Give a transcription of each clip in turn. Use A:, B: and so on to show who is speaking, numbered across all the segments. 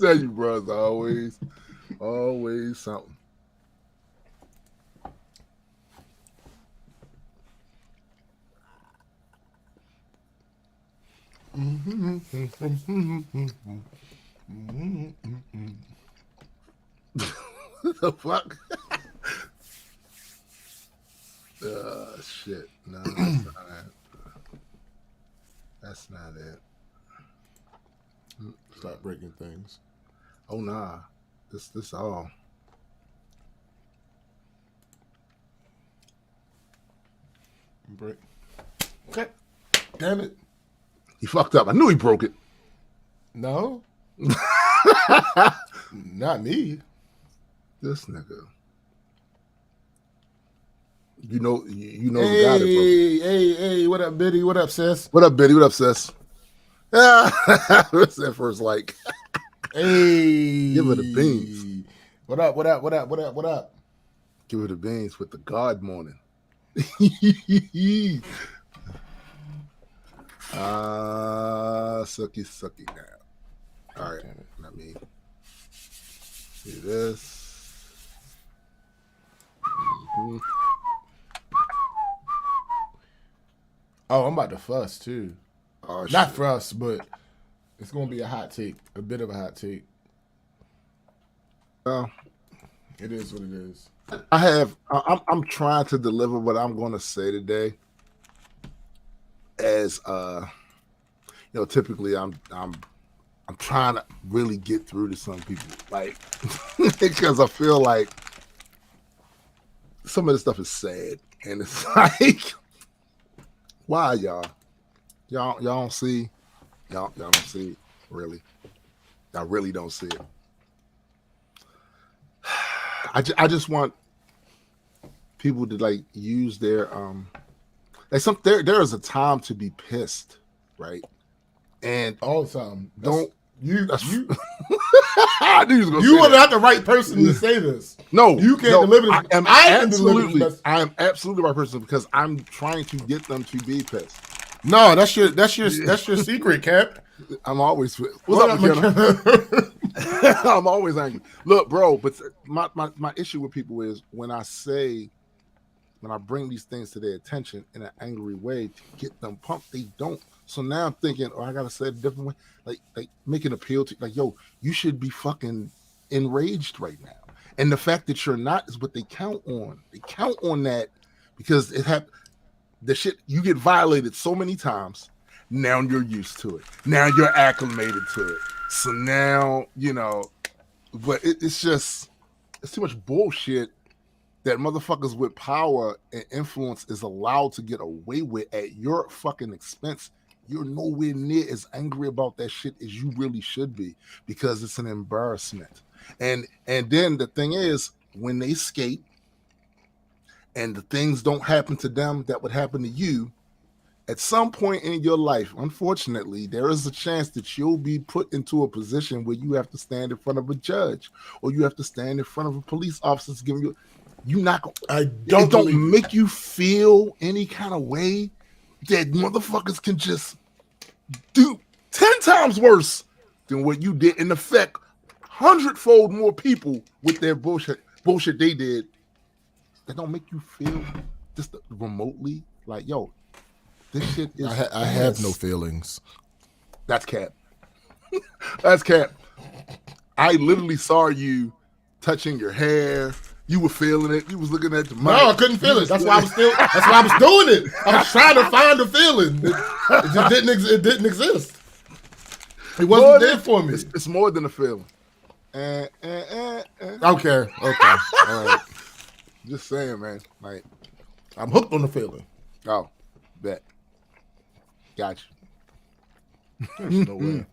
A: Tell you, bro, it's always something. What the fuck? Shit. No, that's not it. That's not it.
B: Stop breaking things.
A: Oh nah. This all.
B: Break. Okay. Damn it.
A: He fucked up. I knew he broke it.
B: No. Not me.
A: This nigga. You know who got it,
B: Hey, what up, Biddy? What up, sis?
A: What up, Biddy? What up, sis? What's that first like?
B: Hey.
A: Give her the beans.
B: What up?
A: Give her the beans with the God morning. Sucky now. All right, let me do this. Mm-hmm.
B: Oh, I'm about to fuss too.
A: Oh,
B: Not
A: shit.
B: fuss, but it's gonna be a hot take, a bit of a hot take. It is what it is.
A: I'm trying to deliver what I'm going to say today. As typically I'm trying to really get through to some people, like because I feel like some of this stuff is sad, and it's like, why y'all don't see, y'all don't see it, really. Y'all really don't see it. I just want people to like use their there is a time to be pissed, right? And
B: All the time.
A: you
B: I knew you are not the right person to say this.
A: No,
B: you can't deliver this.
A: I am absolutely the right person because I'm trying to get them to be pissed.
B: No, that's your secret, Cap.
A: I'm always what's up, McKenna? I'm always angry. Look, bro, but my issue with people is when I bring these things to their attention in an angry way to get them pumped, they don't. So now I'm thinking, oh, I gotta say it a different way. Like make an appeal to, like, yo, you should be fucking enraged right now. And the fact that you're not is what they count on. They count on that because the shit, you get violated so many times. Now you're used to it. Now you're acclimated to it. So now, but it's too much bullshit that motherfuckers with power and influence is allowed to get away with at your fucking expense. You're nowhere near as angry about that shit as you really should be because it's an embarrassment. And then the thing is, when they skate and the things don't happen to them that would happen to you, at some point in your life, unfortunately, there is a chance that you'll be put into a position where you have to stand in front of a judge or you have to stand in front of a police officer giving you. It don't make you feel any kind of way that motherfuckers can just do 10 times worse than what you did and affect 100-fold more people with their bullshit they did. That don't make you feel just remotely like, yo, this shit is.
B: I have no feelings.
A: That's cap. That's cap. I literally saw you touching your hair. You were feeling it. You was looking at the mic.
B: No, I couldn't feel it. That's why I was doing it. I was trying to find a feeling. It just didn't exist. It wasn't there for me.
A: It's more than a feeling.
B: Okay. All right.
A: Just saying, man. Like,
B: I'm hooked on the feeling.
A: Oh, bet. Got you.
B: There's no way.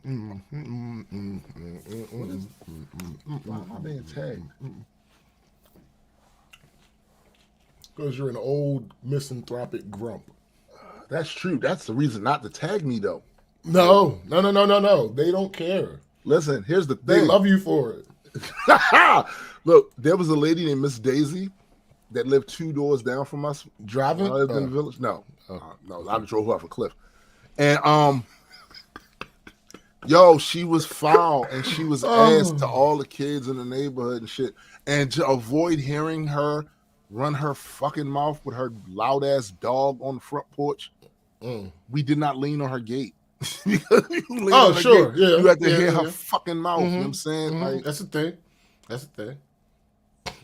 A: Why am I being tagged?
B: Because you're an old misanthropic grump.
A: That's true. That's the reason not to tag me, though.
B: No. They don't care.
A: Listen, here's the thing.
B: They love you for it.
A: Look, there was a lady named Miss Daisy that lived 2 doors down from us.
B: Driving?
A: I lived in the village. No, I drove her off a cliff. And Yo, she was foul, and she was ass to all the kids in the neighborhood and shit. And to avoid hearing her run her fucking mouth with her loud ass dog on the front porch, we did not lean on her gate.
B: Oh, sure.
A: Gate, you had to hear her fucking mouth. You know what I'm saying? Like,
B: that's the thing. That's the thing.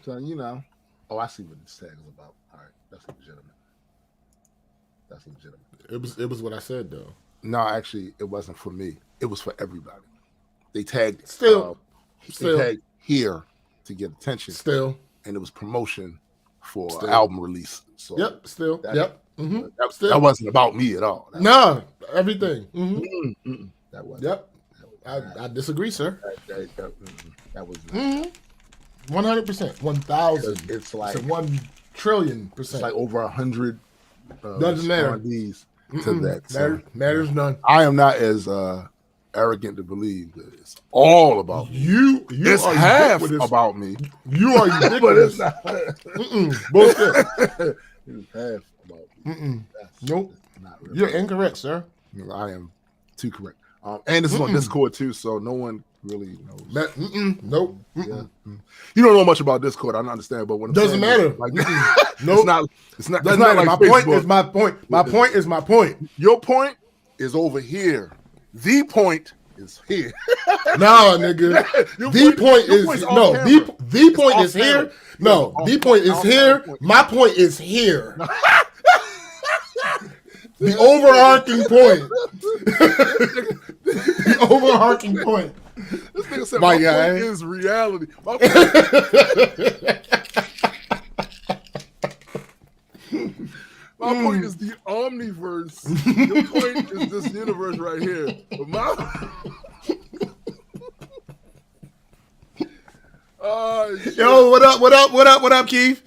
A: So, you know. Oh, I see what this tag is about. All right. That's legitimate. That's legitimate.
B: It was what I said, though.
A: No, actually, it wasn't for me. It was for everybody. They tagged
B: still
A: they tagged here to get attention.
B: Still.
A: And it was promotion for album release. So
B: still.
A: That wasn't about me at all.
B: Everything.
A: That was.
B: Yep. I disagree, sir.
A: That was
B: 100%, 1,000.
A: It's like
B: 1,000,000,000,000%.
A: It's like over 100
B: doesn't matter
A: to that. So,
B: matters none.
A: I am not as arrogant to believe that it's all about me.
B: You
A: it's
B: are
A: half
B: ubiquitous.
A: About me.
B: You are ubiquitous. But it's not. Bullshit.
A: It's half about me.
B: Nope.
A: Not really.
B: You're incorrect, sir.
A: I am too correct. And this is on Discord too, so no one really knows.
B: Nope.
A: Yeah. You don't know much about Discord. I don't understand, but when it
B: doesn't matter.
A: Like,
B: nope.
A: It's not
B: like
A: my
B: point is my point. My point is my point.
A: Your point is over here. The point is here.
B: No, nigga. The point is here. No, the point is here. My point is here. The overarching point. The overarching point.
A: This nigga said my point is reality. My point is the omniverse. Your point is this universe right here. But
B: yo, what up, Keith?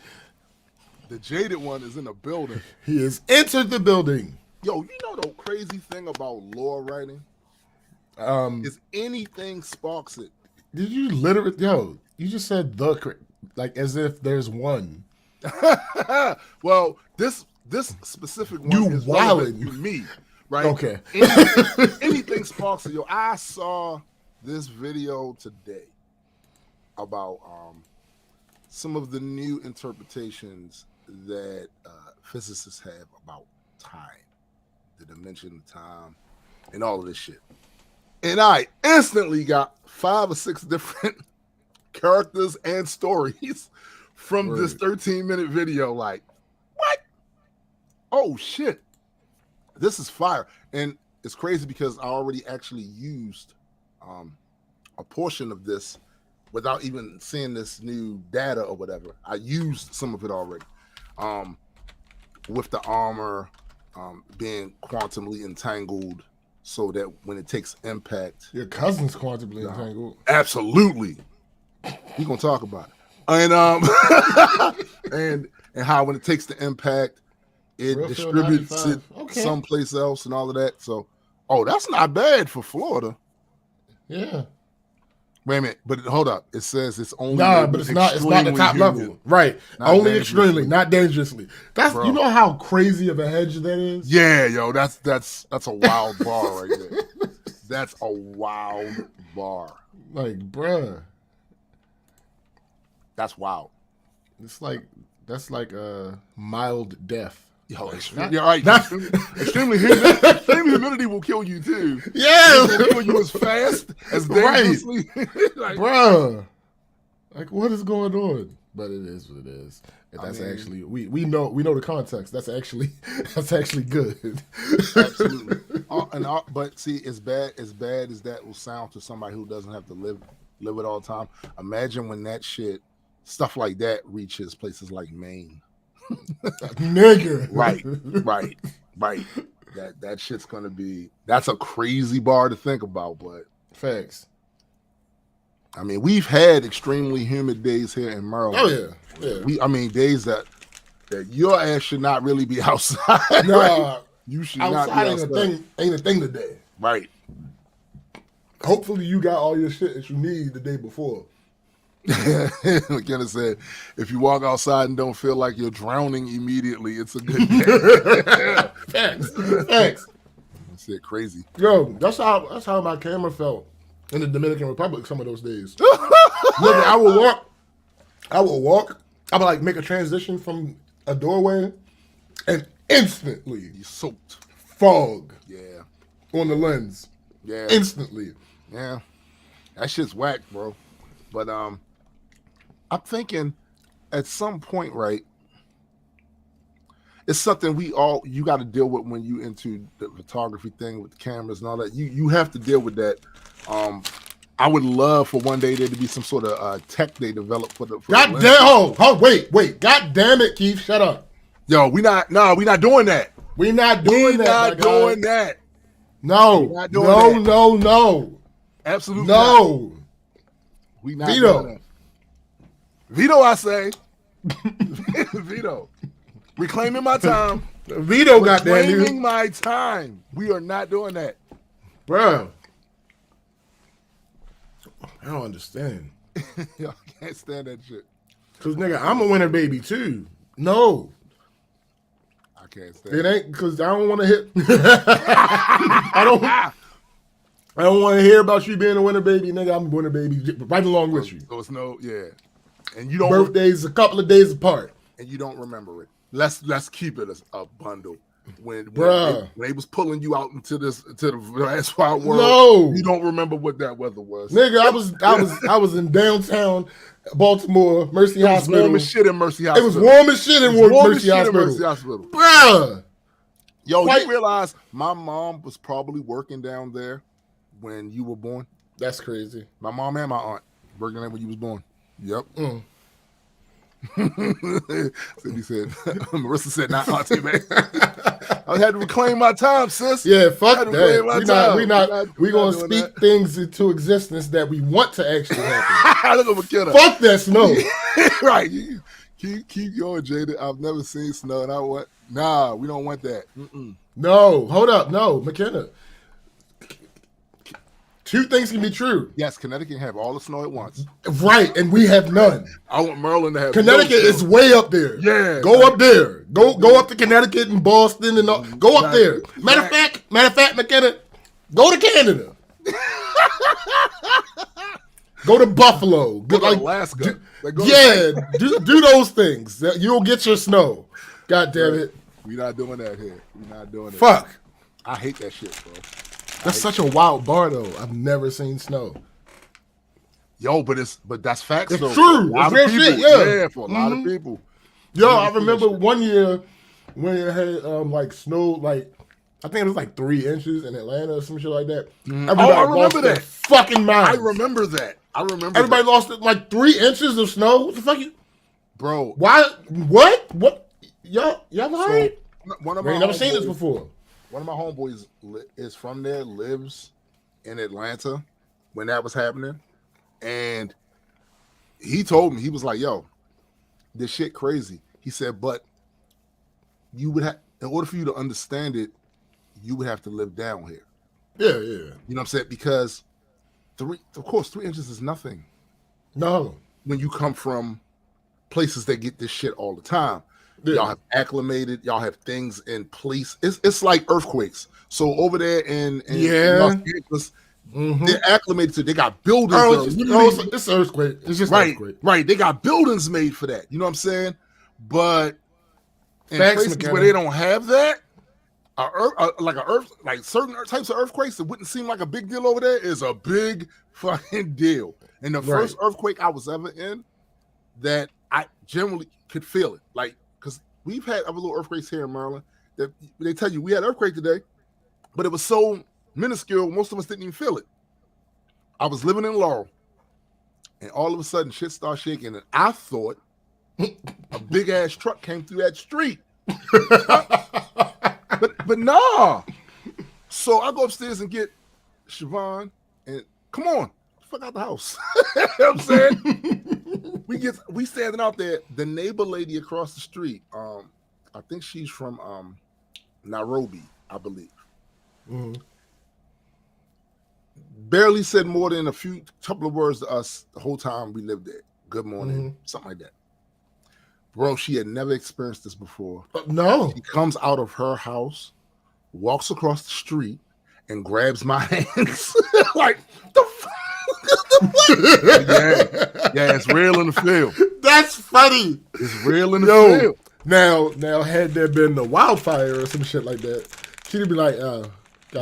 A: The jaded one is in the building.
B: He has entered the building.
A: Yo, you know the crazy thing about lore writing? Is anything sparks it.
B: Did you literally, you just said like as if there's one.
A: Well, this specific one is relevant to me, right?
B: Okay.
A: Anything sparks it. Yo, I saw this video today about some of the new interpretations that physicists have about time, the dimension of time, and all of this shit. And I instantly got 5 or 6 different characters and stories from this 13-minute video. Like, what? Oh, shit. This is fire. And it's crazy because I already actually used a portion of this without even seeing this new data or whatever. I used some of it already. With the armor being quantumly entangled so that when it takes impact...
B: Your cousin's quantumly entangled.
A: Absolutely. We're going to talk about it. And and how when it takes the impact, it distributes it someplace else and all of that. So, that's not bad for Florida.
B: Yeah.
A: Wait a minute, but hold up. It says it's only
B: but it's not the top level. Right.
A: Not
B: only extremely, not dangerously. That's you know how crazy of a hedge that is?
A: Yeah, yo, that's a wild bar right there. That's a wild bar.
B: Like, bruh.
A: That's wild.
B: That's like a mild death.
A: Yo, you're right. Extremely humidity will kill you too.
B: Yeah,
A: it will kill you as fast as dangerously.
B: Like, bruh, like what is going on? But it is what it is. And that's actually we know the context. That's actually good.
A: Absolutely. But see, as bad as that will sound to somebody who doesn't have to live it all the time. Imagine when that shit, stuff like that, reaches places like Maine.
B: Nigga.
A: Right. That shit's gonna be. That's a crazy bar to think about, but
B: facts.
A: I mean, we've had extremely humid days here in Maryland.
B: Oh yeah.
A: Days that your ass should not really be outside.
B: No,
A: right? You should not be outside.
B: Ain't a thing today.
A: Right.
B: Hopefully, you got all your shit that you need the day before.
A: McKenna said, if you walk outside and don't feel like you're drowning immediately, it's a good day.
B: Facts.
A: Shit, crazy.
B: Yo, that's how my camera felt in the Dominican Republic some of those days. Nigga, I would walk. I would like make a transition from a doorway, and instantly
A: You soaked.
B: fog
A: Yeah.
B: on the lens.
A: Yeah.
B: Instantly.
A: Yeah. That shit's whack, bro. But I'm thinking at some point, right? It's something you got to deal with when you into the photography thing with the cameras and all that. You have to deal with that. I would love for one day there to be some sort of tech they develop for the.
B: God damn! Wait! God damn it, Keith! Shut up.
A: Yo, we not doing that.
B: We not doing that.
A: Not doing that.
B: No.
A: Not doing that.
B: No.
A: Absolutely
B: no.
A: Not. We not
B: Vito.
A: doing that. Vito, I say. Vito. Reclaiming my time.
B: Vito, goddamn you.
A: Reclaiming my time. We are not doing that.
B: Bruh. I don't understand.
A: Y'all can't stand that shit.
B: Cause nigga, I'm a winner baby too. No.
A: I can't stand
B: it. Ain't cause I don't want to hit. I don't want to hear about you being a winner baby, nigga. I'm a winner baby right along with you.
A: So it's and you don't.
B: Birthdays a couple of days apart,
A: and you don't remember it. Let's keep it a bundle. When they was pulling you out into the last wild world,
B: no,
A: you don't remember what that weather was,
B: nigga. I was in downtown Baltimore, Mercy Hospital.
A: It was warm as shit in Mercy Hospital.
B: It was warm as shit in Mercy Hospital. Bruh.
A: Yo, you realize my mom was probably working down there when you were born?
B: That's crazy.
A: My mom and my aunt working there when you was born. Yep. Cindy said, Marissa said, not auntie, man. I had to reclaim my time, sis.
B: Yeah, fuck that. We gonna speak things into existence that we want to actually happen.
A: Look at McKenna.
B: Fuck that snow.
A: Right. Keep going, Jada. I've never seen snow, and nah, we don't want that.
B: No, hold up. No, McKenna. Two things can be true.
A: Yes, Connecticut can have all the snow at once.
B: Right, and we have none.
A: I want Maryland to have
B: Connecticut is way up there.
A: Yeah.
B: Go up there. Go up to Connecticut and Boston and all. Go up there. Matter of fact, McKenna, go to Canada. Go to Buffalo.
A: Go to Alaska.
B: Do those things. You'll get your snow. God damn it.
A: We're not doing that here. We're not doing it.
B: Fuck.
A: I hate that shit, bro.
B: That's such a wild bar, though. I've never seen snow.
A: Yo, but that's facts,
B: it's
A: though.
B: True. It's real shit, yeah.
A: For a lot of people.
B: Yo, I remember one year when it had like snow, like I think it was like 3 inches in Atlanta or some shit like that.
A: I remember that.
B: Fucking mind.
A: I remember that.
B: Everybody lost it like 3 inches of snow. What the fuck you,
A: bro?
B: Why? What? Y'all right?
A: One of
B: I ain't never seen this before.
A: One of my homeboys is from there, lives in Atlanta when that was happening. And he told me, he was like, yo, this shit crazy. He said, but you would have, in order for you to understand it, you would have to live down here.
B: Yeah.
A: You know what I'm saying? Because 3 inches is nothing.
B: No.
A: When you come from places that get this shit all the time. Yeah. Y'all have acclimated. Y'all have things in place. It's like earthquakes. So over there in Los Angeles, they're acclimated to. They got buildings.
B: It's an earthquake. It's just earthquake.
A: Right. They got buildings made for that. You know what I'm saying? But in places where they don't have that, like certain types of earthquakes that wouldn't seem like a big deal over there is a big fucking deal. And the first earthquake I was ever in, that I generally could feel it, like. We've had other little earthquakes here in Maryland that they tell you we had an earthquake today, but it was so minuscule, most of us didn't even feel it. I was living in Laurel, and all of a sudden shit started shaking, and I thought a big ass truck came through that street. but nah. So I go upstairs and get Siobhan and come on, fuck out the house. You know what I'm saying? We standing out there. The neighbor lady across the street, I think she's from Nairobi, I believe. Barely said more than a couple of words to us the whole time we lived there. Good morning, something like that. Bro, she had never experienced this before.
B: No.
A: She comes out of her house, walks across the street, and grabs my hands. Like, the fuck? Yeah, it's real in the field.
B: That's funny.
A: It's real in the field.
B: Now, had there been the wildfire or some shit like that, she'd be like,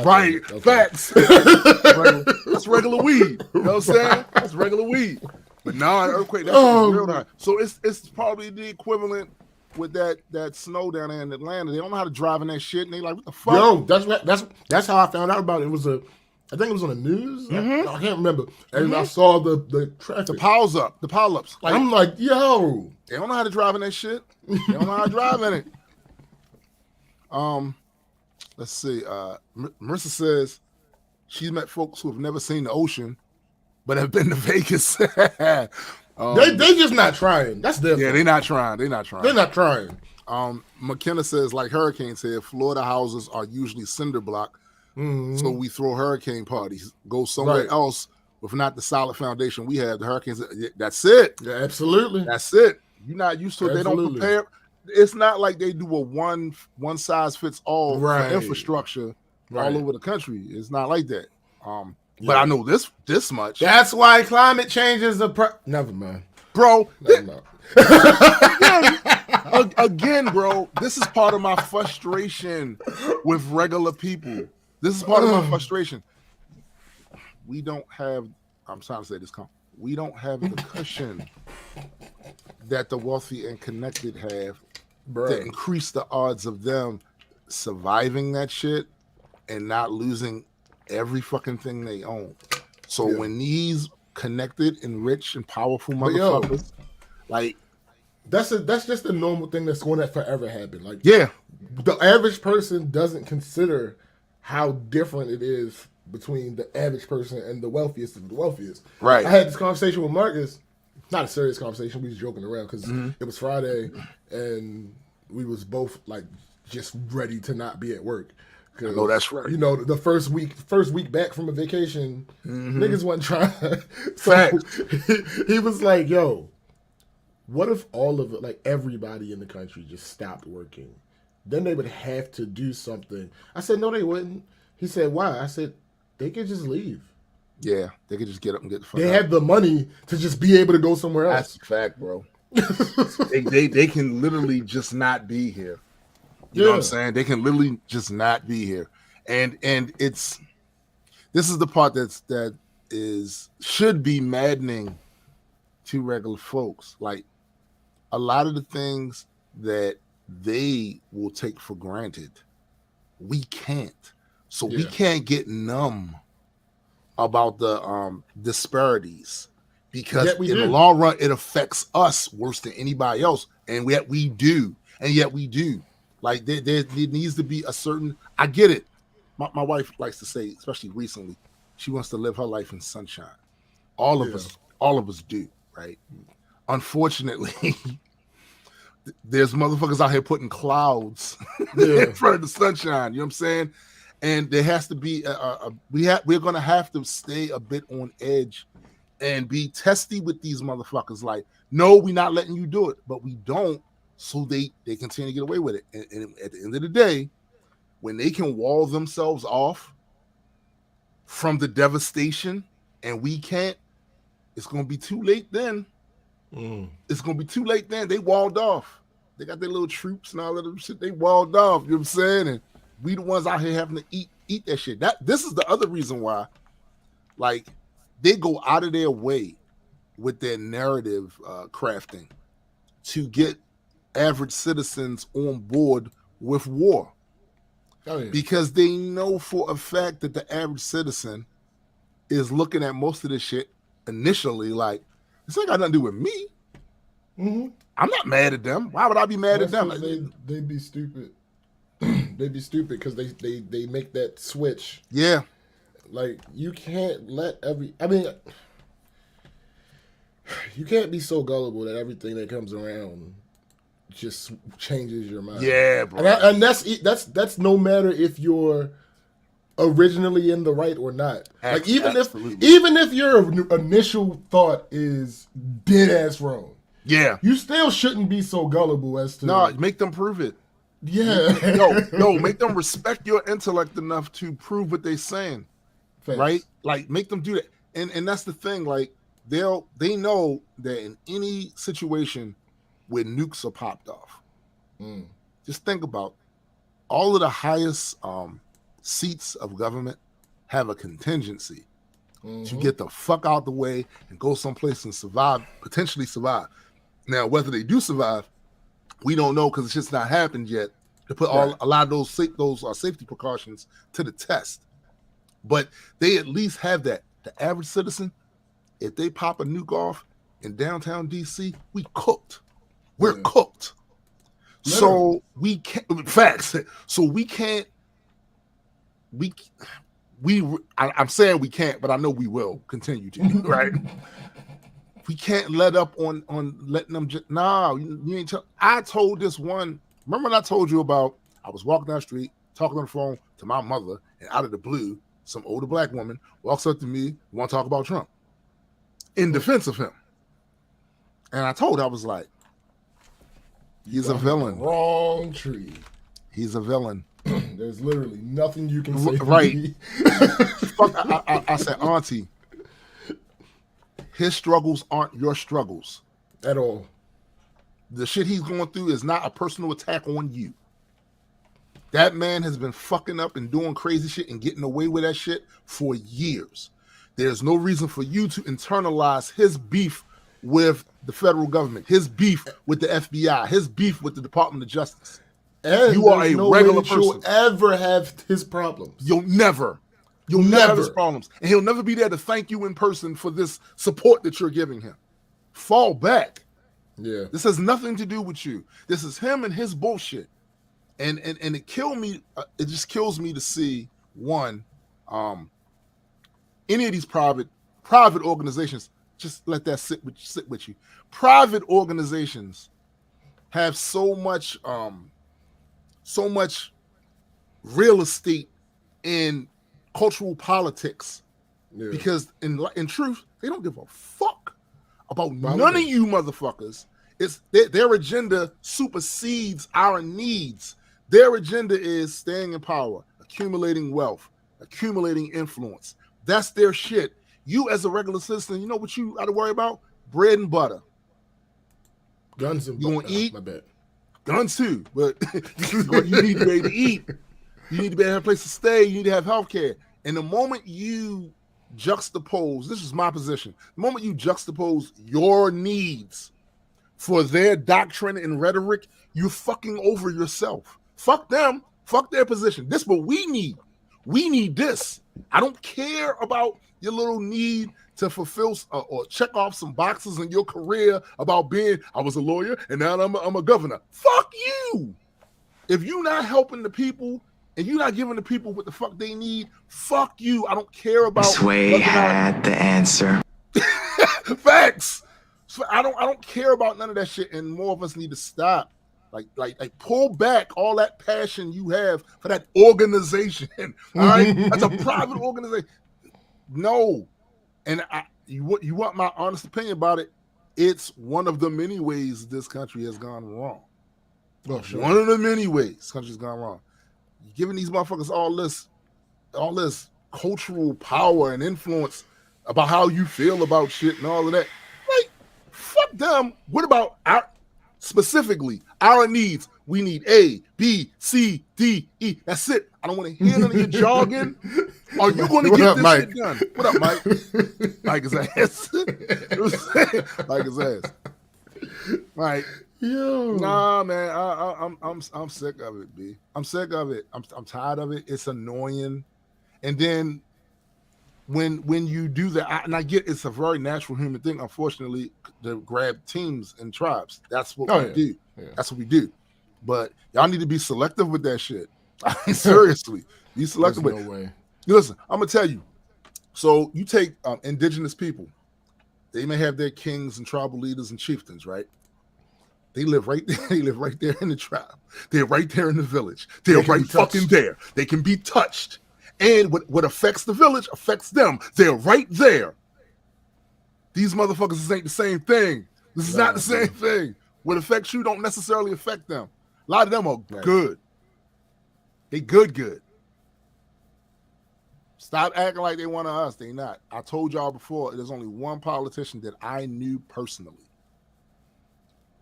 A: right,
B: okay.
A: Facts. That's regular weed. You know what I'm saying? That's regular weed. But no, an earthquake, that's real high. So it's probably the equivalent with that snow down there in Atlanta. They don't know how to drive in that shit, and they like, what the fuck?
B: Yo, that's how I found out about it. I think it was on the news.
A: Mm-hmm.
B: I can't remember. And I saw the traffic.
A: The pileups. Like,
B: I'm like, yo.
A: They don't know how to drive in that shit. They don't know how to drive in it. Let's see. Marissa says she's met folks who have never seen the ocean, but have been to Vegas.
B: They just not trying. That's different.
A: Yeah, they're not trying.
B: They're not trying.
A: McKenna says, like hurricanes here, Florida houses are usually cinder block.
B: Mm-hmm.
A: So we throw hurricane parties. Go somewhere else with not the solid foundation we have. The hurricanes, that's it.
B: Yeah, absolutely.
A: That's it. You're not used to it.
B: Absolutely.
A: They don't prepare. It's not like they do a one size fits all for infrastructure all over the country. It's not like that. But I know this much.
B: That's why climate change is never mind.
A: Bro.
B: No.
A: Again, bro, this is part of my frustration with regular people. This is part of my frustration. We don't have, I'm trying to say this, we don't have the cushion that the wealthy and connected have to increase the odds of them surviving that shit and not losing every fucking thing they own. So when these connected and rich and powerful motherfuckers, like,
B: that's just a normal thing that's going to forever happen. Like,
A: yeah,
B: the average person doesn't consider how different it is between the average person and the wealthiest of the wealthiest.
A: Right.
B: I had this conversation with Marcus. Not a serious conversation. We was joking around because it was Friday and we was both like just ready to not be at work.
A: I know that's right.
B: You know, the first week back from a vacation, niggas wasn't trying. So he was like, yo, what if all of it, like everybody in the country just stopped working? Then they would have to do something. I said, no, they wouldn't. He said, why? I said, they could just leave.
A: Yeah, they could just get up and get the fuck
B: They
A: out.
B: have the money to just be able to go somewhere else.
A: That's a fact, bro. they can literally just not be here. You know what I'm saying? They can literally just not be here. And this is the part that should be maddening to regular folks. Like, a lot of the things that they will take for granted, we can't. So we can't get numb about the disparities, because in the long run it affects us worse than anybody else, and yet we do. Like, there needs to be a certain, I get it. My wife likes to say, especially recently, she wants to live her life in sunshine. All of us do, right? Unfortunately, there's motherfuckers out here putting clouds in front of the sunshine. You know what I'm saying? And there has to be we're gonna have to stay a bit on edge and be testy with these motherfuckers. Like, no, we're not letting you do it, but we don't, so they continue to get away with it. And at the end of the day, when they can wall themselves off from the devastation and we can't, it's gonna be too late then. It's gonna be too late then. They walled off. They got their little troops and all of them shit. They walled off. You know what I'm saying? And we the ones out here having to eat that shit. This is the other reason why, like, they go out of their way with their narrative crafting to get average citizens on board with war. Because they know for a fact that the average citizen is looking at most of this shit initially like, this ain't got nothing to do with me. I'm not mad at them. Why would I be mad at them?
B: They'd be stupid. They'd be stupid because they make that switch.
A: Yeah.
B: Like, you can't let you can't be so gullible that everything that comes around just changes your mind.
A: Yeah, bro.
B: And that's no matter if you're originally in the right or not. Like, even if your initial thought is dead ass wrong, you still shouldn't be so gullible as to
A: make them prove it.
B: Yeah.
A: Make them respect your intellect enough to prove what they're saying.
B: Thanks.
A: Right? Like, make them do that. And that's the thing. Like, they know that in any situation where nukes are popped off, just think about all of the highest seats of government have a contingency to get the fuck out the way and go someplace and survive, potentially survive. Now, whether they do survive, we don't know because it's just not happened yet to put a lot of those safety precautions to the test. But they at least have that. The average citizen, if they pop a nuke off in downtown DC, we cooked. We're cooked. So we can't. Facts. So we can't. I'm saying we can't, but I know we will continue to. Right. We can't let up on letting them. You ain't. I told this one. Remember when I told you about? I was walking down the street, talking on the phone to my mother, and out of the blue, some older black woman walks up to me, want to talk about Trump, in defense of him. And I told her, I was like, he's a villain.
B: Wrong tree.
A: He's a villain.
B: There's literally nothing you can say.
A: Right. I said, Auntie, his struggles aren't your struggles.
B: At all.
A: The shit he's going through is not a personal attack on you. That man has been fucking up and doing crazy shit and getting away with that shit for years. There's no reason for you to internalize his beef with the federal government, his beef with the FBI, his beef with the Department of Justice.
B: And
A: you are a regular person.
B: You'll ever have his problems.
A: You'll never have his problems. And he'll never be there to thank you in person for this support that you're giving him. Fall back.
B: Yeah.
A: This has nothing to do with you. This is him and his bullshit. And it killed me. It just kills me to see one, any of these private organizations. Just let that sit with you. Private organizations have so much real estate in cultural politics because in truth they don't give a fuck about none of you motherfuckers. It's their agenda supersedes our needs. Their agenda is staying in power, accumulating wealth, accumulating influence. That's their shit. You as a regular citizen, you know what you got to worry about? Bread and butter.
B: Guns and
A: butter. You want to eat?
B: My bad.
A: Guns too, but you need to be able to eat. You need to be able to have a place to stay. You need to have health care. And the moment you juxtapose, this is my position, the moment you juxtapose your needs for their doctrine and rhetoric, you're fucking over yourself. Fuck them. Fuck their position. This is what we need. We need this. I don't care about your little need to fulfill or check off some boxes in your career about being, I was a lawyer and now I'm a governor. Fuck you. If you're not helping the people and you're not giving the people what the fuck they need, fuck you. I don't care about.
C: Sway had the answer.
A: Facts. So I don't care about none of that shit, and more of us need to stop. Like pull back all that passion you have for that organization. All right, that's a private organization. No, and you want my honest opinion about it? It's one of the many ways this country has gone wrong.
B: Oh, sure.
A: One of the many ways this country's gone wrong. You're giving these motherfuckers all this cultural power and influence about how you feel about shit and all of that. Like, fuck them. What about specifically our needs? We need A, B, C, D, E. That's it. I don't want to hear none of your jargon. Are you going to get this
B: Mike?
A: Shit done? What up, Mike? Mike his ass. Mike his ass. Like,
B: yo,
A: nah, man. I'm sick of it, B. I'm sick of it. I'm tired of it. It's annoying. And then when you do that, and I get it's a very natural human thing, unfortunately, to grab teams and tribes. That's what we do. Yeah. That's what we do. But y'all need to be selective with that shit. Seriously, be selective with it.
B: No way.
A: Listen, I'm gonna tell you. So you take indigenous people. They may have their kings and tribal leaders and chieftains, right? They live right there. They live right there in the tribe. They're right there in the village. They're right fucking there. They can be touched. And what affects the village affects them. They're right there. These motherfuckers, this ain't the same thing. This is not the same thing. What affects you don't necessarily affect them. A lot of them are good. They good. Stop acting like they one of us. They not. I told y'all before, there's only one politician that I knew personally.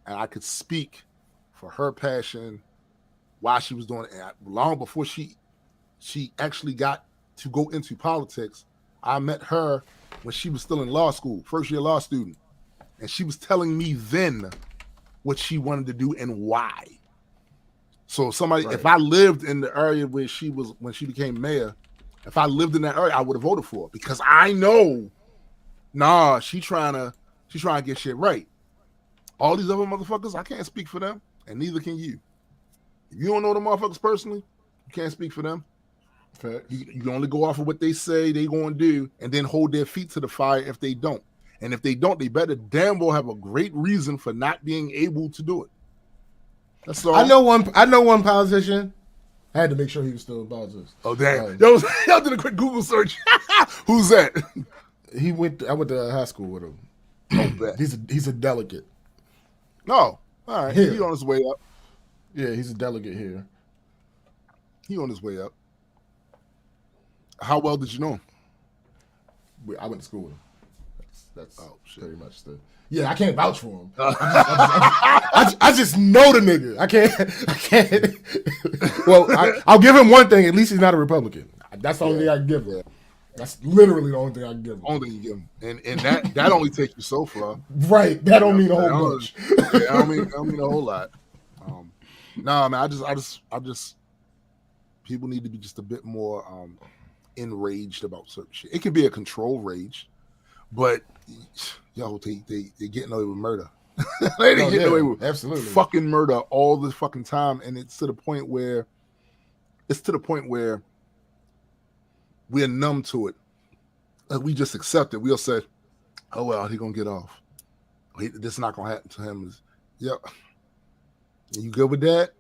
A: And I could speak for her passion, why she was doing it. And long before she actually got to go into politics, I met her when she was still in law school, first year law student. And she was telling me then what she wanted to do and why. So if I lived in the area where she was when she became mayor, if I lived in that area, I would have voted for her because I know, she trying to get shit right. All these other motherfuckers, I can't speak for them, and neither can you. If you don't know the motherfuckers personally, you can't speak for them. You can only go off of what they say they going to do, and then hold their feet to the fire if they don't. And if they don't, they better damn well have a great reason for not being able to do it. That's all.
B: I know one politician. I had to make sure he was still in politics.
A: Oh damn! Y'all did a quick Google search. Who's that?
B: I went to high school with him.
A: Oh,
B: he's a delegate.
A: No, all right.
B: Here.
A: He on his way up.
B: Yeah, he's a delegate here.
A: He on his way up. How well did you know him?
B: I went to school with him. That's pretty much the.
D: Yeah, I can't vouch for him.
B: I just know the nigga. I can't. Well, I'll give him one thing. At least he's not a Republican. That's the only thing I can give him. That's literally the only thing I can give him.
A: Only thing you give him, and that only takes you so far.
B: Right. That don't mean a whole bunch.
A: I don't mean a whole lot. No, man. I just. People need to be just a bit more enraged about certain shit. It can be a control rage, but they getting away with murder. They getting away with
B: absolutely
A: fucking murder all the fucking time, and it's to the point where we're numb to it. We just accept it. We'll say, "Oh well, he gonna get off. This is not gonna happen to him." Yep. You good with that?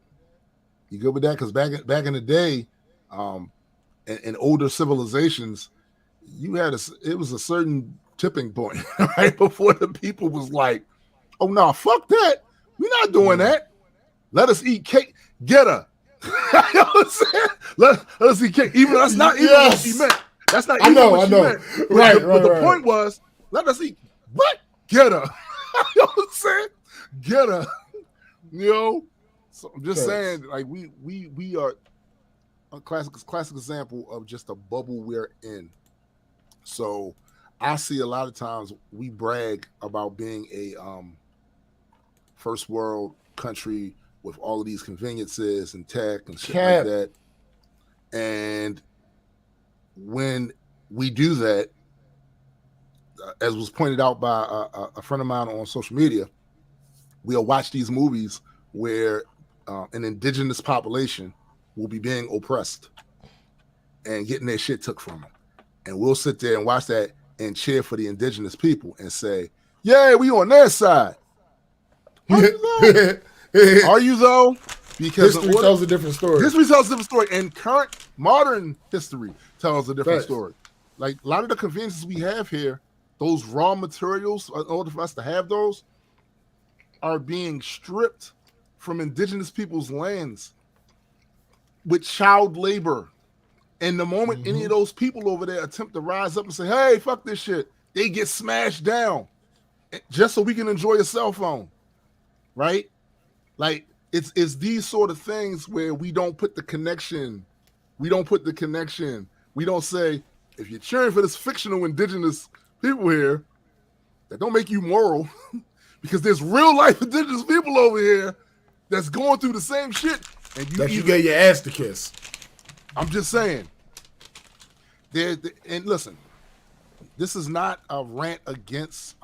A: You good with that? Because back in the day, in older civilizations, it was a certain tipping point right before the people was like, "Oh no, fuck that. We're not doing that. Let us eat cake. Get her." You know what I'm saying? Let us eat cake. Even that's not even what she meant. That's not even what she meant. But the point was, let us eat. What? Get her. You know what I'm saying? Get her. You know. So I'm just saying, like we are a classic example of just a bubble we're in. So I see a lot of times we brag about being a first world country with all of these conveniences and tech and shit like that. And when we do that, as was pointed out by a friend of mine on social media, we'll watch these movies where an indigenous population will be being oppressed and getting their shit took from them. And we'll sit there and watch that and cheer for the indigenous people and say, "Yeah, we on their side." Are you though? Because
B: history tells a different story.
A: History tells a different story, and current modern history tells a different story. Like a lot of the conveniences we have here, those raw materials, in order for us to have those, are being stripped from indigenous people's lands with child labor. And the moment any of those people over there attempt to rise up and say, "Hey, fuck this shit," they get smashed down just so we can enjoy a cell phone, right? Like it's these sort of things where we don't put the connection. We don't say, if you're cheering for this fictional indigenous people here, that don't make you moral, because there's real life indigenous people over here that's going through the same shit, and you
B: get your ass to kiss.
A: I'm just saying. And listen, this is not a rant against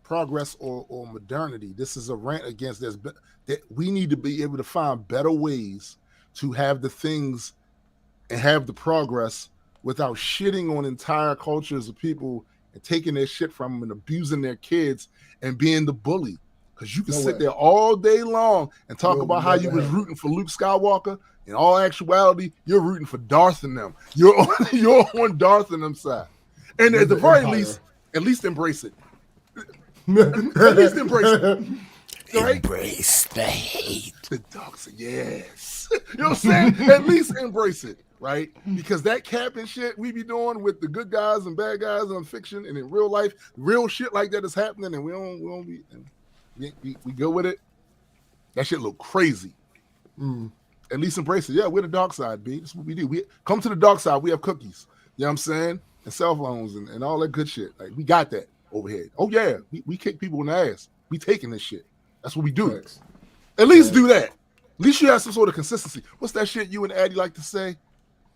A: progress or modernity. This is a rant against that we need to be able to find better ways to have the things and have the progress without shitting on entire cultures of people and taking their shit from them and abusing their kids and being the bully. Because you can sit there all day long and talk about how you was rooting for Luke Skywalker. In all actuality, you're rooting for Darth and them. You're on Darth and them side. And at the very least, at least embrace it. At least embrace it. Right?
B: Embrace
D: The hate.
A: The dark side, yes. You know what I'm saying? At least embrace it, right? Because that capping shit we be doing with the good guys and bad guys on fiction and in real life, real shit like that is happening, and we don't be we go with it. That shit look crazy. At least embrace it. Yeah, we're the dark side, B. That's what we do. We come to the dark side. We have cookies. You know what I'm saying? And cell phones and all that good shit. Like, we got that over here. Oh, yeah. We kick people in the ass. We taking this shit. That's what we do.
B: Thanks.
A: At least do that. At least you have some sort of consistency. What's that shit you and Addie like to say?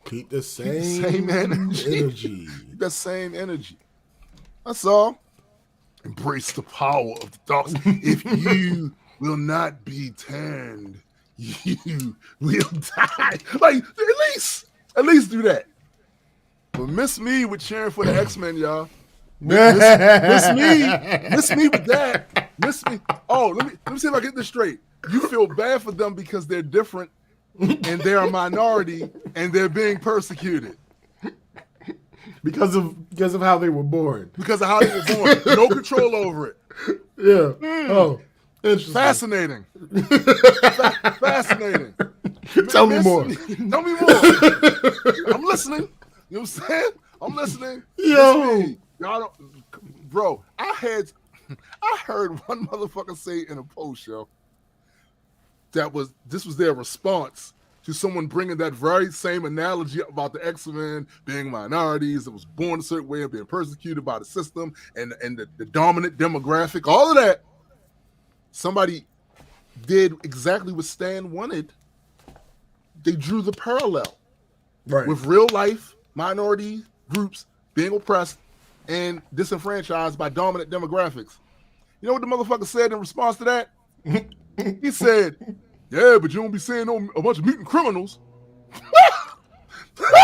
B: Keep the same energy.
A: Keep that same energy. That's all. Embrace the power of the dark side. If you will not be turned, you will die. Like, at least do that. But miss me with cheering for the X-Men, y'all. Miss me with that. Miss me. Oh, let me see if I get this straight. You feel bad for them because they're different and they're a minority and they're being persecuted.
B: Because of how they were born.
A: Because of how they were born. No control over it.
B: Yeah. Oh, interesting.
A: Fascinating. Fascinating.
B: Tell me more.
A: Tell me more. I'm listening. You know what I'm saying? I'm listening.
B: Yo.
A: Y'all don't, bro, I heard one motherfucker say in a post, yo, this was their response to someone bringing that very same analogy about the X-Men being minorities that was born a certain way and being persecuted by the system and the dominant demographic, all of that. Somebody did exactly what Stan wanted. They drew the parallel with real life minority groups being oppressed and disenfranchised by dominant demographics. You know what the motherfucker said in response to that? He said, yeah, but you don't be seeing a bunch of mutant criminals.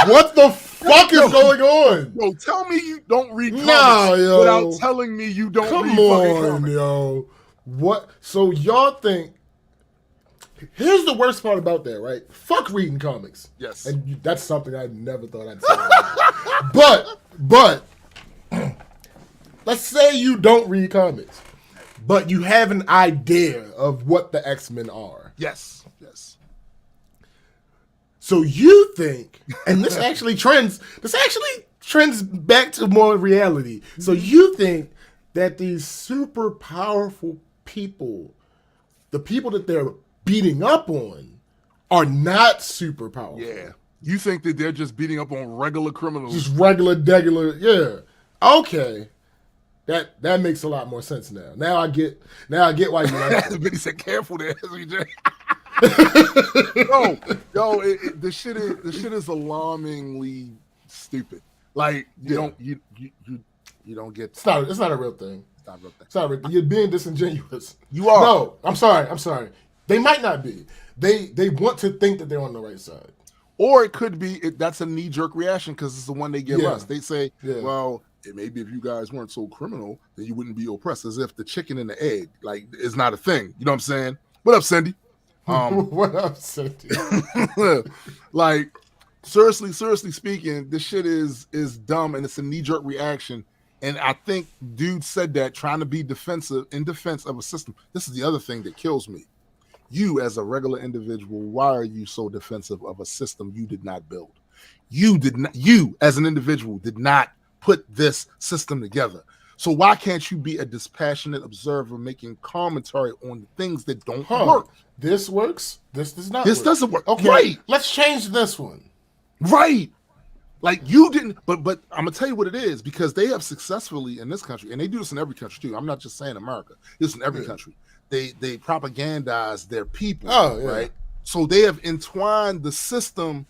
B: What the fuck is going on?
A: Yo, tell me you don't read comics without telling me you don't read fucking comics.
B: Yo. What? So y'all think, here's the worst part about that, right? Fuck reading comics.
A: Yes.
B: And that's something I never thought I'd say. But, let's say you don't read comics, but you have an idea of what the X-Men are.
A: Yes.
B: So you think, and this actually trends back to more reality. So you think that these super powerful people, the people that they're beating up on, are not super powerful.
A: Yeah. You think that they're just beating up on regular criminals.
B: Just regular, yeah. Okay. That makes a lot more sense now. Now I get why you like it.
A: But he said, careful there, SVJ. The shit is alarmingly stupid. Like, you don't get
B: it's not a real thing.
A: It's not a real thing.
B: It's not a real thing. You're being disingenuous.
A: You are.
B: No, I'm sorry. They might not be. They want to think that they're on the right side.
A: Or it could be that's a knee-jerk reaction because it's the one they give us. They say, well, maybe if you guys weren't so criminal, then you wouldn't be oppressed, as if the chicken and the egg, like, is not a thing. You know what I'm saying? What up, Cindy?
B: What up, Cindy?
A: Like, seriously speaking, this shit is dumb and it's a knee-jerk reaction. And I think dude said that trying to be in defense of a system. This is the other thing that kills me. You, as a regular individual, why are you so defensive of a system you did not build? You, as an individual, did not put this system together. So why can't you be a dispassionate observer making commentary on the things that don't work?
B: This works. This does not
A: This
B: work.
A: doesn't work.
B: Okay,
A: right.
B: Let's change this one.
A: Right. Like, you didn't, but I'm going to tell you what it is, because they have successfully in this country, and they do this in every country too. I'm not just saying America. This is in every country. They propagandize their people, right? So they have entwined the system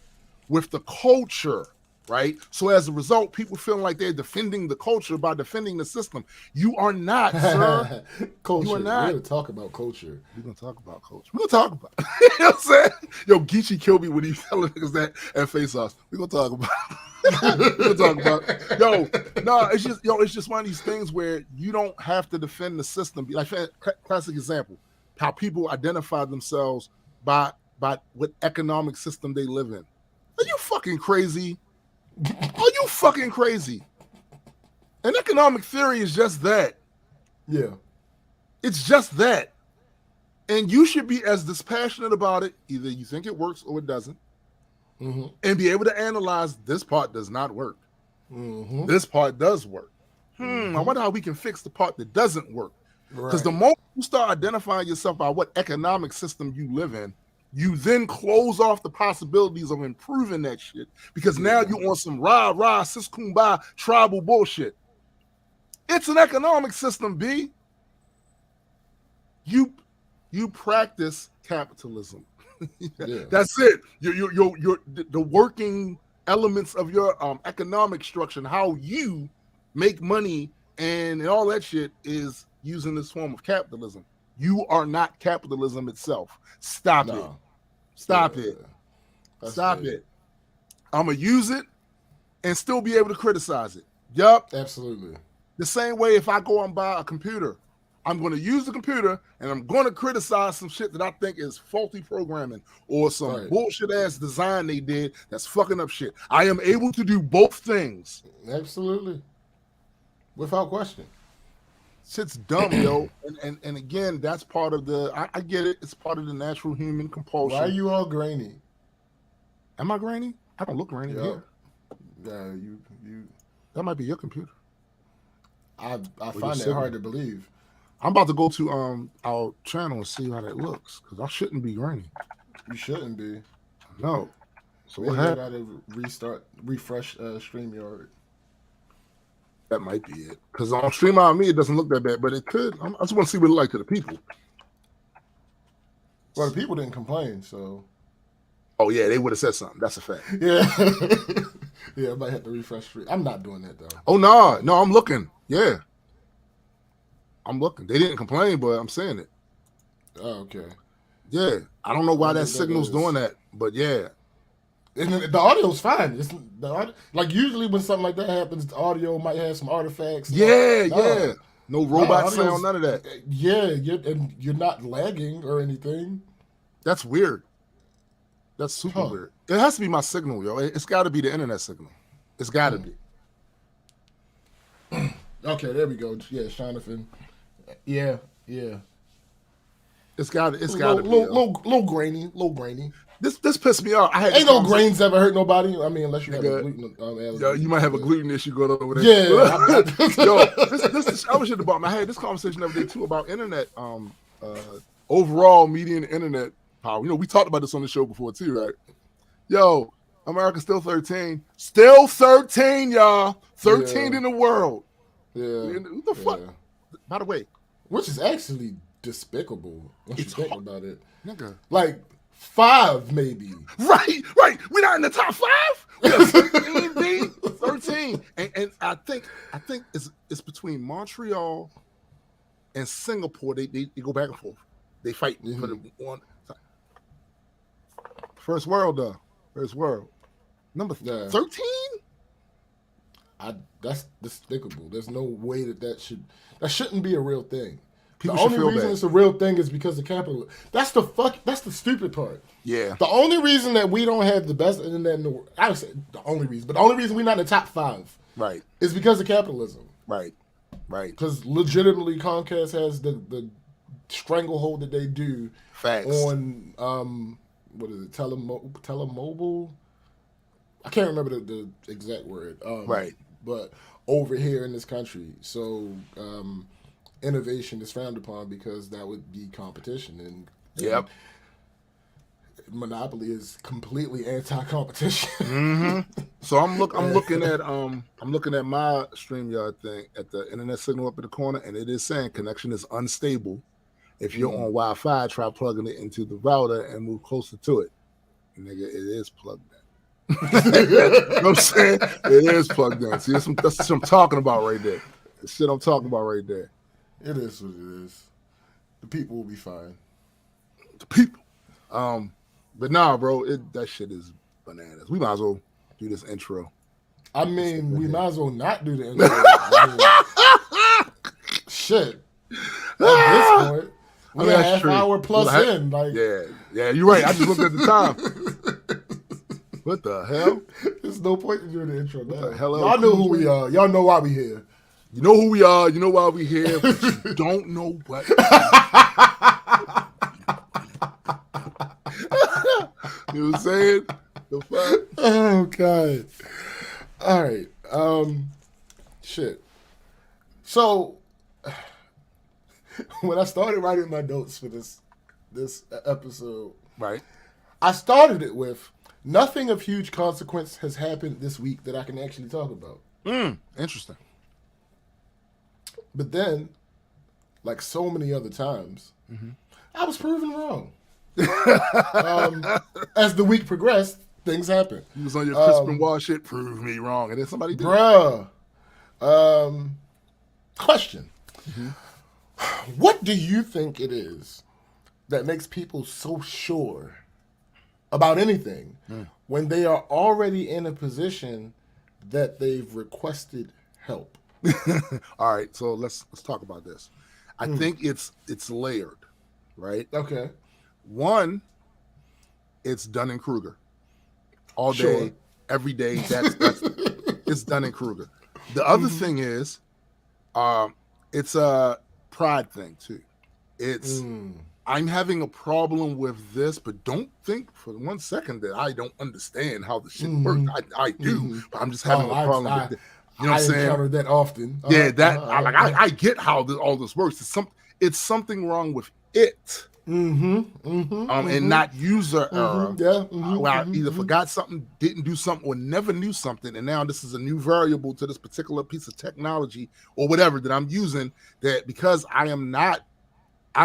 A: with the culture, right? So as a result, people feeling like they're defending the culture by defending the system. You are not, sir.
B: Culture.
A: You are not.
B: We're going to talk about culture.
A: We're going to talk about culture. We're going to talk about it. You know what I'm saying? Yo, Geechee killed me when he telling niggas that at Face Off. We're going to talk about it. We're talking about it's just one of these things where you don't have to defend the system. Like, classic example, how people identify themselves by what economic system they live in. Are you fucking crazy? Are you fucking crazy? And economic theory is just that.
B: Yeah.
A: It's just that. And you should be as dispassionate about it. Either you think it works or it doesn't.
B: Mm-hmm.
A: And be able to analyze this part does not work.
B: Mm-hmm.
A: This part does work. I wonder how we can fix the part that doesn't work. Because the moment you start identifying yourself by what economic system you live in, you then close off the possibilities of improving that shit. Because now you're on some rah, sis kumbaya, tribal bullshit. It's an economic system, B. You practice capitalism. That's it. Your the working elements of your economic structure and how you make money and all that shit is using this form of capitalism. You are not capitalism itself. Stop it. Stop it. Stop it. I'm going to use it and still be able to criticize it. Yup.
B: Absolutely.
A: The same way if I go and buy a computer, I'm going to use the computer and I'm going to criticize some shit that I think is faulty programming or some bullshit ass design they did that's fucking up shit. I am able to do both things.
B: Absolutely. Without question.
A: Shit's dumb, yo. And again, that's part of the, I get it. It's part of the natural human compulsion.
B: Why are you all grainy?
A: Am I grainy? I don't look grainy.
B: Yep. Yeah, you.
A: That might be your computer.
B: I find that hard to believe.
A: I'm about to go to our channel and see how that looks because I shouldn't be grainy.
B: You shouldn't be.
A: No. So
B: maybe
A: what happened?
B: I gotta refresh StreamYard.
A: That might be it. Because on StreamYard me, it doesn't look that bad, but it could. I just want to see what it like to the people.
B: Well, the people didn't complain, so.
A: Oh yeah, they would have said something. That's a fact.
B: Yeah. Yeah, I might have to refresh. I'm not doing that though.
A: Oh no, I'm looking. Yeah. I'm looking. They didn't complain, but I'm saying it.
B: Oh, okay.
A: Yeah. I don't know why that signal's doing that, but yeah.
B: And the audio's fine. It's the audio, like usually when something like that happens, the audio might have some artifacts.
A: Yeah. No robot sound, none of that.
B: Yeah, you're not lagging or anything.
A: That's weird. That's super weird. It has to be my signal, yo. It's got to be the internet signal. It's got to be.
B: Okay, there we go. Yeah, Jonathan. Yeah.
A: It's got to be.
B: Little grainy.
A: This pissed me off.
B: Ain't no grains ever hurt nobody. I mean, unless you have a gluten allergy.
A: Yo, you might have a gluten issue going on over there.
B: Yeah.
A: Yo, this I was shit about. I had this conversation the other day too about internet. Overall media and internet power. You know, we talked about this on the show before too, right? Yo, America's still 13. Still 13, y'all. 13 in the world.
B: Yeah.
A: What the fuck? By the way,
B: which is actually despicable once you think about it.
A: Nigga.
B: Like 5 maybe.
A: Right. We're not in the top 5. We're 13, B. 13. And I think it's between Montreal and Singapore. They go back and forth. They fight for the one. First world though. First world. Number 13?
B: That's despicable. There's no way that shouldn't be a real thing.
A: People
B: the only reason it's a real thing is because of capitalism. That's the stupid part.
A: Yeah.
B: The only reason that we don't have the best internet in the world, I would say the only reason we're not in the top 5,
A: right, is
B: because of capitalism.
A: Right.
B: Because legitimately Comcast has the stranglehold that they do.
A: Facts.
B: On what is it, telemobile? I can't remember the exact word.
A: Right.
B: But over here in this country, so innovation is frowned upon because that would be competition, and monopoly is completely anti-competition.
A: Mm-hmm. So I'm looking at my StreamYard thing at the internet signal up in the corner, and it is saying connection is unstable. If you're on Wi-Fi, try plugging it into the router and move closer to it. Nigga, it is plugged in. You know what I'm saying? It is plugged in. See, that's what I'm talking about right there. The shit I'm talking about right there.
B: It is what it is. The people will be fine.
A: The people. But nah, bro, that shit is bananas. We might as well do this intro.
B: I mean, we might as well not do the intro. Shit. At this point, we're a half hour plus in. Like,
A: yeah, you're right. I just looked at the time. What the hell?
B: There's no point in doing the intro now.
A: Y'all
B: know who we are. Y'all know why we here.
A: You know who we are. You know why we here. But you don't know what. You saying? The fuck?
B: Oh God. All right. Shit. So when I started writing my notes for this episode,
A: Right.
B: I started it with nothing of huge consequence has happened this week that I can actually talk about.
A: Interesting.
B: But then, like so many other times, I was proven wrong. As the week progressed, things happened.
A: You was on your Chris Benoit shit, prove me wrong, and then somebody did.
B: Bruh. Question. What do you think it is that makes people so sure about anything when they are already in a position that they've requested help?
A: All right, so let's talk about this. I think it's layered, right?
B: Okay.
A: One, it's Dunning-Kruger. All day,
B: Sure.
A: every day, that's it's Dunning-Kruger. The other thing is, it's a pride thing too. It's I'm having a problem with this, but don't think for 1 second that I don't understand how the shit works. I do, but I'm just having a problem with it. You know what I'm saying?
B: I encountered that often.
A: Yeah, I get how all this works. It's something wrong with it. And not user error. Where I either forgot something, didn't do something, or never knew something, and now this is a new variable to this particular piece of technology or whatever that I'm using. That because I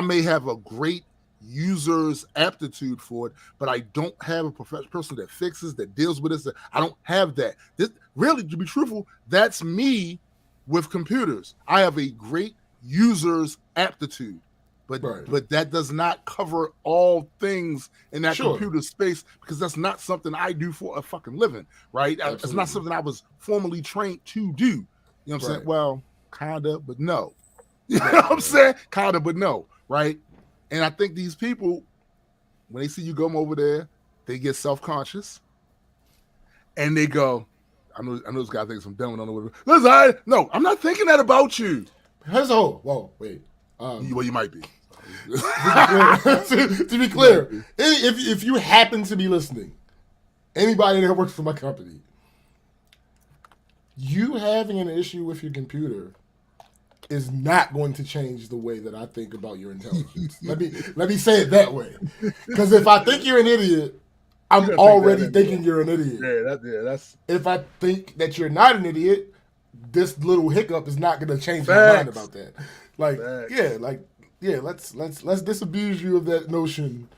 A: may have a great user's aptitude for it, but I don't have a professional person that fixes, that deals with this. I don't have that. This really, to be truthful, that's me with computers. I have a great user's aptitude. But that does not cover all things in that computer space, because that's not something I do for a fucking living, right? It's not something I was formally trained to do. You know what I'm saying? Well, kinda, but no. You know what I'm saying? Kinda, but no, right? And I think these people, when they see you go over there, they get self-conscious, and they go, I know this guy thinks I'm dumb and I don't know what. Listen, no, I'm not thinking that about you.
B: Whoa, wait.
A: Well, you might be.
B: to be clear, if you happen to be listening, anybody that works for my company, you having an issue with your computer is not going to change the way that I think about your intelligence. let me say it that way, because if I think you're an idiot, I'm already thinking you're an idiot.
A: That's.
B: If I think that you're not an idiot, this little hiccup is not going to change my mind about that. Let's disabuse you of that notion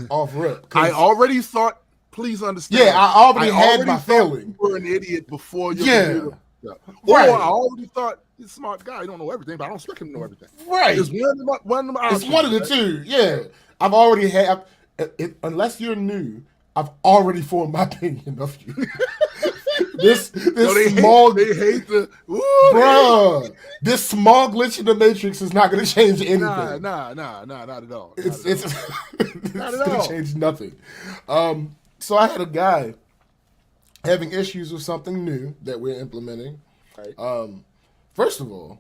B: off rip.
A: I already thought. Please understand.
B: Yeah, I already had my feeling.
A: You were an idiot before your computer.
B: Right.
A: Or I already thought he's a smart guy. He don't know everything, but I don't expect him to know everything.
B: Right.
A: It's one of them options.
B: It's one of the two. Yeah. I've already had. Unless you're new, I've already formed my opinion of you. This small
A: they hate the
B: bruh. This small glitch in the matrix is not going to change anything.
A: Nah, not at all.
B: It's
A: not at
B: going
A: all.
B: to change nothing. So I had a guy having issues with something new that we're implementing.
A: Right.
B: First of all,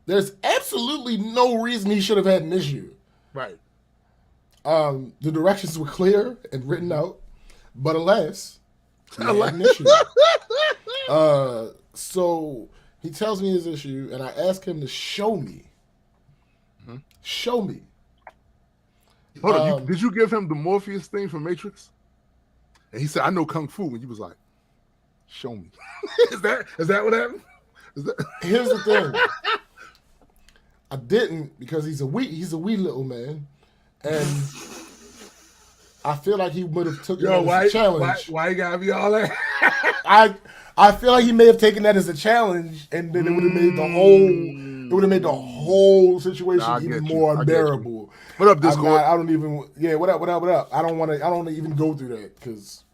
B: there's absolutely no reason he should have had an issue.
A: Right.
B: The directions were clear and written out, but alas, he had an issue. So he tells me his issue, and I ask him to show me. Show me.
A: Hold on. Did you give him the Morpheus thing from Matrix? And he said, "I know kung fu," and you was like, "Show me." Is that what happened?
B: Here's the thing. I didn't, because he's a wee little man, and I feel like he would have took it as a challenge.
A: Why you gotta be all that?
B: I feel like he may have taken that as a challenge, and then it would have made the whole situation even more unbearable.
A: What up, Discord?
B: I don't even. Yeah, what up? I don't want to even go through that, because.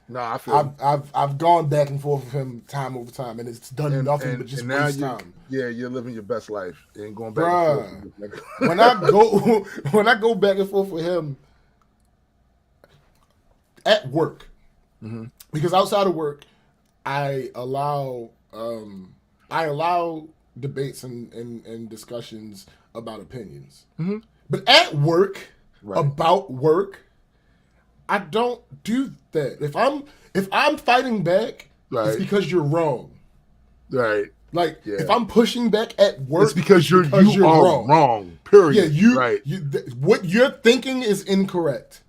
A: No, I feel.
B: I've gone back and forth with him time over time, and it's done nothing but just waste time.
A: Yeah, you're living your best life and going back and forth.
B: when I go back and forth with him at work, because outside of work, I allow debates and discussions about opinions. But at work, about work, I don't do that. If I'm fighting back, it's because you're wrong.
A: Right.
B: Like if I'm pushing back at work,
A: it's because you are wrong. Period. Yeah,
B: what you're thinking is incorrect.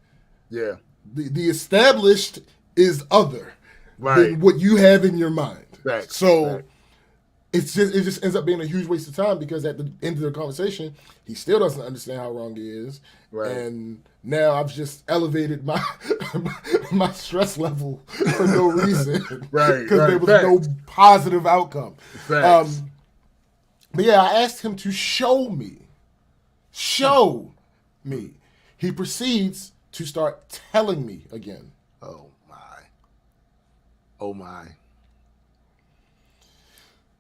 A: Yeah.
B: The established is other than what you have in your mind.
A: Right.
B: So it just ends up being a huge waste of time because at the end of the conversation, he still doesn't understand how wrong he is. Right. And now I've just elevated my my stress level for no reason. Right. Because there was no positive outcome. But yeah, I asked him to show me. Show me. He proceeds to start telling me again.
A: Oh my. Oh my.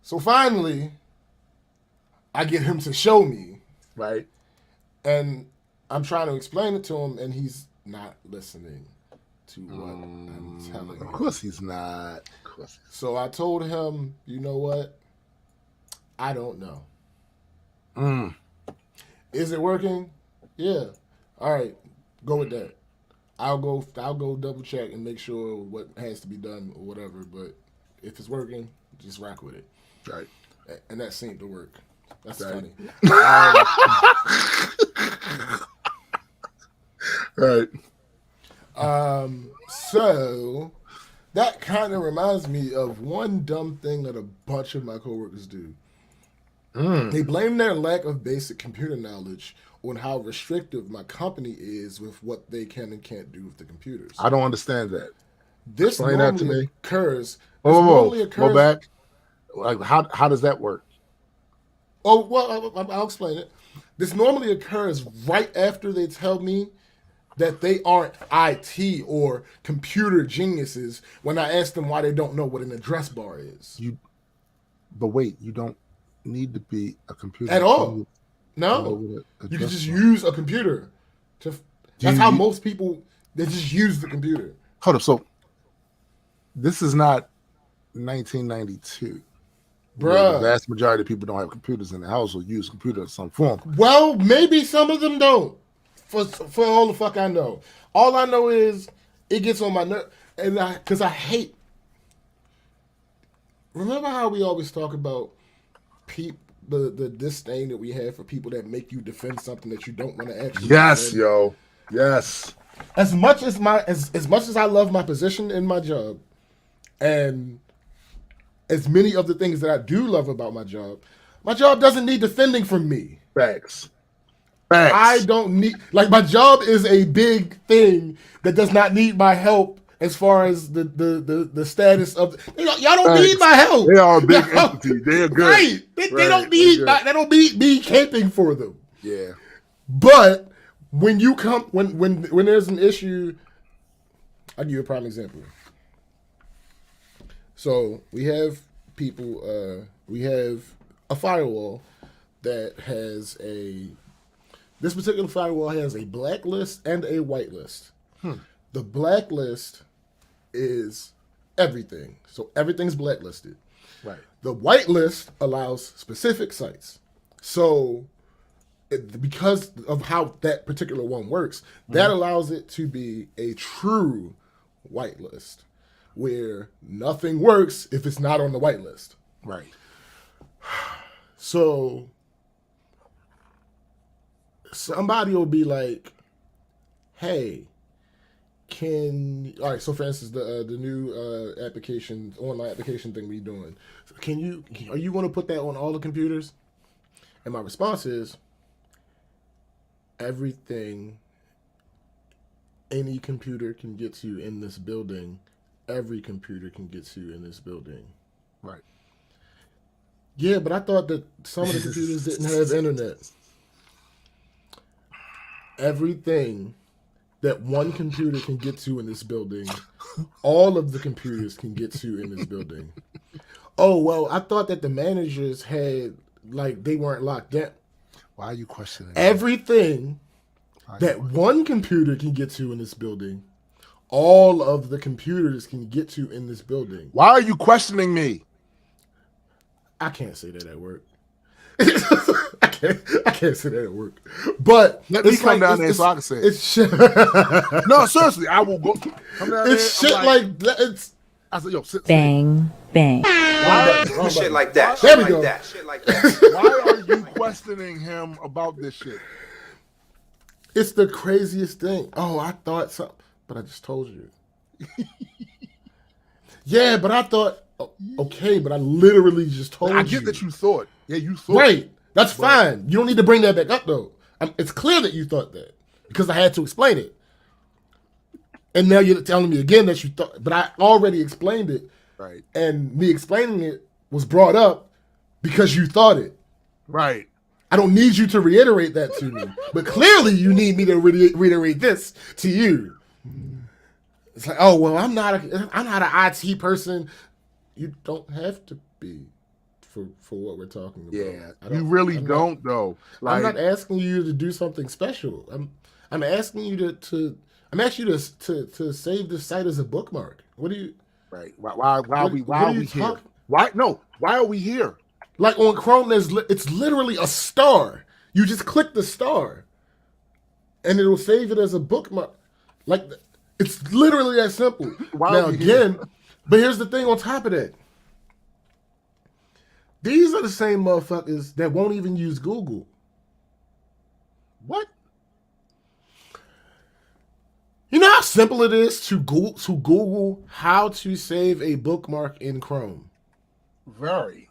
B: So finally, I get him to show me.
A: Right.
B: And I'm trying to explain it to him, and he's not listening to what I'm telling him.
A: Of course he's not.
B: So I told him, you know what? I don't know. Is it working? Yeah. All right. Go with that. I'll go double check and make sure what has to be done or whatever. But if it's working, just rock with it.
A: Right.
B: And that seemed to work. That's
A: right.
B: funny.
A: Right.
B: So that kind of reminds me of one dumb thing that a bunch of my coworkers do. They blame their lack of basic computer knowledge on how restrictive my company is with what they can and can't do with the computers.
A: I don't understand that.
B: This
A: Explain
B: normally
A: that to me.
B: occurs.
A: Go back. Like how does that work?
B: Oh, well, I'll explain it. This normally occurs right after they tell me that they aren't IT or computer geniuses when I ask them why they don't know what an address bar is.
A: But wait, you don't need to be a computer
B: at all. No, you can just use a computer. That's how most people, they just use the computer.
A: Hold up, so this is not 1992.
B: Bruh.
A: The vast majority of people don't have computers in the house or use computers in some form.
B: Well, maybe some of them don't. For all the fuck I know. All I know is it gets on my nerve. And because I hate. Remember how we always talk about the disdain that we have for people that make you defend something that you don't want to actually
A: Yes,
B: defend?
A: yo. Yes.
B: As much as I love my position in my job, and as many of the things that I do love about my job doesn't need defending from me.
A: Facts.
B: I don't need, like, my job is a big thing that does not need my help as far as the status of y'all don't need my help.
A: They are a big entity. They're good.
B: Right. They don't need they don't need me camping for them.
A: Yeah.
B: But when you come when there's an issue, I'll give you a prime example. So we have people we have a firewall that has this particular firewall has a blacklist and a whitelist. The blacklist is everything. So everything's blacklisted.
A: Right.
B: The whitelist allows specific sites. So because of how that particular one works, that allows it to be a true whitelist where nothing works if it's not on the whitelist.
A: Right.
B: So somebody will be like, hey, all right, so for instance, the new online application thing we doing, are you going to put that on all the computers? And my response is, everything any computer can get to in this building, every computer can get to in this building.
A: Right.
B: Yeah, but I thought that some of the computers didn't have internet. Everything that one computer can get to in this building, all of the computers can get to in this building. Oh, well, I thought that the managers had, like, they weren't locked down.
A: Why are you questioning
B: everything that one computer can get to in this building? All of the computers can get to in this building.
A: Why are you questioning me?
B: I can't say that at work. I can't say that at work. But
A: Let me come down there so I can say it.
B: It's shit.
A: No, seriously, I will go. Come down there.
B: It's shit like that. It's
A: I said, yo, sit.
D: Bang, bang.
E: Shit like that.
B: There we go.
E: Shit like that.
A: Why are you questioning him about this shit?
B: It's the craziest thing. Oh, I thought something, but I just told you. Yeah, but I thought, okay, but I literally just told you.
A: I get that you thought. Yeah, you thought.
B: Right. That's fine. You don't need to bring that back up, though. It's clear that you thought that because I had to explain it. And now you're telling me again that you thought, but I already explained it.
A: Right.
B: And me explaining it was brought up because you thought it.
A: Right.
B: I don't need you to reiterate that to me, but clearly you need me to reiterate this to you. It's like, oh well, I'm not an IT person. You don't have to be for what we're talking about.
A: Yeah, you really don't though. Like,
B: I'm not asking you to do something special. I'm asking you to save this site as a bookmark. What do you?
A: Right. Why are we here? Why are we here?
B: Like on Chrome, it's literally a star. You just click the star, and it'll save it as a bookmark. Like it's literally that simple. Now again, but here's the thing on top of that. These are the same motherfuckers that won't even use Google.
A: What?
B: You know how simple it is to Google how to save a bookmark in Chrome?
A: Very.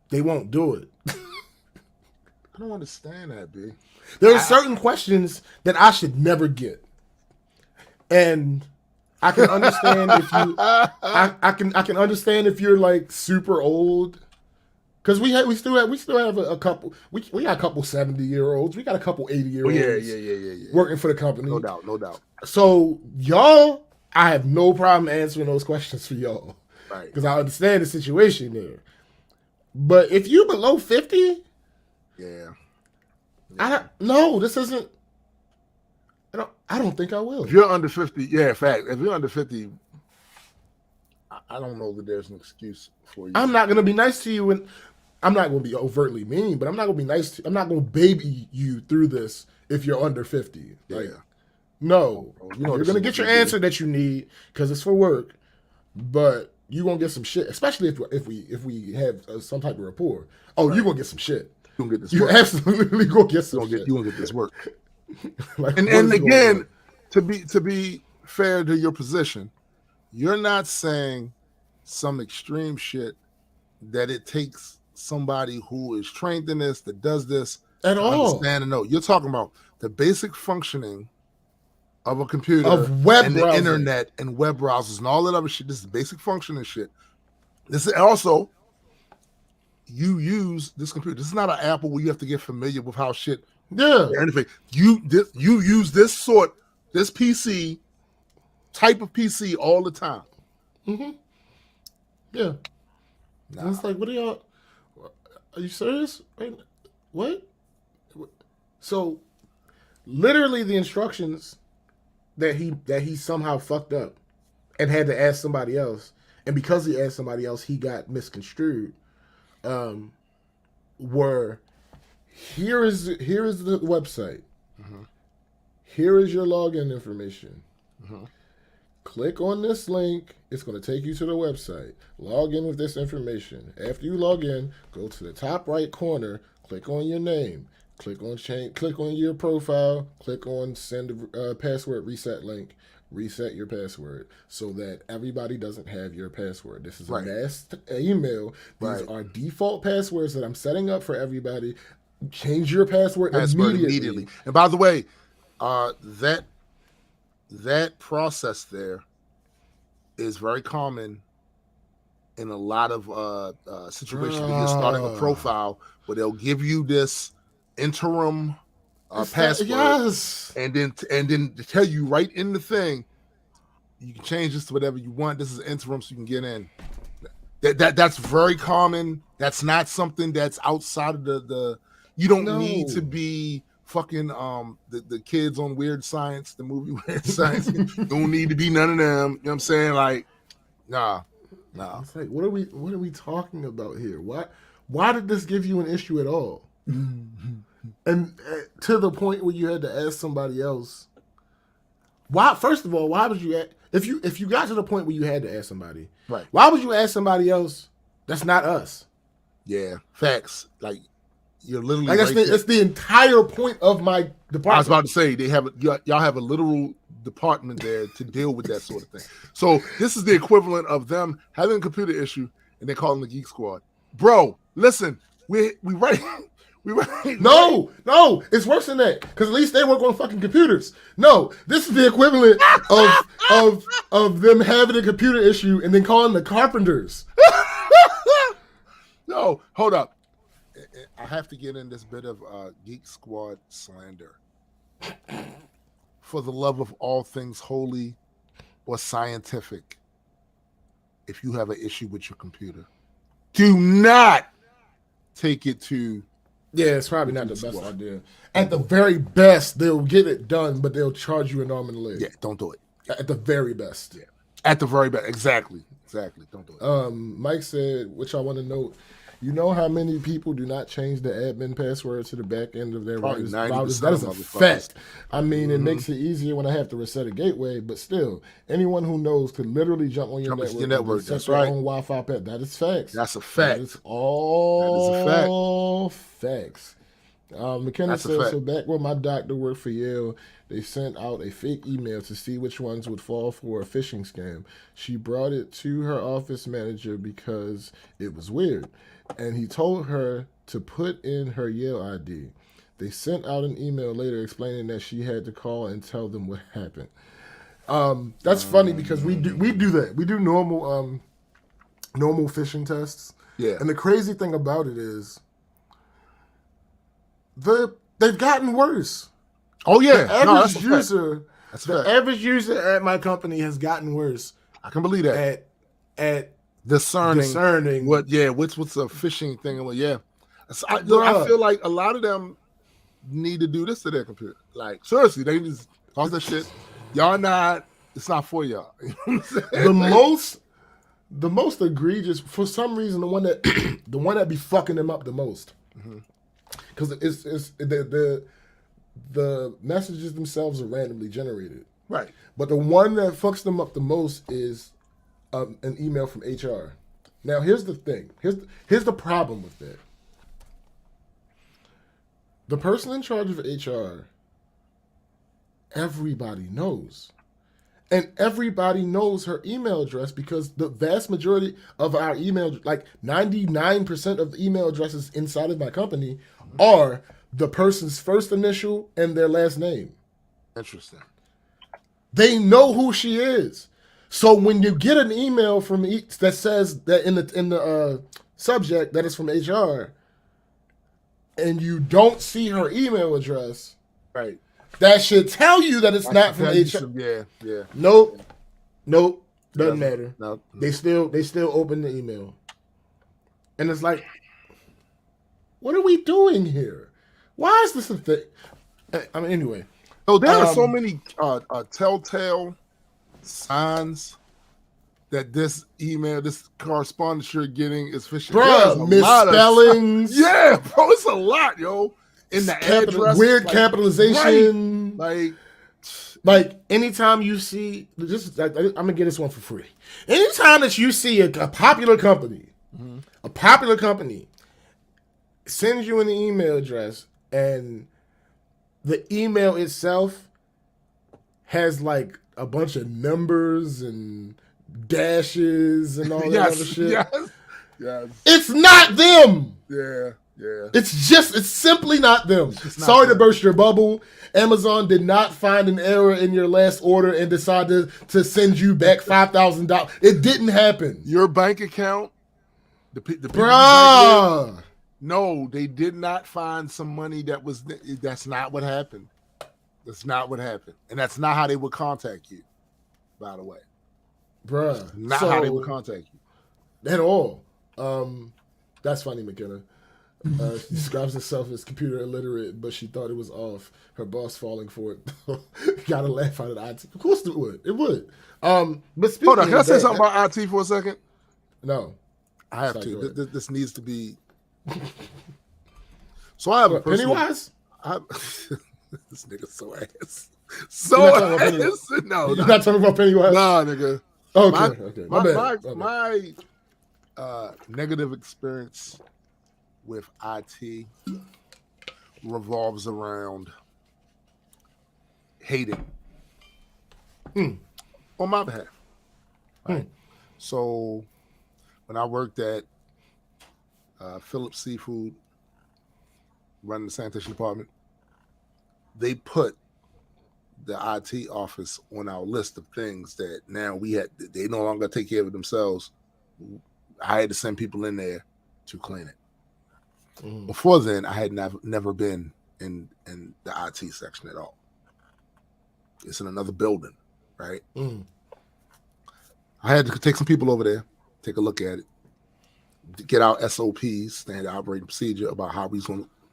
B: They won't do it.
A: I don't understand that, B.
B: There are certain questions that I should never get. And I can understand if you I can understand if you're like super old. Cause we still have a couple we got a couple 70-year-olds, we got a couple 80-year-olds
A: Yeah.
B: working for the company.
A: No doubt.
B: So y'all, I have no problem answering those questions for y'all.
A: Right.
B: Because I understand the situation there. But if you below 50, this isn't. I don't think I will.
A: If you're under 50, yeah, fact. If you're under 50, I don't know that there's an excuse for you.
B: I'm not gonna be nice to you, and I'm not gonna be overtly mean, but I'm not gonna be nice to. I'm not gonna baby you through this if you're under 50. Like, no, you're gonna get your answer that you need because it's for work, but you gonna get some shit, especially if we have some type of rapport. Oh, right. You're gonna get some shit.
A: You're gonna get this.
B: You
A: work.
B: absolutely gonna get some shit.
A: You gonna get this work.
B: Like,
A: and again, to be fair to your position, you're not saying some extreme shit that it takes somebody who is trained in this, that does this,
B: at all.
A: Understand and know. You're talking about the basic functioning of a computer,
B: of web
A: and
B: browsing.
A: The internet and web browsers and all that other shit. This is basic functioning shit. This is also, you use this computer. This is not an Apple where you have to get familiar with how shit.
B: Yeah.
A: Anything. You use this PC type of PC all the time.
B: Mm-hmm. Yeah. Nah. And it's like, what are y'all? Are you serious? What? So, literally, the instructions that he somehow fucked up and had to ask somebody else, and because he asked somebody else, he got misconstrued. Were here is the website. Mm-hmm. Here is your login information. Mm-hmm. Click on this link. It's going to take you to the website. Log in with this information. After you log in, go to the top right corner. Click on your name. Click on change. Click on your profile. Click on send a password reset link. Reset your password so that everybody doesn't have your password. This is a mass email. These are default passwords that I'm setting up for everybody. Change your password immediately.
A: And by the way, that process there is very common in a lot of situations where you're starting a profile where they'll give you this interim password, and then to tell you right in the thing, you can change this to whatever you want. This is interim, so you can get in. That's very common. That's not something that's outside of the you don't need to be fucking the kids on Weird Science, the movie Weird Science. Don't need to be none of them. You know what I'm saying? Like, nah.
B: It's like, what are we talking about here? Why did this give you an issue at all? And to the point where you had to ask somebody else, why? First of all, why would you? If you got to the point where you had to ask somebody,
A: Right.
B: Why would you ask somebody else? That's not us.
A: Yeah, facts. Like you're literally
B: Like that's the entire point of my department.
A: I was about to say y'all have a literal department there to deal with that sort of thing. So this is the equivalent of them having a computer issue and they call them the Geek Squad. Bro, listen, we right.
B: No, it's worse than that. Because at least they work on fucking computers. No, this is the equivalent of them having a computer issue and then calling the carpenters.
A: No, hold up. I have to get in this bit of Geek Squad slander. For the love of all things holy or scientific, if you have an issue with your computer, do not take it to.
B: Yeah, it's probably not the best idea. At the very best, they'll get it done, but they'll charge you an arm and a leg.
A: Yeah, don't do it.
B: At the very best.
A: Yeah. At the very best. Exactly. Don't do it.
B: Mike said, which I want to note, you know how many people do not change the admin password to the back end of their routers? That is a fact. I mean, it makes it easier when I have to reset a gateway, but still, anyone who knows could literally jump on your network.
A: That's
B: their
A: right.
B: own Wi-Fi path. That is facts.
A: That's a fact.
B: That is all facts. McKenna says, so back when my doctor worked for Yale, they sent out a fake email to see which ones would fall for a phishing scam. She brought it to her office manager because it was weird, and he told her to put in her Yale ID. They sent out an email later explaining that she had to call and tell them what happened. That's funny because we do that. We do normal phishing tests.
A: Yeah.
B: And the crazy thing about it is they've gotten worse.
A: Oh yeah.
B: The average user at my company has gotten worse.
A: I can believe that.
B: At
A: discerning what's a phishing thing. Well, yeah. I feel like a lot of them need to do this to their computer. Like seriously, they just cause that shit. Y'all not. It's not for y'all. You know what I'm saying? The most egregious, for some reason, the one that be fucking them up the most, because it's the messages themselves are randomly generated, right? But the one that fucks them up the most is an email from HR. Now, here's the thing. Here's the problem with that. The person in charge of HR, everybody knows. And everybody knows her email address because the vast majority of our email, like 99% of the email addresses inside of my company are the person's first initial and their last name. Interesting. They know who she is. So when you get an email from that says that in the subject that is from HR and you don't see her email address, right? That should tell you that it's not from HR. Yeah. Nope. Doesn't matter. No. They still open the email. And it's like, what are we doing here? Why is this a thing? I mean, anyway. So there are so many telltale signs that this email, this correspondence you're getting is phishing.
B: Bro, misspellings.
A: Yeah, bro, it's a lot, yo. In the address,
B: weird capitalization,
A: right.
B: like anytime you see, I'm gonna get this one for free. Anytime that you see a popular company, sends you an email address, and the email itself has like a bunch of numbers and dashes and all that other shit. Yes. It's not them.
A: Yeah.
B: It's simply not them. Sorry to burst your bubble. Amazon did not find an error in your last order and decided to send you back $5,000. It didn't happen.
A: Your bank account, the
B: Bruh.
A: No, they did not find some money that's not what happened. That's not what happened. And that's not how they would contact you, by the way.
B: Bruh.
A: Not how they would contact you.
B: At all. That's funny, McKenna. She describes herself as computer illiterate, but she thought it was off. Her boss falling for it. Gotta laugh out of IT. Of course it would. It would. But speaking
A: hold on, can I say something about IT for a second?
B: No.
A: I have to. This needs to be. So I have a personal.
B: Pennywise?
A: This nigga so ass. So ass. No,
B: you're not talking about Pennywise.
A: Nah, nigga.
B: Okay. My bad.
A: My negative experience with IT revolves around hating on my behalf. Right? So when I worked at Phillips Seafood, running the sanitation department, they put the IT office on our list of things that now they no longer take care of it themselves. I had to send people in there to clean it. Before then, I had never been in the IT section at all. It's in another building, right? I had to take some people over there, take a look at it, get our SOPs, standard operating procedure, about how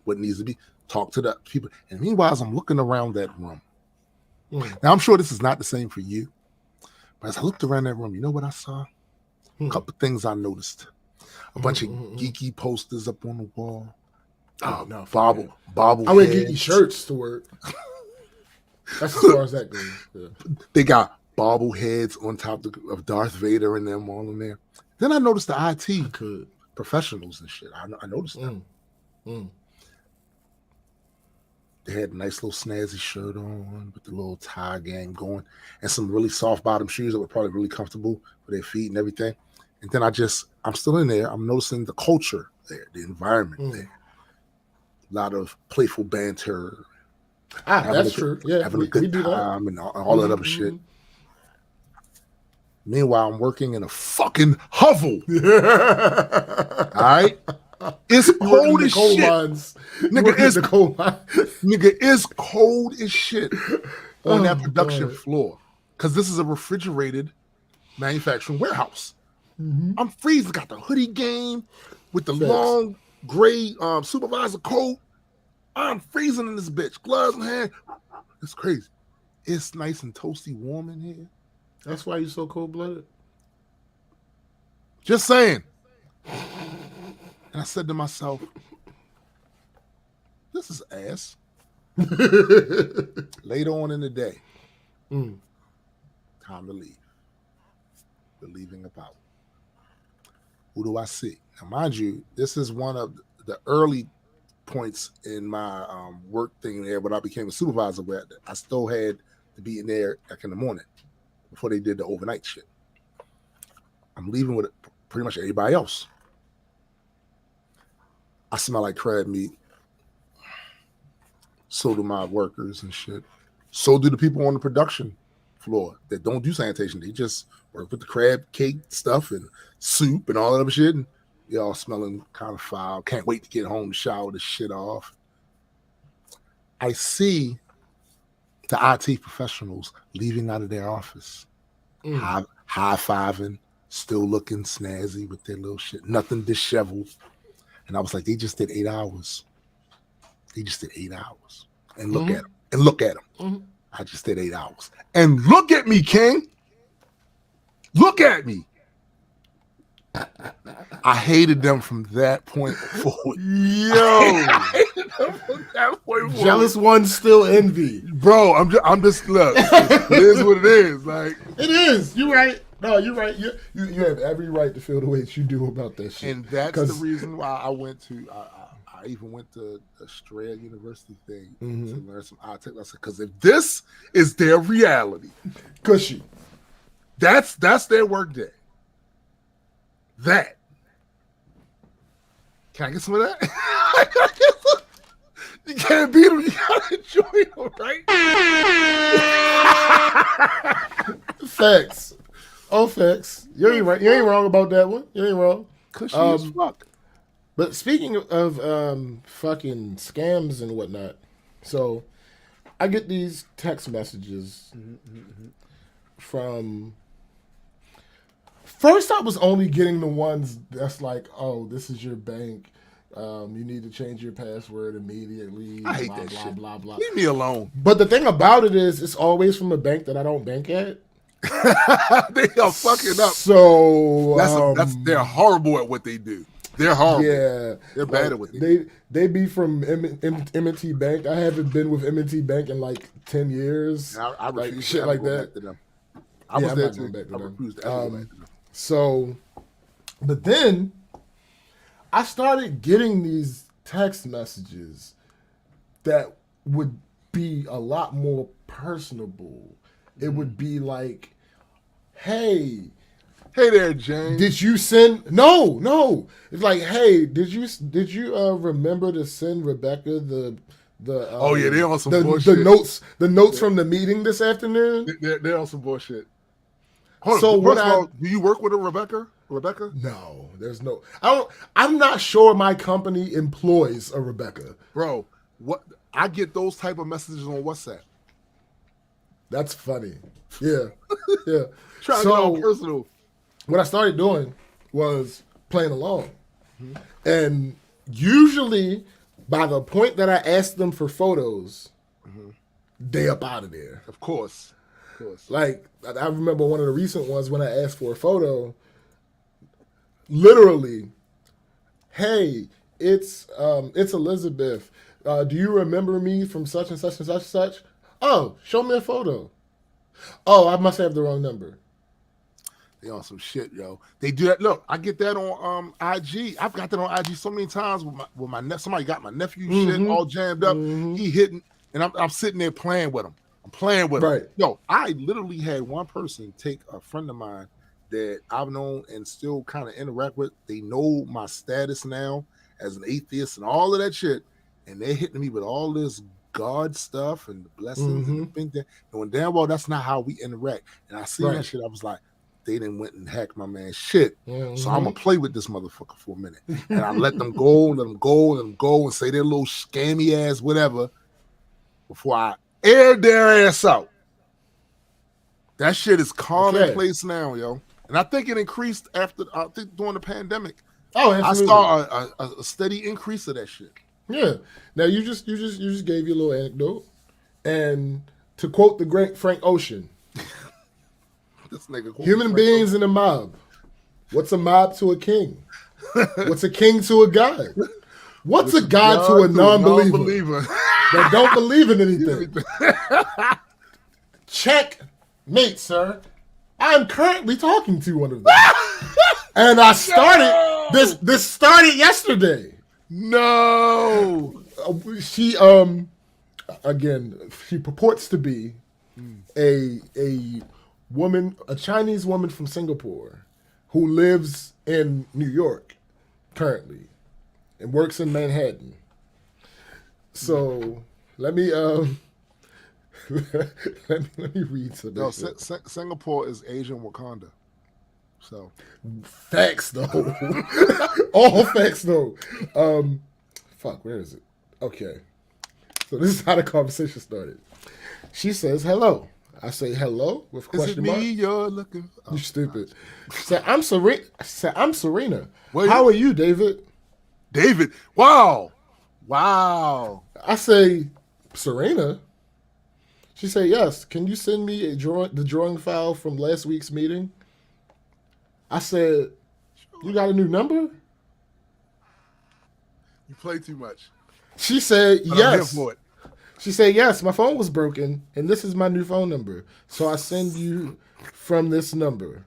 A: what needs to be, talk to the people. And meanwhile, as I'm looking around that room, now I'm sure this is not the same for you, but as I looked around that room, you know what I saw? A couple of things I noticed. A bunch of geeky posters up on the wall.
B: Oh no,
A: bobble.
B: I wear geeky shirts to work. That's as far as that goes. Yeah.
A: They got bobbleheads on top of Darth Vader and them all in there. Then I noticed the IT professionals and shit. I noticed them. They had a nice little snazzy shirt on with the little tie game going and some really soft bottom shoes that were probably really comfortable for their feet and everything. And then I'm still in there. I'm noticing the culture there, the environment there. A lot of playful banter.
B: That's true. Yeah,
A: having a good time and all that other shit. Meanwhile, I'm working in a fucking hovel. All right? It's cold as shit. Nigga, it's cold as shit on that production floor. Because this is a refrigerated manufacturing warehouse. I'm freezing. Got the hoodie game with the long gray supervisor coat. I'm freezing in this bitch. Gloves in hand. It's crazy. It's nice and toasty warm in here.
B: That's why you're so cold-blooded?
A: Just saying. And I said to myself, this is ass. Later on in the day, time to leave. We're leaving about. Who do I see? Now, mind you, this is one of the early points in my work thing there when I became a supervisor, where I still had to be in there like in the morning before they did the overnight shit. I'm leaving with pretty much everybody else. I smell like crab meat. So do my workers and shit. So do the people on the production floor that don't do sanitation. They just work with the crab cake stuff and soup and all that other shit. And y'all smelling kind of foul. Can't wait to get home to shower this shit off. I see the IT professionals leaving out of their office, high-fiving, still looking snazzy with their little shit. Nothing disheveled. And I was like, they just did 8 hours. They just did 8 hours. And look at them. And look at them. I just did 8 hours. And look at me, King. Look at me. I hated them from that point forward.
B: Yo.
A: I hated them from that point forward.
B: Jealous ones still envy.
A: Bro, I'm just look. It is what it is. Like,
B: it is. You're right. No, you're right. You have every right to feel the way that you do about that shit.
A: And that's the reason why I went to I even went to Estrella University thing to learn some IT. I said, because if this is their reality,
B: cushy,
A: that's their work day. That. Can I get some of that? You can't beat them. You gotta enjoy them, right?
B: Facts. Oh, facts. You ain't right. You ain't wrong about that one. You ain't wrong.
A: Cushy as fuck.
B: But speaking of fucking scams and whatnot, so I get these text messages from. First, I was only getting the ones that's like, "Oh, this is your bank. You need to change your password immediately."
A: I hate
B: blah,
A: that
B: blah,
A: shit.
B: blah, blah.
A: Leave me alone.
B: But the thing about it is, it's always from a bank that I don't bank at.
A: They are fucking up.
B: So
A: they're horrible at what they do. They're horrible.
B: Yeah,
A: They're bad at what they do.
B: They be from M&T Bank. I haven't been with M&T Bank in like 10 years.
A: And I
B: like
A: refuse
B: shit
A: to
B: like
A: go
B: that.
A: back to them. I was
B: I'm
A: there
B: not going
A: too.
B: back to
A: I
B: them.
A: refuse to ever go back to them.
B: So, but then I started getting these text messages that would be a lot more personable. It would be like, hey,
A: Hey there, James.
B: did you send? No. It's like, hey, did you remember to send Rebecca the
A: Oh yeah, they're on some
B: the
A: bullshit.
B: notes from the meeting this afternoon?
A: They're on some bullshit. Hold
B: So
A: on.
B: what
A: First of all, do you work with a Rebecca? Rebecca?
B: No, there's no. I'm not sure my company employs a Rebecca.
A: Bro, what? I get those type of messages on WhatsApp.
B: That's funny. Yeah.
A: Trying to get all personal.
B: What I started doing was playing along. And usually by the point that I asked them for photos, they up out of there.
A: Of course.
B: Like, I remember one of the recent ones when I asked for a photo, literally, hey, it's Elizabeth. Do you remember me from such and such and such and such? Oh, show me a photo. Oh, I must have the wrong number.
A: They on some shit, yo. They do that. Look, I get that on IG. I've got that on IG so many times with my somebody got my nephew shit all jammed up. He hitting, and I'm sitting there playing with him. I'm playing with him. Yo, I literally had one person take a friend of mine that I've known and still kind of interact with. They know my status now as an atheist and all of that shit, and they're hitting me with all this God stuff and the blessings and the thing that, and damn well that's not how we interact. And I seen that shit, I was like, they done went and hacked my man's shit. So I'm gonna play with this motherfucker for a minute. And I let them go, and say their little scammy ass whatever before I air their ass out. That shit is commonplace now, yo. And I think it increased during the pandemic.
B: Oh, absolutely.
A: I saw a steady increase of that shit.
B: Yeah. Now you just gave your little anecdote. And to quote the great Frank Ocean,
A: this nigga
B: human beings in a mob. What's a mob to a king? What's a king to a god? What's a god to a non-believer that don't believe in anything? Checkmate, sir. I'm currently talking to one of them. And I started this started yesterday.
A: No.
B: She again, she purports to be a woman, a Chinese woman from Singapore who lives in New York currently and works in Manhattan. So let me let me read some.
A: No, Singapore is Asian Wakanda. So
B: facts though. All facts though. Fuck, where is it? Okay. So this is how the conversation started. She says hello. I say hello with question mark.
A: Is it me you're looking for?
B: You stupid. Say I'm Serena. I'm Serena. How are you, David?
A: David. Wow.
B: I say Serena. She say yes. Can you send me the drawing file from last week's meeting? I said, you got a new number?
A: You play too much.
B: She said
A: But
B: yes.
A: I'm here for it.
B: She said, yes, my phone was broken, and this is my new phone number. So I send you from this number.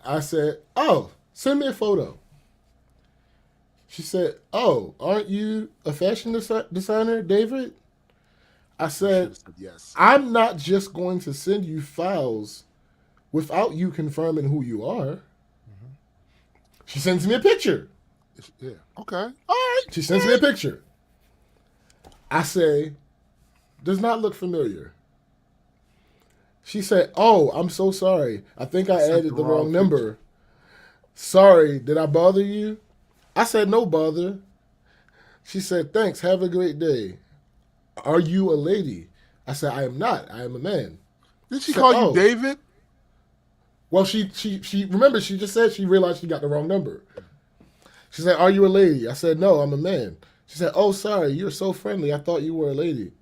B: I said, oh, send me a photo. She said, oh, aren't you a fashion designer, David? I said,
A: yes.
B: I'm not just going to send you files without you confirming who you are. She sends me a picture.
A: Yeah. Okay. All right.
B: She sends me a picture. I say, does not look familiar. She said, oh, I'm so sorry. I think I added the wrong number. Sorry, did I bother you? I said, no bother. She said, thanks, have a great day. Are you a lady? I said, I am not. I am a man.
A: Did she call you David?
B: Well, she remember, she just said she realized she got the wrong number. She said, are you a lady? I said, no, I'm a man. She said, oh, sorry, you're so friendly. I thought you were a lady.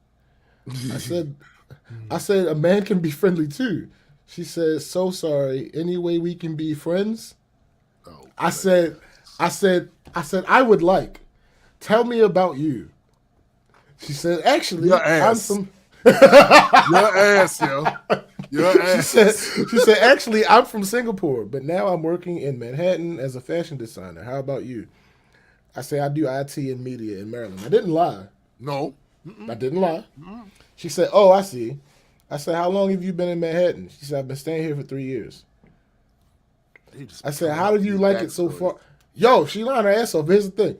B: I said, a man can be friendly too. She said, so sorry. Any way we can be friends?
A: Oh,
B: I said, I said, I would like. Tell me about you. She said, actually,
A: Your
B: I'm
A: ass.
B: from.
A: Your ass, yo. Your ass.
B: She said, actually, I'm from Singapore, but now I'm working in Manhattan as a fashion designer. How about you? I say, I do IT and media in Maryland. I didn't lie.
A: No.
B: I didn't lie. She said, oh, I see. I said, how long have you been in Manhattan? She said, I've been staying here for 3 years. I said, how do you like it so far? Yo, she lying her ass off. Here's the thing.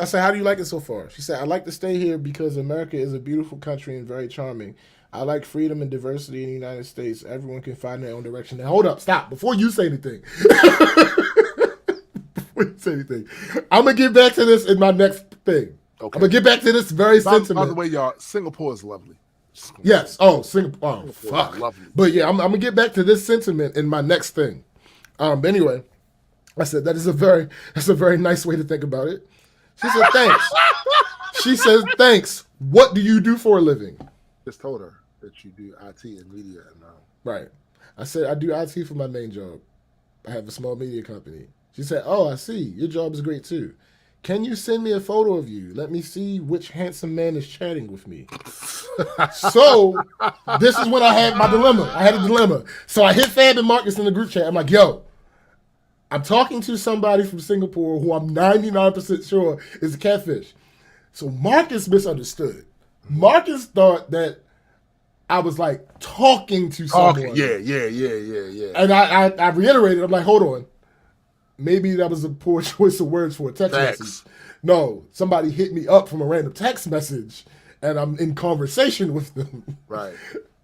B: I said, how do you like it so far? She said, I like to stay here because America is a beautiful country and very charming. I like freedom and diversity in the United States. Everyone can find their own direction. Now, hold up. Stop. Before you say anything. I'm going to get back to this in my next thing. Okay. I'm going to get back to this very sentiment.
A: By the way, y'all, Singapore is lovely.
B: Yes. Oh, Singapore. Oh, fuck.
A: Lovely.
B: But yeah, I'm going to get back to this sentiment in my next thing. Anyway, I said, that's a very nice way to think about it. She said, thanks. She says, thanks. What do you do for a living?
A: Just told her that you do IT and media.
B: Right. I said, I do IT for my main job. I have a small media company. She said, oh, I see. Your job is great too. Can you send me a photo of you? Let me see which handsome man is chatting with me. So, this is when I had my dilemma. I had a dilemma. So I hit Fab and Marcus in the group chat. I'm like, yo, I'm talking to somebody from Singapore who I'm 99% sure is a catfish. So Marcus misunderstood. Marcus thought that I was like talking to someone.
A: Yeah.
B: And I reiterated, I'm like, hold on. Maybe that was a poor choice of words for a text message. No, somebody hit me up from a random text message and I'm in conversation with them.
A: Right.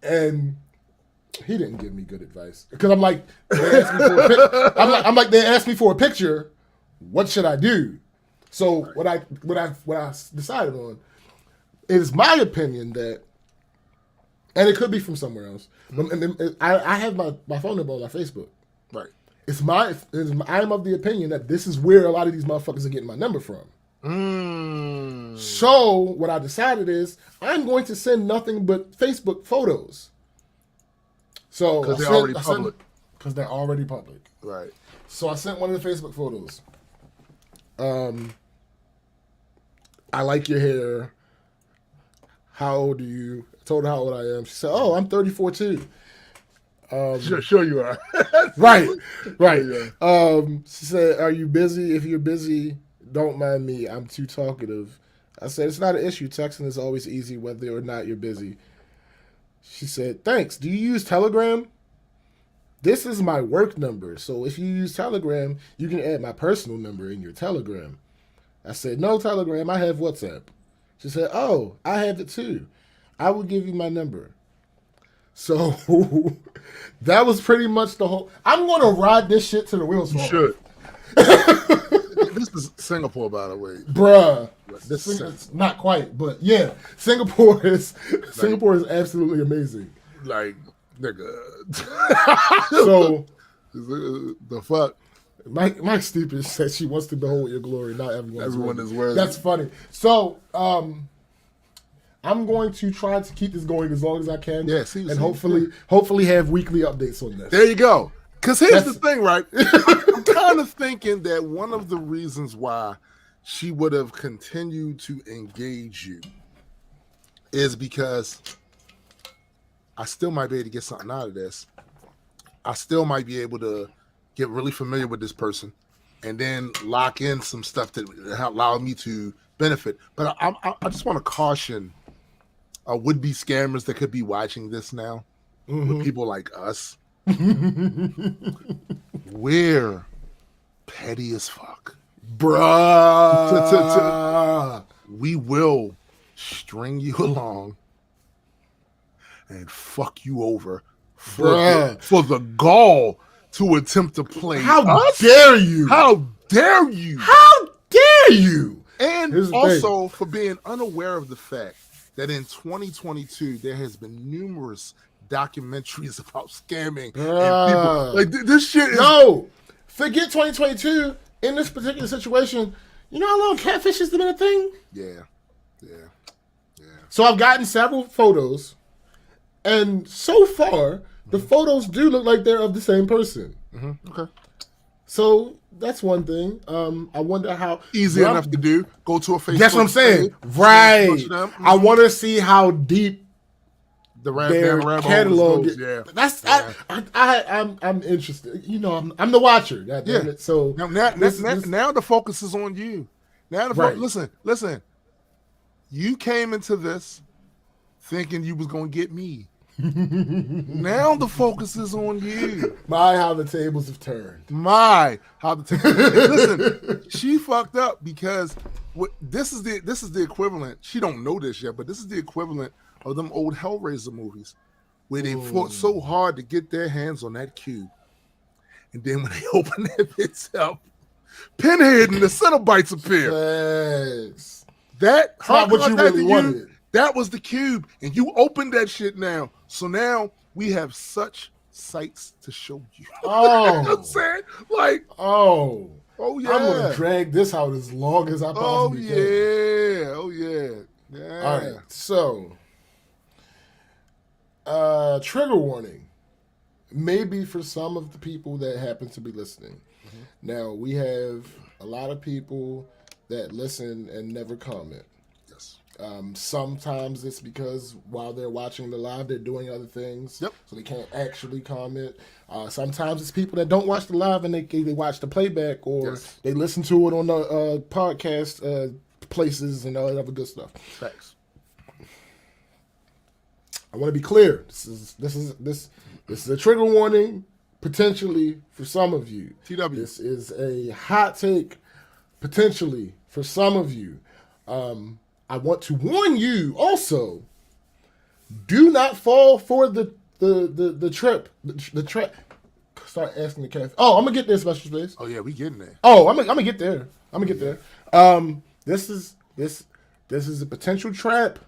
B: And he didn't give me good advice. Because I'm like, they asked me for a they asked me for a picture. What should I do? So what I decided on is my opinion that, and it could be from somewhere else. I have my phone number on my Facebook.
A: Right.
B: I'm of the opinion that this is where a lot of these motherfuckers are getting my number from. So what I decided is I'm going to send nothing but Facebook photos. So
A: because they're already public.
B: Because they're already public.
A: Right.
B: So I sent one of the Facebook photos. I like your hair. How old are you? I told her how old I am. She said, oh, I'm 34 too.
A: Sure you are.
B: Right.
A: Yeah.
B: She said, are you busy? If you're busy, don't mind me. I'm too talkative. I said, it's not an issue. Texting is always easy whether or not you're busy. She said, thanks. Do you use Telegram? This is my work number. So if you use Telegram, you can add my personal number in your Telegram. I said, no Telegram. I have WhatsApp. She said, oh, I have it too. I will give you my number. So that was pretty much the whole. I'm going to ride this shit to the wheels fall.
A: You should. This is Singapore, by the way.
B: Bruh. It's not quite, but yeah. Singapore is absolutely amazing.
A: Like, nigga.
B: So
A: the fuck?
B: Mike Steeples said she wants to behold your glory, not everyone is worthy.
A: Worthy.
B: That's funny. So I'm going to try to keep this going as long as I can.
A: Yeah,
B: hopefully have weekly updates on this.
A: There you go. Because here's the thing, right? I'm kind of thinking that one of the reasons why she would have continued to engage you is because I still might be able to get something out of this. I still might be able to get really familiar with this person and then lock in some stuff that allow me to benefit. But I just want to caution would-be scammers that could be watching this now, with people like us. We're petty as fuck.
B: Bruh.
A: We will string you along and fuck you over for the gall to attempt to play.
B: How dare you?
A: How dare you?
B: How dare you?
A: And also for being unaware of the fact that in 2022 there has been numerous documentaries about scamming and people like this shit is
B: no. Forget 2022. In this particular situation, you know how long catfish has been a thing?
A: Yeah.
B: So I've gotten several photos, and so far the photos do look like they're of the same person.
A: Okay.
B: So That's one thing. I wonder how
A: Easy enough to do. Go to a Facebook.
B: That's what I'm saying.
A: page,
B: Right.
A: them.
B: I want to see how deep
A: The
B: their catalog
A: goes.
B: is.
A: Yeah.
B: That's
A: Yeah.
B: I'm interested. You know, I'm the watcher. God damn it. So
A: now the focus is on you. Now the
B: Right.
A: listen. You came into this thinking you was gonna get me. Now the focus is on you.
B: my how the tables have turned.
A: Listen, she fucked up because this is the equivalent. She don't know this yet, but this is the equivalent of them old Hellraiser movies where they fought so hard to get their hands on that cube, and then when they open that bitch up, Pinhead and the Cenobites appear.
B: Yes.
A: That's
B: not what you really wanted.
A: That was the cube, and you opened that shit now. So now we have such sights to show you.
B: Oh.
A: You know what I'm saying? Like,
B: Oh
A: yeah.
B: I'm gonna drag this out as long as I possibly can.
A: Oh yeah.
B: All right. So, trigger warning. Maybe for some of the people that happen to be listening. Mm-hmm. Now we have a lot of people that listen and never comment.
A: Yes.
B: Sometimes it's because while they're watching the live, they're doing other things.
A: Yep.
B: So they can't actually comment. Sometimes it's people that don't watch the live and they watch the playback or they listen to it on the podcast places and all that other good stuff.
A: Facts.
B: I want to be clear. This is a trigger warning potentially for some of you.
A: TW.
B: This is a hot take potentially for some of you. I want to warn you also. Do not fall for the trip. The trap. Start asking the cafe. Oh, I'm gonna get there, special space.
A: Oh yeah, we getting there.
B: Oh, I'm gonna get there. This is a potential trap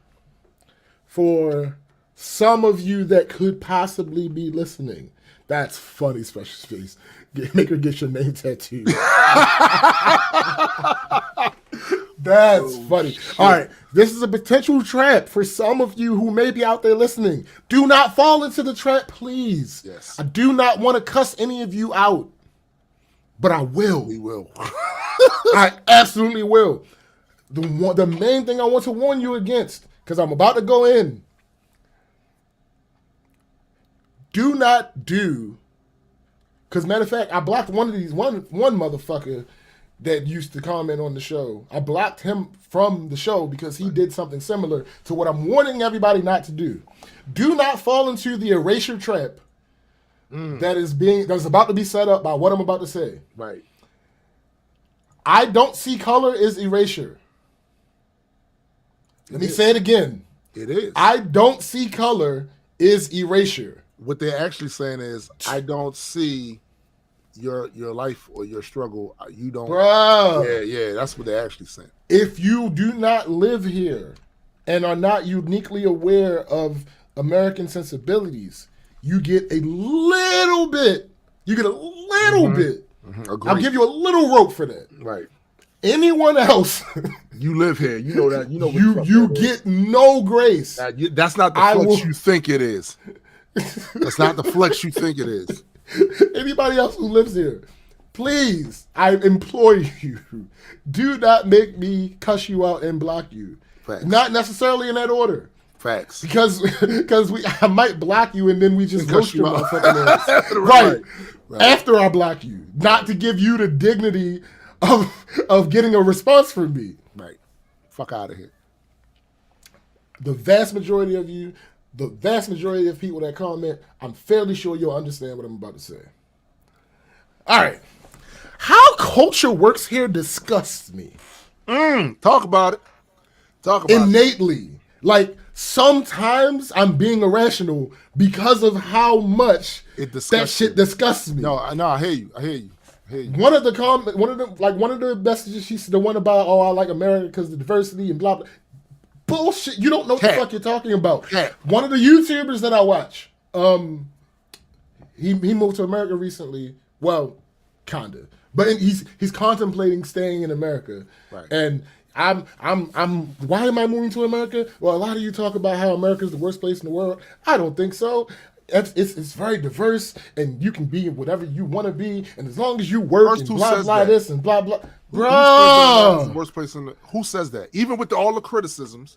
B: for some of you that could possibly be listening. That's funny, special space. Make her get your name tattooed. That's funny. Shit. All right. This is a potential trap for some of you who may be out there listening. Do not fall into the trap, please.
A: Yes.
B: I do not want to cuss any of you out, but I will.
A: We will.
B: I absolutely will. The main thing I want to warn you against, because I'm about to go in, do not do, because matter of fact, I blocked one motherfucker that used to comment on the show. I blocked him from the show because he did something similar to what I'm warning everybody not to do. Do not fall into the erasure trap that's about to be set up by what I'm about to say.
A: Right.
B: I don't see color as erasure. Let me say it again.
A: It is.
B: I don't see color is erasure.
A: What they're actually saying is, I don't see your life or your struggle. You don't.
B: Bruh.
A: Yeah. That's what they're actually saying.
B: If you do not live here and are not uniquely aware of American sensibilities, you get a little bit. You get a little bit.
A: Mm-hmm.
B: I'll give you a little rope for that.
A: Right.
B: Anyone else,
A: you live here. You know that. You know.
B: You get no grace.
A: That's not the flex you think it is. That's not the flex you think it is.
B: Anybody else who lives here, please, I implore you, do not make me cuss you out and block you.
A: Facts.
B: Not necessarily in that order.
A: Facts.
B: Because I might block you and then we just roast your motherfucking ass.
A: Right.
B: After I block you. Not to give you the dignity of getting a response from me.
A: Right. Fuck out of here.
B: The vast majority of you, the vast majority of people that comment, I'm fairly sure you'll understand what I'm about to say. All right. How culture works here disgusts me.
A: Talk about it. Talk about
B: innately. Like, sometimes I'm being irrational because of how much that shit disgusts me.
A: No, I hear you.
B: One of the messages, she's the one about, I like America because of the diversity and blah blah. Bullshit. You don't know what the fuck you're talking about. One of the YouTubers that I watch, he moved to America recently. Well, kinda, but he's contemplating staying in America.
A: Right.
B: And I'm. Why am I moving to America? Well, a lot of you talk about how America's the worst place in the world. I don't think so. it's very diverse, and you can be whatever you want to be, and as long as you work
A: First,
B: and
A: who
B: blah
A: says
B: blah
A: that?
B: this and blah blah.
A: Who says that is the
B: Bro,
A: worst place in the, who says that? Even with all the criticisms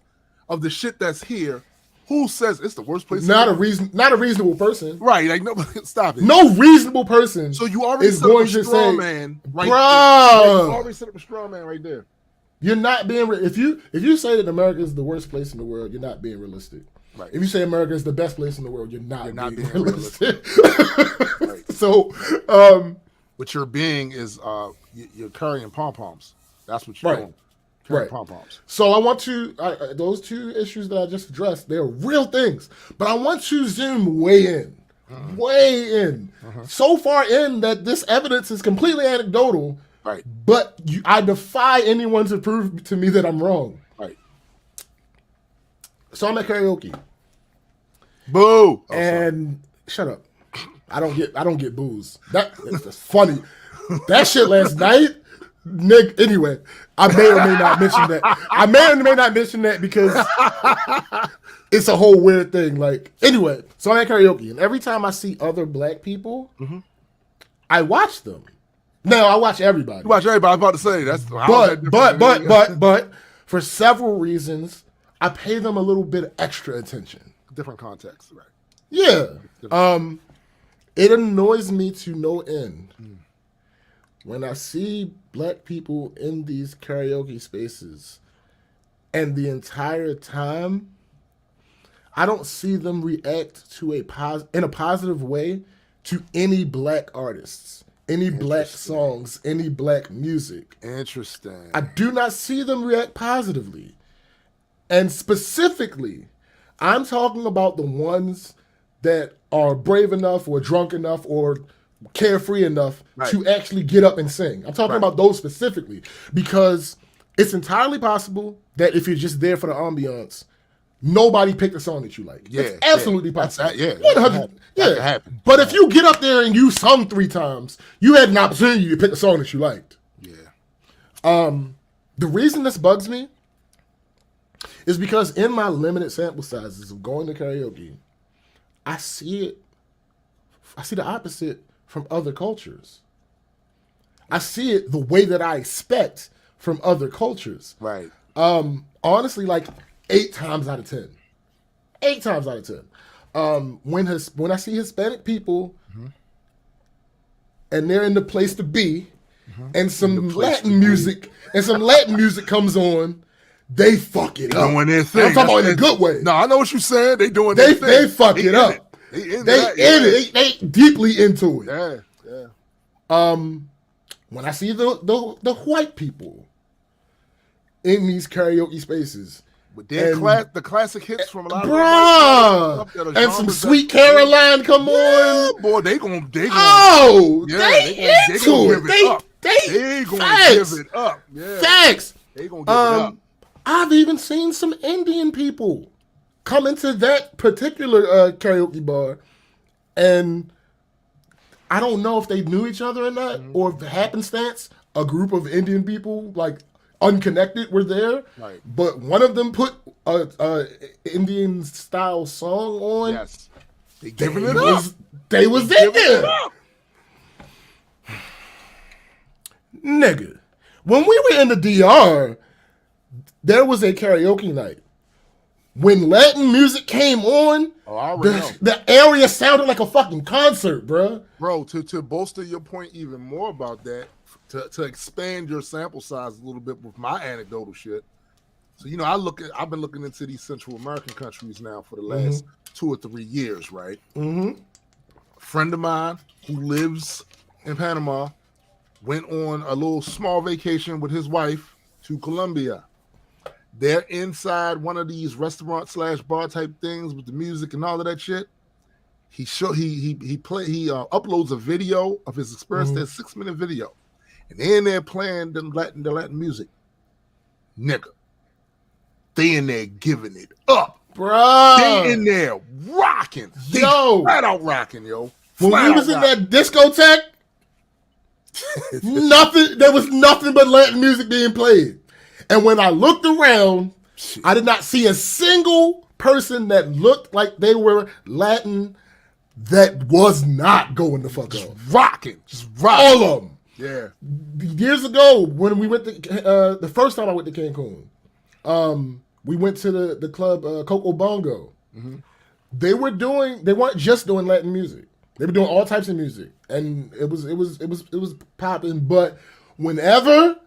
A: of the shit that's here, who says it's the worst place?
B: not
A: in
B: a
A: the world?
B: not a reasonable person.
A: Right? Like no, stop it.
B: No reasonable person.
A: So you already
B: is
A: set up
B: going
A: a
B: to
A: straw
B: say,
A: man, right?
B: Bruh.
A: There. You already set up a straw man right there.
B: You're not being if you say that America is the worst place in the world, you're not being realistic.
A: Right.
B: If you say America is the best place in the world, you're not being realistic.
A: Right.
B: So,
A: What you're being is you're carrying pom poms. That's what you're
B: Right.
A: doing. Carrying
B: Right.
A: pom poms.
B: so I want to those two issues that I just addressed. They're real things, but I want to zoom way in, so far in that this evidence is completely anecdotal.
A: Right.
B: But I defy anyone to prove to me that I'm wrong.
A: Right.
B: So I'm at karaoke.
A: Boo.
B: And shut up. I don't get booze. That's funny. That shit last night, Nick. Anyway, I may or may not mention that. I may or may not mention that because it's a whole weird thing. Like, anyway, so I'm at karaoke, and every time I see other black people, I watch them. No, I watch everybody.
A: You watch everybody. I was about to say that's. How is that different?
B: But for several reasons, I pay them a little bit of extra attention.
A: Different context, right?
B: Yeah. It annoys me to no end when I see black people in these karaoke spaces, and the entire time I don't see them react to in a positive way to any black artists, any black songs, any black music.
A: Interesting.
B: I do not see them react positively. And specifically, I'm talking about the ones that are brave enough or drunk enough or carefree enough to actually get up and sing. I'm talking about those specifically because it's entirely possible that if you're just there for the ambiance, nobody picked a song that you like.
A: Yeah,
B: it's absolutely possible.
A: That
B: 100.
A: can happen.
B: But if you get up there and you sung 3 times, you had an opportunity to pick a song that you liked.
A: Yeah.
B: The reason this bugs me is because in my limited sample sizes of going to karaoke, I see the opposite from other cultures. I see it the way that I expect from other cultures.
A: Right.
B: Honestly, like 8 times out of 10. 8 times out of 10. When I see Hispanic people and they're in the place to be, and some Latin music comes on, they fuck it up.
A: Doing their thing.
B: I'm talking about in a good way.
A: No, I know what you're saying. They doing their thing.
B: They fuck it up.
A: They in
B: it. They deeply into it.
A: Yeah.
B: When I see the white people in these karaoke spaces,
A: But then the classic hits from a lot of
B: bruh, and some Sweet Caroline come on.
A: Boy, they gonna
B: they
A: gonna
B: into
A: give it up.
B: They
A: gonna
B: facts.
A: give it up. Yeah.
B: Facts.
A: They gonna give it up.
B: I've even seen some Indian people come into that particular karaoke bar, and I don't know if they knew each other or not, or if happenstance, a group of Indian people, like unconnected, were there.
A: Right.
B: But one of them put a Indian style song on.
A: Yes. They giving it up.
B: They was in there. Nigga, when we were in the DR, there was a karaoke night. When Latin music came on, the area sounded like a fucking concert, bruh.
A: Bro, to bolster your point even more about that, to expand your sample size a little bit with my anecdotal shit. So, I've been looking into these Central American countries now for the last 2 or 3 years, right? Mm-hmm. A friend of mine who lives in Panama went on a little small vacation with his wife to Colombia. They're inside one of these restaurant / bar type things with the music and all of that shit. He uploads a video of his experience. That 6-minute video, and they're in there playing the Latin music. Nigga, they in there giving it up,
B: bro.
A: They in there rocking, flat out rocking, yo.
B: When we was in that discotheque, there was nothing but Latin music being played. And when I looked around, I did not see a single person that looked like they were Latin that was not going the fuck off.
A: Rocking. Just rocking.
B: All of them.
A: Yeah.
B: Years ago, when we went to the first time I went to Cancun, we went to the club Coco Bongo. Mm-hmm. They weren't just doing Latin music. They were doing all types of music, and it was popping. But whenever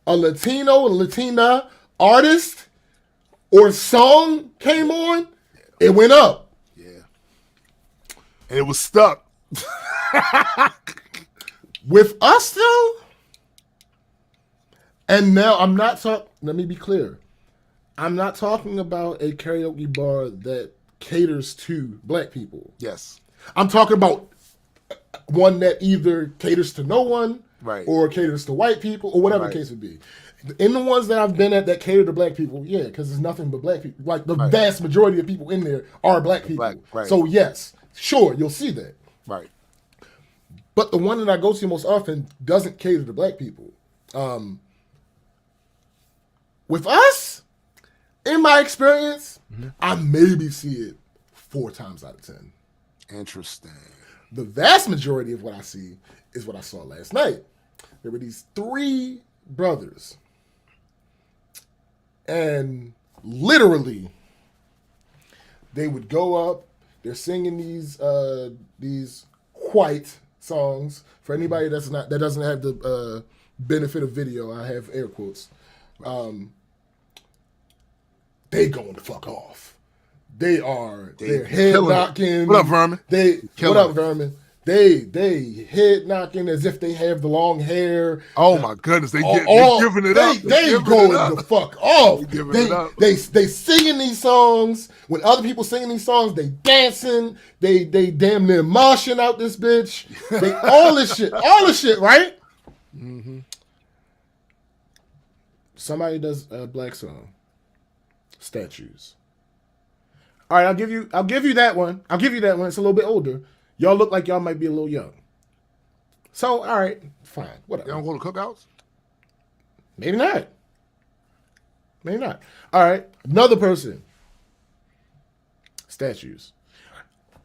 B: a Latino, a Latina artist or song came on, it went up.
A: Yeah. And it was stuck.
B: With us though, and now I'm not talking. Let me be clear. I'm not talking about a karaoke bar that caters to black people.
A: Yes.
B: I'm talking about one that either caters to no one,
A: right,
B: or caters to white people, or whatever the case would be. In the ones that I've been at that cater to black people, yeah, because there's nothing but black people. Like the vast majority of people in there are black people.
A: Right.
B: So yes, sure, you'll see that.
A: Right.
B: But the one that I go to most often doesn't cater to black people. With us, in my experience, I maybe see it 4 times out of 10.
A: Interesting.
B: The vast majority of what I see is what I saw last night. There were these 3 brothers. And literally, they would go up, they're singing these white songs. For anybody that doesn't have the benefit of video, I have air quotes. They going the fuck off. They're head knocking.
A: What up, Vermin?
B: What up, Vermin? They head knocking as if they have the long hair.
A: Oh my goodness, they giving it up.
B: They going the fuck off.
A: They
B: singing these songs. When other people singing these songs, they dancing. They damn near moshing out this bitch. All this shit, right? Mm-hmm. Somebody does a black song. Statues. All right, I'll give you that one. It's a little bit older. Y'all look like y'all might be a little young. So, all right, fine, whatever.
A: Y'all don't go to cookouts?
B: Maybe not. All right, another person. Statues.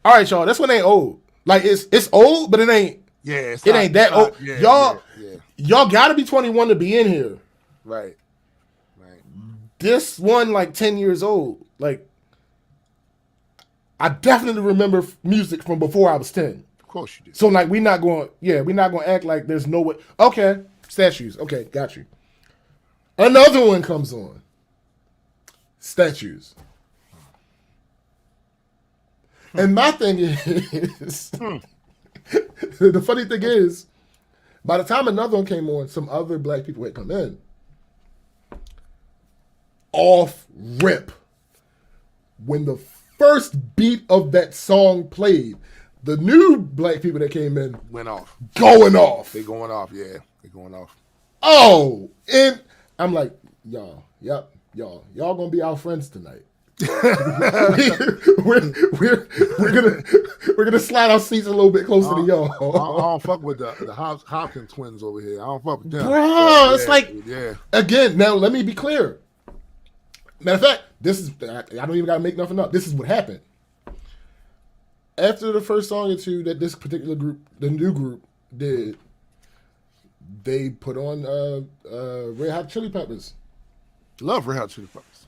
B: All right, y'all. This one ain't old. Like it's old, but it ain't.
A: Yeah,
B: it ain't that old.
A: Yeah,
B: y'all gotta be 21 to be in here.
A: Right.
B: This one like 10 years old. Like, I definitely remember music from before I was 10.
A: Of course you do.
B: So like we're not going to act like there's no way. Okay, Statues. Okay, got you. Another one comes on. Statues. And my thing is, the funny thing is, by the time another one came on, some other black people had come in. Off rip. When the first beat of that song played, the new black people that came in
A: went off.
B: Going off.
A: They going off, yeah. They going off.
B: Oh, and I'm like, y'all gonna be our friends tonight. we're gonna slide our seats a little bit closer to y'all.
A: I don't fuck with the Hopkins twins over here. I don't fuck with them.
B: Bro, it's like, again, now let me be clear. Matter of fact, I don't even gotta make nothing up. This is what happened. After the first song or two that this particular group, the new group, did, they put on Red Hot Chili Peppers.
A: Love Red Hot Chili Peppers.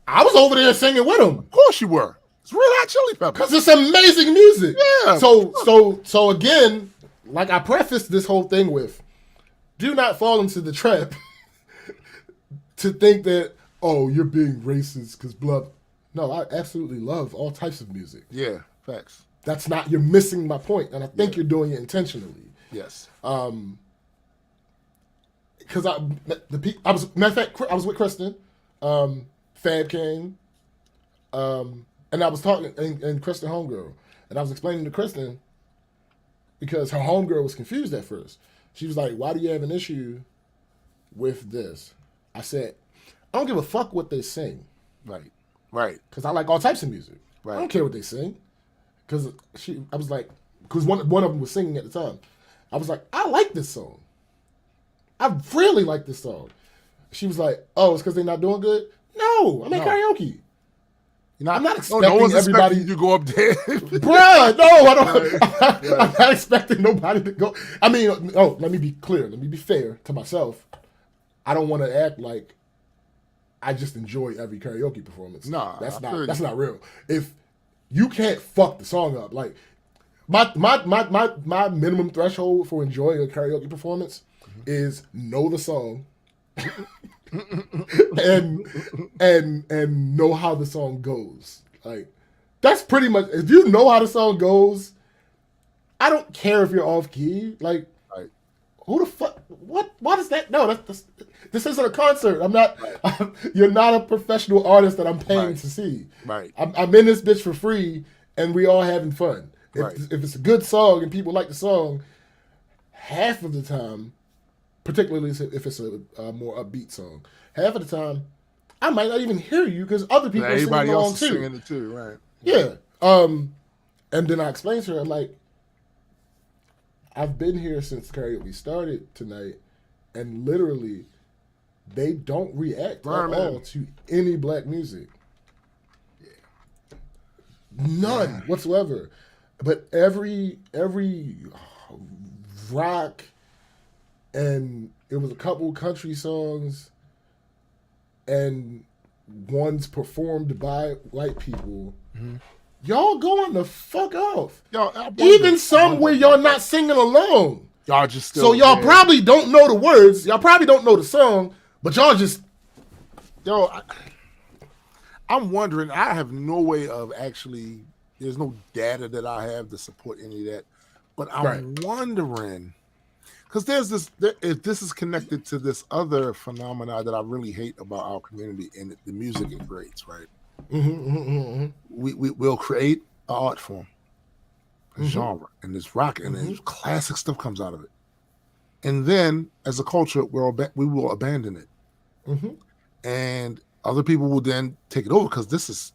B: I was over there singing with them.
A: Of course you were. It's Red Hot Chili Peppers.
B: Because it's amazing music.
A: Yeah.
B: So again, like I prefaced this whole thing with, do not fall into the trap to think that, oh, you're being racist because blah. No, I absolutely love all types of music.
A: Yeah, facts.
B: That's not, you're missing my point, and I think you're doing it intentionally.
A: Yes.
B: Because matter of fact, I was with Kristen, Fab came, and I was talking, and Kristen homegirl, and I was explaining to Kristen because her homegirl was confused at first. She was like, "Why do you have an issue with this?" I said, "I don't give a fuck what they sing."
A: Right.
B: Because I like all types of music.
A: Right.
B: I don't care what they sing. Because one of them was singing at the time. I was like, I like this song. I really like this song. She was like, oh, it's because they're not doing good? No, I make karaoke. I'm not
A: no
B: expecting
A: one's
B: everybody
A: expecting you to go up there.
B: Bruh, no, I don't. I'm not expecting nobody to go. I mean, let me be clear. Let me be fair to myself. I don't want to act like I just enjoy every karaoke performance.
A: Nah,
B: that's not real. If you can't fuck the song up, like my minimum threshold for enjoying a karaoke performance is know the song and know how the song goes. Like that's pretty much, if you know how the song goes, I don't care if you're off key. Like,
A: Right.
B: Who the fuck? What is that? No, this isn't a concert. I'm not. You're not a professional artist that I'm paying to see.
A: Right.
B: I'm in this bitch for free, and we all having fun. If it's a good song and people like the song, half of the time, particularly if it's a more upbeat song, half of the time, I might not even hear you because other people are singing along too.
A: Singing it too, right?
B: Yeah. And then I explained to her, I'm like, I've been here since karaoke started tonight, and literally, they don't react at all to any black music. None whatsoever. But every rock, and it was a couple country songs, and ones performed by white people. Mm-hmm. Y'all going the fuck off. Even some where y'all not singing along.
A: Y'all just still.
B: So y'all probably don't know the words. Y'all probably don't know the song, but y'all just.
A: I'm wondering. I have no way of actually. There's no data that I have to support any of that, but I'm wondering because there's this. If this is connected to this other phenomena that I really hate about our community and the music it creates, right? We'll create an art form, a genre, and this rock, and then classic stuff comes out of it. And then, as a culture, we will abandon it, and other people will then take it over because this is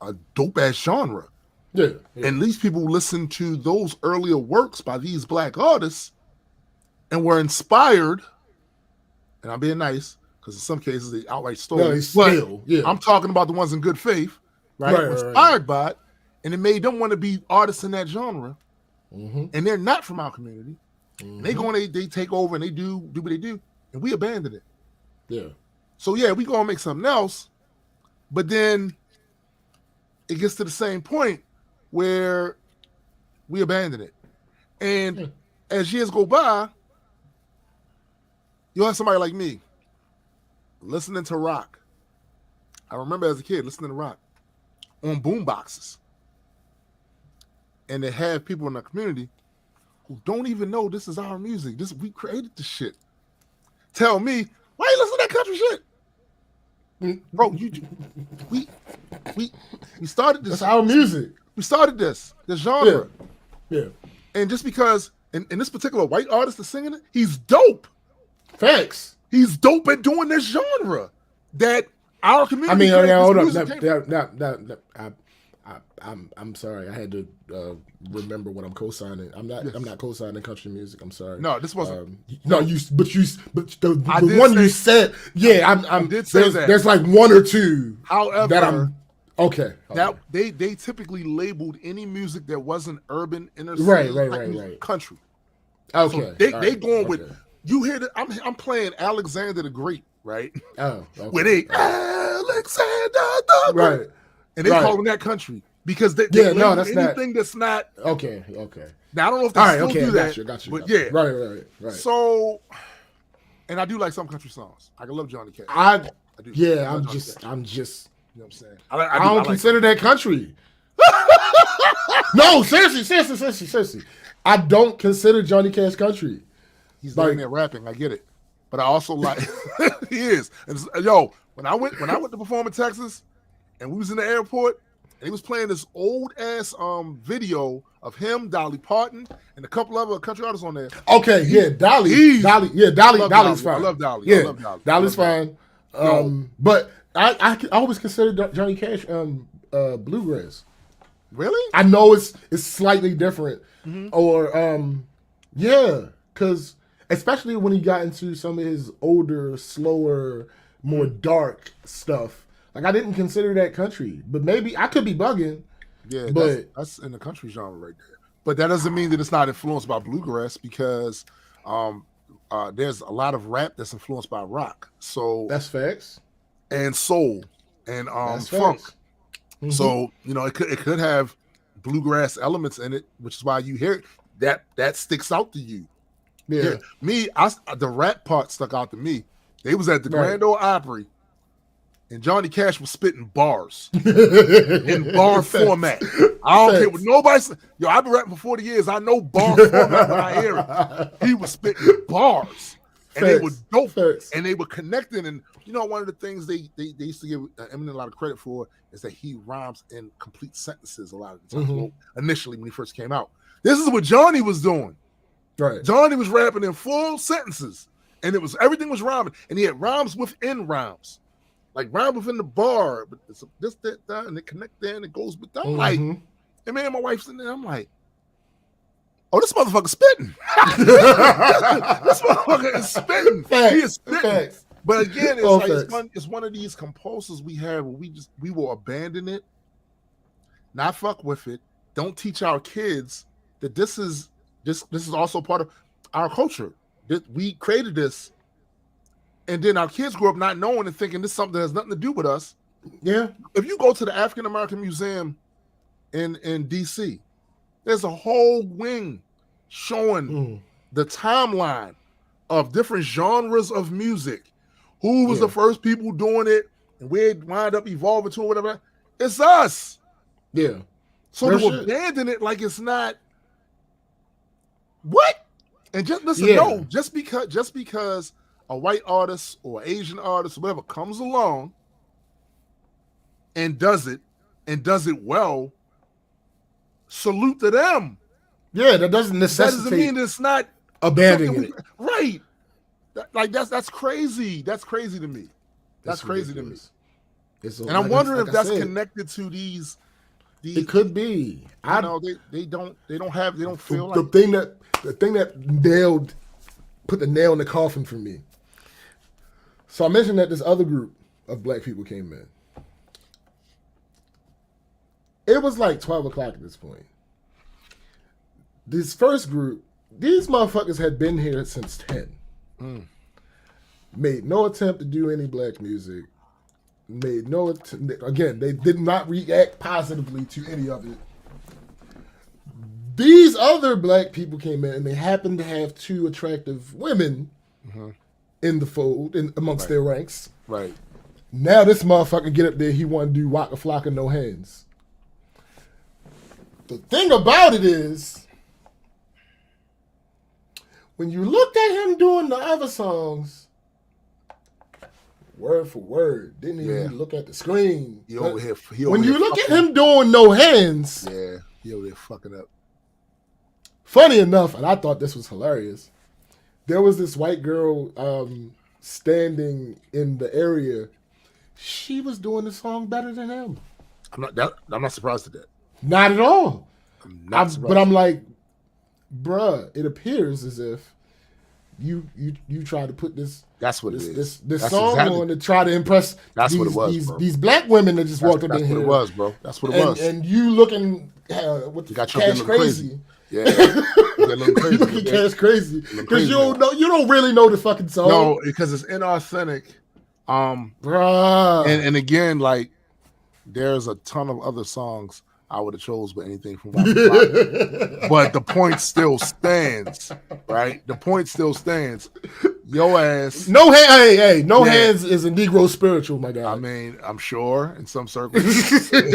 A: a dope ass genre. Yeah. And at least people listen to those earlier works by these black artists, and were inspired. And I'm being nice. Because in some cases they outright stole it. I'm talking about the ones in good faith, right? Inspired by it, and it made them want to be artists in that genre. And they're not from our community. And they go and they take over and they do what they do, and we abandon it. Yeah. So we gonna make something else, but then it gets to the same point where we abandon it. And as years go by, you'll have somebody like me listening to rock. I remember as a kid listening to rock on boom boxes. And they have people in the community who don't even know this is our music. We created this shit. Tell me, why you listen to that country shit? Bro, we started this.
B: That's our music.
A: We started this genre.
B: Yeah.
A: And just because and this particular white artist is singing it, he's dope.
B: Facts.
A: He's dope at doing this genre that our community.
B: I mean, hold up. I'm sorry. I had to remember what I'm co-signing. I'm not co-signing country music. I'm sorry.
A: No, this wasn't.
B: But the one you said. Yeah, I
A: did say that.
B: There's like one or two.
A: However,
B: that I'm okay.
A: That they typically labeled any music that wasn't urban, inner city,
B: right.
A: country.
B: Okay.
A: So they going with. You hear that? I'm playing Alexander the Great, right?
B: Oh, okay.
A: Where they Alexander the Great, right? And they calling that country because they
B: that's
A: anything that's not
B: okay.
A: Now I don't know if they still do that,
B: got you.
A: But
B: right.
A: So, and I do like some country songs. I can love Johnny Cash.
B: I do. Yeah, I'm just. You know
A: what I'm saying?
B: I don't consider that country. No, seriously. I don't consider Johnny Cash country.
A: He's like there rapping. I get it, but I also like he is. And when I went to perform in Texas, and we was in the airport, and he was playing this old ass video of him, Dolly Parton, and a couple other country artists on there.
B: Okay, Dolly's fine.
A: I love Dolly.
B: Yeah,
A: I love Dolly.
B: Dolly's fine. But I always consider Johnny Cash bluegrass.
A: Really?
B: I know it's slightly different, or because. Especially when he got into some of his older, slower, more dark stuff. Like I didn't consider that country, but maybe I could be bugging.
A: Yeah,
B: but
A: that's in the country genre right there. But that doesn't mean that it's not influenced by bluegrass because there's a lot of rap that's influenced by rock. So
B: that's facts.
A: And soul and
B: That's
A: funk.
B: facts. Mm-hmm.
A: So it could have bluegrass elements in it, which is why you hear it, that sticks out to you.
B: Yeah.
A: Me, the rap part stuck out to me. They was at the Grand Ole Opry, and Johnny Cash was spitting bars in bar format. I don't care what nobody said. Yo, I've been rapping for 40 years. I know bar format when I hear it. He was spitting bars. And they were dope. And they were connecting. And one of the things they used to give Eminem a lot of credit for is that he rhymes in complete sentences a lot of the time. Well, initially when he first came out. This is what Johnny was doing.
B: Right.
A: Johnny was rapping in full sentences. And everything was rhyming. And he had rhymes within rhymes. Like rhyme within the bar. But it's this, that, and it connect there and it goes with that. I'm like, and me and my wife's in there, I'm like, oh, this motherfucker's spitting. This motherfucker is spitting.
B: Facts.
A: He is spitting.
B: Facts.
A: But again, it's one of these compulsions we have where we will abandon it, not fuck with it. Don't teach our kids that this is also part of our culture. We created this, and then our kids grow up not knowing and thinking this is something that has nothing to do with us.
B: Yeah.
A: If you go to the African American Museum in DC, there's a whole wing showing the timeline of different genres of music. Who was the first people doing it, and where it wound up evolving to, or whatever. It's us.
B: Yeah.
A: So to abandon it like it's not. What? And just listen, no, just because a white artist or Asian artist or whatever comes along and does it well, salute to them.
B: Yeah, that doesn't necessitate.
A: That doesn't mean it's not
B: abandoning it.
A: Right. That's crazy. That's crazy to me. That's crazy to me. And I'm wondering if that's connected to these.
B: It could be.
A: They don't feel like
B: the thing that put the nail in the coffin for me. So I mentioned that this other group of black people came in. It was like 12 o'clock at this point. This first group, these motherfuckers had been here since 10. Made no attempt to do any black music. Again, they did not react positively to any of it. These other black people came in and they happened to have two attractive women in the fold, amongst their ranks.
A: Right.
B: Now this motherfucker get up there, he want to do Waka Flocka No Hands. The thing about it is, when you looked at him doing the other songs, word for word, didn't even look at the screen. When you look at him doing No Hands,
A: he over there fucking up.
B: Funny enough, and I thought this was hilarious, there was this white girl standing in the area. She was doing the song better than him.
A: I'm not surprised at that.
B: Not at all.
A: But
B: I'm like, bruh, it appears as if you try to put this.
A: That's what it is.
B: This song on to try to impress.
A: That's what it was, bro.
B: These black women that just walked up in here.
A: That's what it was, bro. That's what it was.
B: And you looking cash crazy.
A: Yeah, you
B: looking cash crazy because you don't really know the fucking song.
A: No, because it's inauthentic.
B: Bruh.
A: And again, like there's a ton of other songs I would have chose with anything from Waka Flocka. But the point still stands, right? The point still stands. Yo ass.
B: No hands is a Negro spiritual, my guy.
A: I mean, I'm sure in some circles. And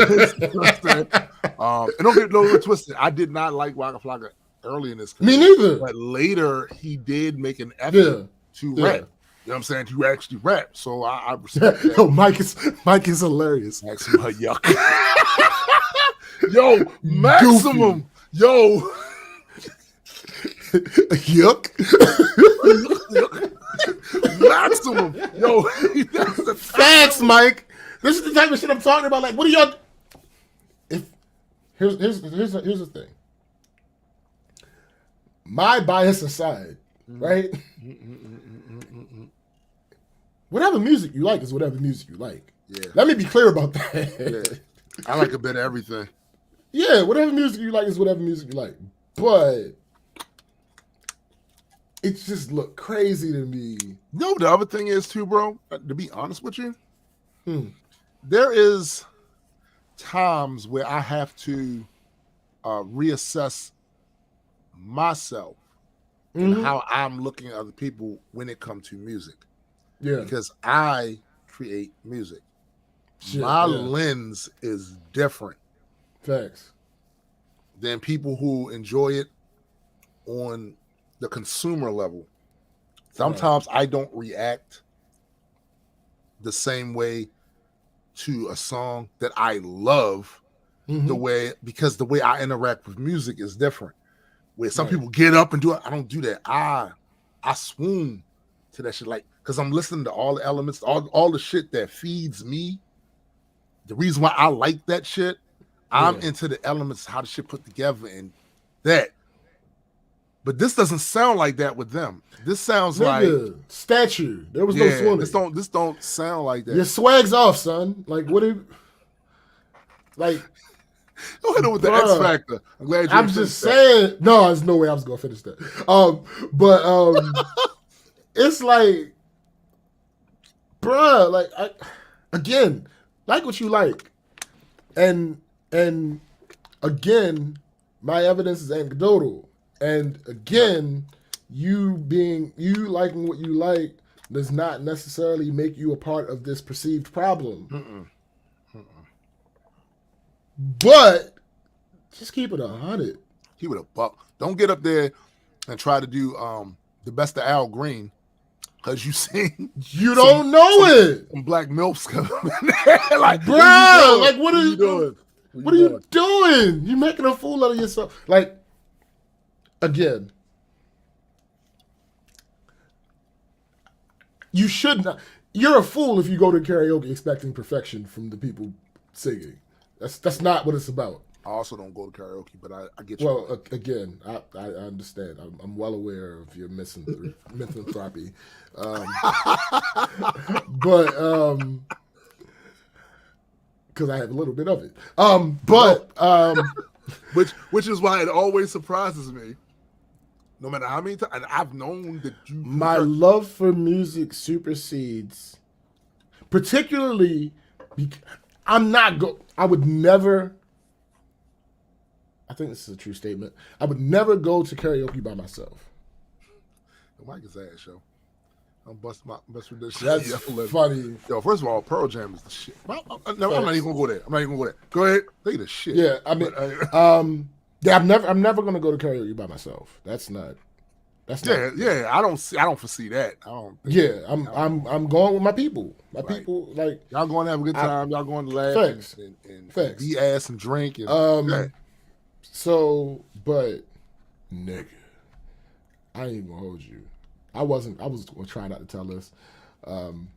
A: don't get no twisted. I did not like Waka Flocka early in this career.
B: Me neither.
A: But later he did make an effort to rap. You know what I'm saying? To actually rap. So I respect that.
B: Yo, Mike is hilarious.
A: Maximum yuck. Yo, Maximum.
B: Goofy.
A: Yo.
B: Yuck.
A: Maximum. Yo, that's the
B: facts, Mike. This is the type of shit I'm talking about. Like, what are y'all? Here's the thing. My bias aside, right? Whatever music you like is whatever music you like.
A: Yeah.
B: Let me be clear about that.
A: Yeah. I like a bit of everything.
B: Yeah, whatever music you like is whatever music you like. But it just looked crazy to me.
A: You know what the other thing is too, bro? To be honest with you,
B: There
A: is times where I have to reassess myself and how I'm looking at other people when it comes to music.
B: Yeah.
A: Because I create music. My lens is different.
B: Facts.
A: Than people who enjoy it on the consumer level. Sometimes I don't react the same way to a song that I love because the way I interact with music is different. Where some people get up and do it, I don't do that. I swoon to that shit, like, because I'm listening to all the elements, all the shit that feeds me. The reason why I like that shit, I'm into the elements, how the shit put together and that. But this doesn't sound like that with them. This sounds like
B: statue. There was no swimming.
A: This don't sound like that.
B: Your swag's off, son. Like what? Like
A: go ahead with the X Factor. I'm glad you.
B: I'm just saying. No, there's no way I was gonna finish that. But it's like, bruh, like again, like what you like, and again, my evidence is anecdotal. And again, you liking what you like does not necessarily make you a part of this perceived problem. But just keep it 100.
A: Keep it a buck. Don't get up there and try to do the best of Al Green because you sing.
B: You don't know it.
A: Some black milfs coming in there. Like,
B: bro, like what are you doing? What are you doing? You're making a fool out of yourself. Like. Again, you should not. You're a fool if you go to karaoke expecting perfection from the people singing. That's not what it's about.
A: I also don't go to karaoke, but I get you.
B: Well, again, I understand. I'm well aware of your misanthropy, but because I have a little bit of it.
A: Which is why it always surprises me. No matter how many times, and I've known that you.
B: My love for music supersedes, particularly. I would never. I think this is a true statement. I would never go to karaoke by myself.
A: The Mike is ass show. I'm bust with this shit.
B: That's funny.
A: Yo, first of all, Pearl Jam is the shit. I'm not even gonna go there. Go ahead. Look at the shit.
B: Yeah, I mean, yeah, I'm never gonna go to karaoke by myself. That's not.
A: Yeah. I don't foresee that.
B: I'm going with my people. My people, like
A: y'all going to have a good time. Y'all going to laugh and be ass and drink. And,
B: So, but nigga, I ain't gonna hold you. I was gonna try not to tell this. Damn,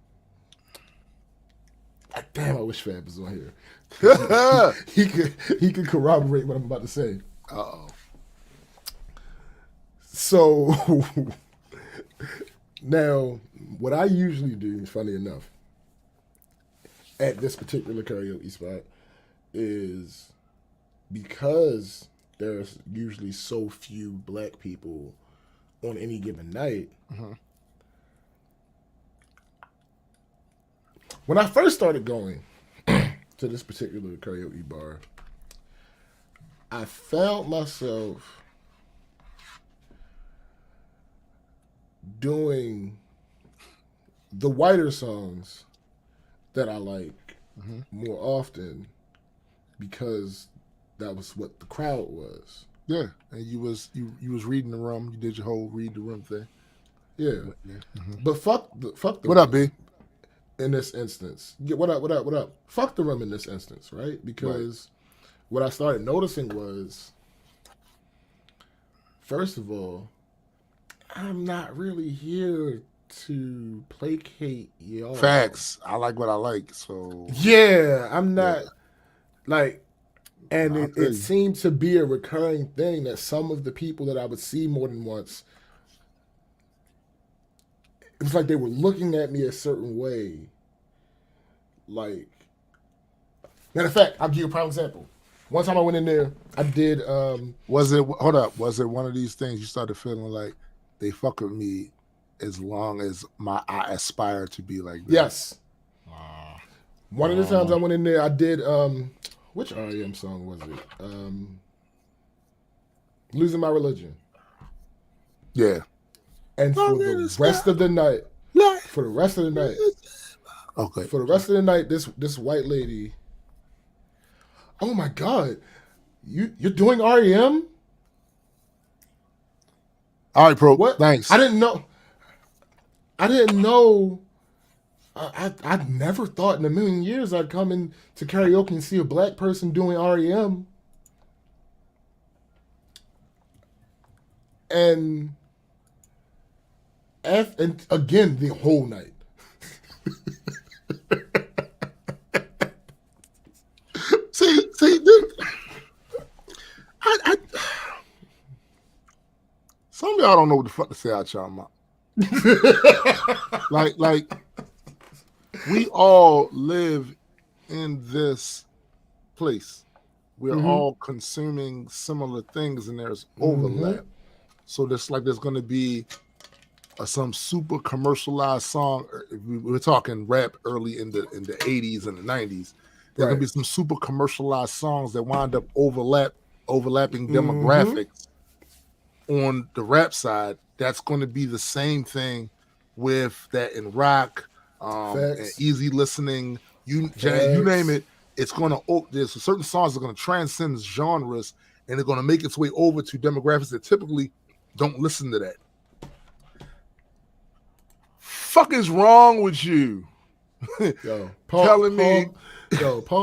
B: I wish Fab was on here. he could corroborate what I'm about to say. So now, what I usually do, funny enough, at this particular karaoke spot, is because there's usually so few black people on any given night. When I first started going to this particular karaoke bar, I found myself doing the whiter songs that I like more often because that was what the crowd was.
A: Yeah, and you was reading the room. You did your whole read the room thing.
B: Yeah, but fuck the.
A: What up, B?
B: In this instance, what up? Fuck the room in this instance, right? Because what I started noticing was, first of all, I'm not really here to placate y'all.
A: Facts. I like what I like, so
B: yeah, I'm not like. And it seemed to be a recurring thing that some of the people that I would see more than once, it was like they were looking at me a certain way Like, matter of fact, I'll give you a prime example. One time I went in there, I did.
A: Was it one of these things you started feeling like they fuck with me as long as I aspire to be like this?
B: Yes. One of the times I went in there, I did. Which REM song was it? Losing My Religion.
A: Yeah.
B: And for the rest of the night,
A: Okay.
B: For the rest of the night, this white lady. Oh my God, you're doing REM?
A: All right, bro.
B: What?
A: Thanks.
B: I didn't know. I never thought in a million years I'd come in to karaoke and see a black person doing REM. And again the whole night.
A: See, dude, I some of y'all don't know what the fuck to say out y'all mouth. like we all live in this place. We're all consuming similar things, and there's overlap. So there's going to be some super commercialized song. We're talking rap early in the 80s and the 90s. There's going to be some super commercialized songs that wind up overlapping demographics on the rap side. That's going to be the same thing with that in rock, and easy listening. You name it. It's going to. There's certain songs that are going to transcend genres, and they're going to make its way over to demographics that typically don't listen to that. Fuck is wrong with you?
B: Yo,
A: Paul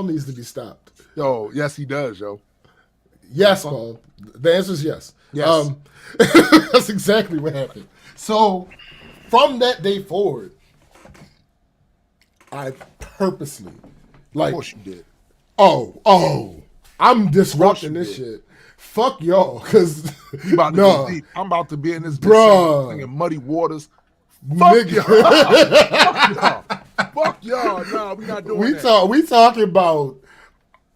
B: needs to be stopped.
A: Yo, yes, he does, yo.
B: Yes, Paul. The answer is yes.
A: Yes.
B: That's exactly what happened. So, from that day forward, I purposely,
A: of course you did.
B: I'm disrupting this shit. Fuck y'all, because
A: I'm about to be in this
B: bruh,
A: singing Muddy Waters.
B: Fuck
A: y'all. Fuck y'all. No, we not doing that.
B: We talking about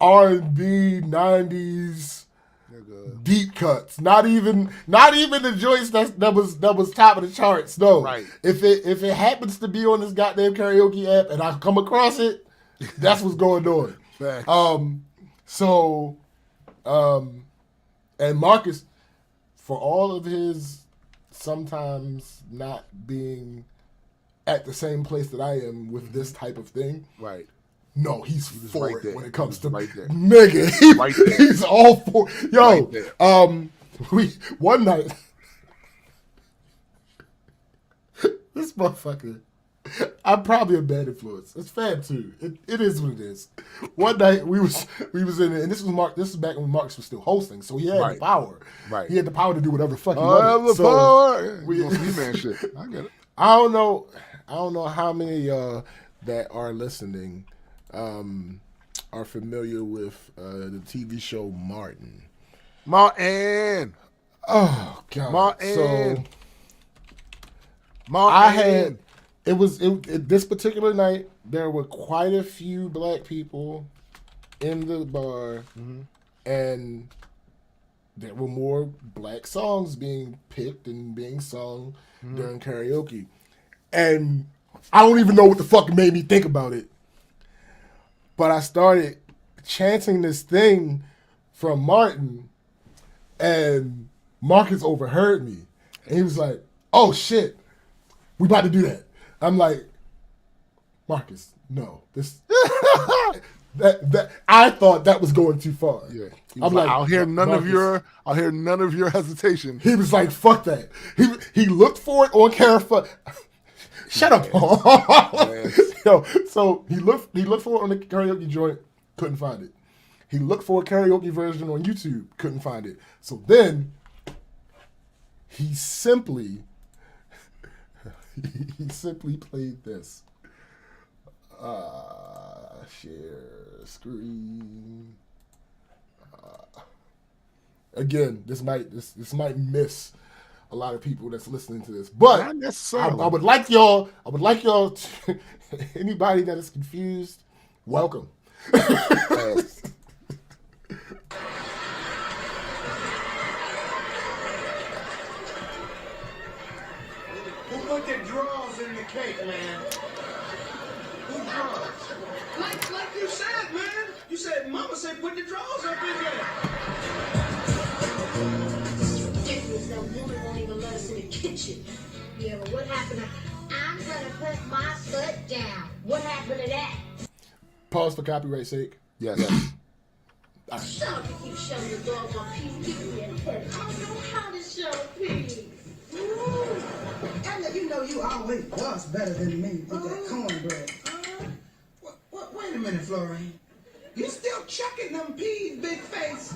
B: R&B 90s deep cuts. Not even the joints that was top of the charts. No.
A: Right.
B: If it happens to be on this goddamn karaoke app and I come across it, that's what's going on.
A: Facts.
B: And Marcus, for all of his sometimes not being at the same place that I am with this type of thing.
A: Right.
B: No, he's for
A: right
B: it
A: there.
B: when it comes to
A: right there.
B: nigga.
A: Right there.
B: He's all for yo.
A: Right there.
B: One night this motherfucker. I'm probably a bad influence. It's fab too. It is what it is. One night we was in it, and this was back when Marcus was still hosting, so he had the power.
A: Right.
B: He had the power to do whatever the fuck he
A: Power.
B: wanted. So
A: We man shit. I get it.
B: I don't know how many of y'all that are listening are familiar with the TV show Martin.
A: Martin.
B: Oh God.
A: Martin.
B: So
A: Martin.
B: I had this particular night there were quite a few black people in the bar, and there were more black songs being picked and being sung during karaoke. And I don't even know what the fuck made me think about it. But I started chanting this thing from Martin, and Marcus overheard me. And he was like, oh shit, we about to do that. I'm like, Marcus, no. This that I thought that was going too far.
A: Yeah.
B: I'm like,
A: I'll hear none
B: Marcus,
A: of your hesitation.
B: He was like, fuck that. He looked for it on camera. Shut up, Paul. Yo, so he looked for it on the karaoke joint, couldn't find it. He looked for a karaoke version on YouTube, couldn't find it. So then he simply played this. Share screen. Again, this might miss a lot of people that's listening to this, but
A: Not necessarily.
B: I would like y'all to, anybody that is confused welcome.
D: Who put the drawers in the cake, man? Who drawers? Like you said, man. You said, Mama said put the drawers up in there.
F: Ridiculous, that woman won't even let us in the kitchen. Yeah, but what happened to, I'm gonna put my foot down. What happened to that?
B: Pause for copyright sake.
A: Yes.
F: Shut up if you show your dog on peace. Give me a head. I don't know how to show peace.
G: Ella, you know you always was better than me with that cornbread.
D: Wait a minute, Florine. You still chucking them peas, big face?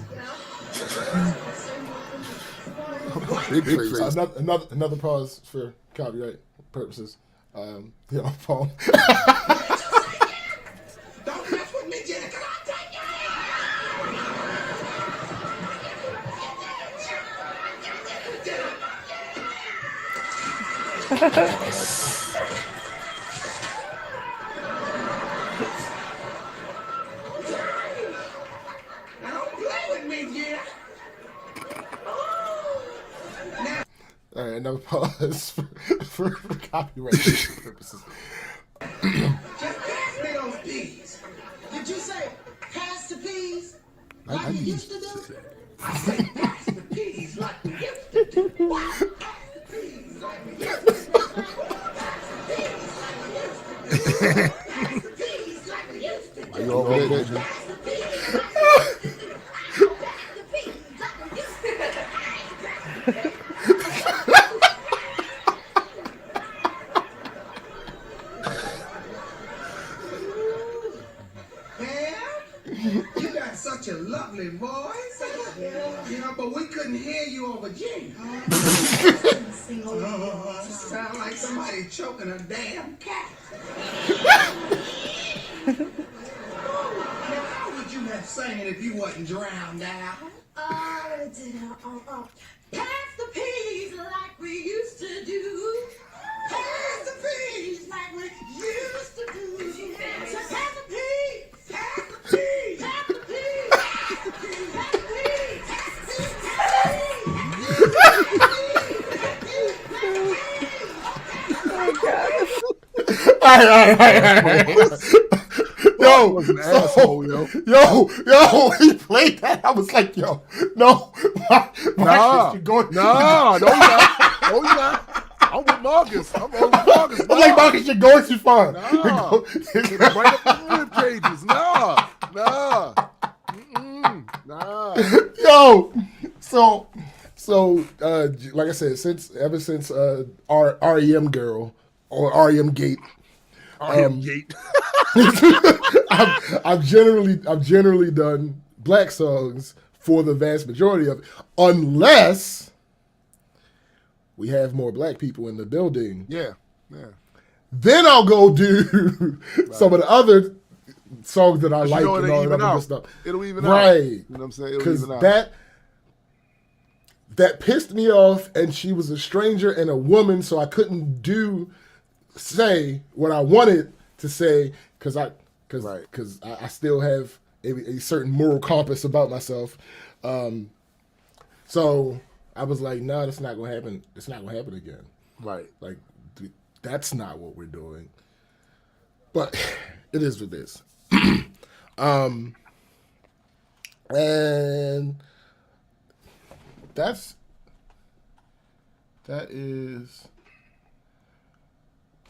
A: Big face.
B: Another pause for copyright purposes. Paul.
D: Don't mess with me, Jenna, because I'll take your Now don't play with me, Jenna.
B: All right, another pause for copyright purposes.
D: Just pass me those peas.
G: Did you say pass the peas
A: I
G: like you
A: need
G: used to do?
D: I say pass the peas like we used to do. Pass the peas like we used to do. Pass the peas like we used to do.
A: Are you over there, Jay?
D: Pass the peas like we used to do. You got such a lovely voice. You know, but we couldn't hear you over Gene. Sound like somebody choking a damn cat. Now, how would you have sang it if you wasn't drowned out?
F: Pass the peas like we used to do.
D: Pass the peas
F: Like we used to do. So pass the peas.
D: pass the peas.
F: Pass the peas. Pass the peas. Pass the peas.
B: All right. Yo,
A: was an asshole, yo.
B: Yo, he played that. I was like, yo, no.
A: Nah,
B: Marcus, you're going.
A: no, you not. No, you not. I'm with Marcus. I'm with Marcus.
B: I'm like, Marcus, you're going too far.
A: Nah. Right up the rib cages. Nah. Nah.
B: Yo, so like I said, ever since our REM girl or REM Gate,
A: Gate.
B: I've generally done black songs for the vast majority of it, unless we have more black people in the building.
A: Yeah.
B: Then I'll go do some of the other songs that I like
A: You know,
B: and
A: it'll
B: all that
A: even
B: other
A: out.
B: good stuff.
A: It'll even out.
B: Right.
A: You know what I'm saying? It'll
B: Because
A: even out.
B: that pissed me off, and she was a stranger and a woman, so I couldn't say what I wanted to say because I still have a certain moral compass about myself. So I was like, no, that's not gonna happen. It's not gonna happen again.
A: Right.
B: Like, that's not what we're doing. But it is what it is. And that is.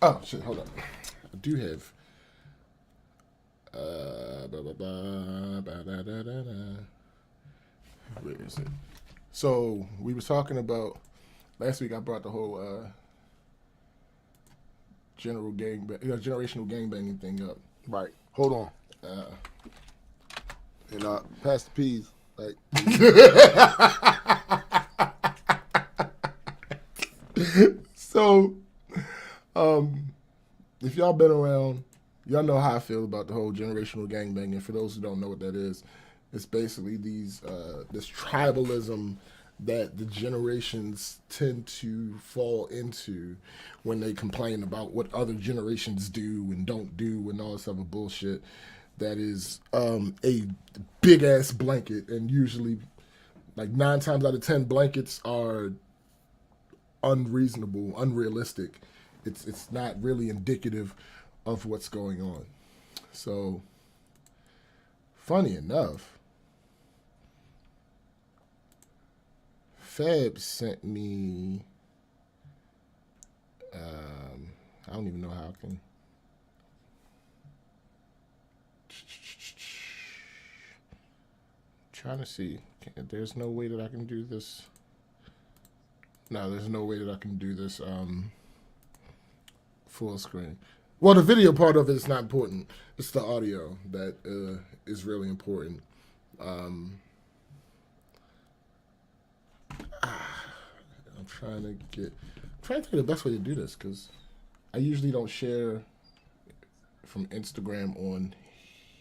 B: Oh shit! Hold on. I do have. Where is it? So we was talking about last week. I brought the whole generational gangbanging thing up.
A: Right. Hold on. And pass the peas. Like.
B: So, if y'all been around, y'all know how I feel about the whole generational gangbanging. For those who don't know what that is, it's basically this tribalism that the generations tend to fall into when they complain about what other generations do and don't do and all this other bullshit. that is a big ass blanket, and usually, like 9 times out of 10, blankets are unreasonable, unrealistic. It's not really indicative of what's going on. So, funny enough, Feb sent me. I don't even know how I can. Trying to see. There's no way that I can do this. No, there's no way that I can do this full screen. Well, the video part of it is not important. It's the audio that is really important. I'm trying to think of the best way to do this, because I usually don't share from Instagram on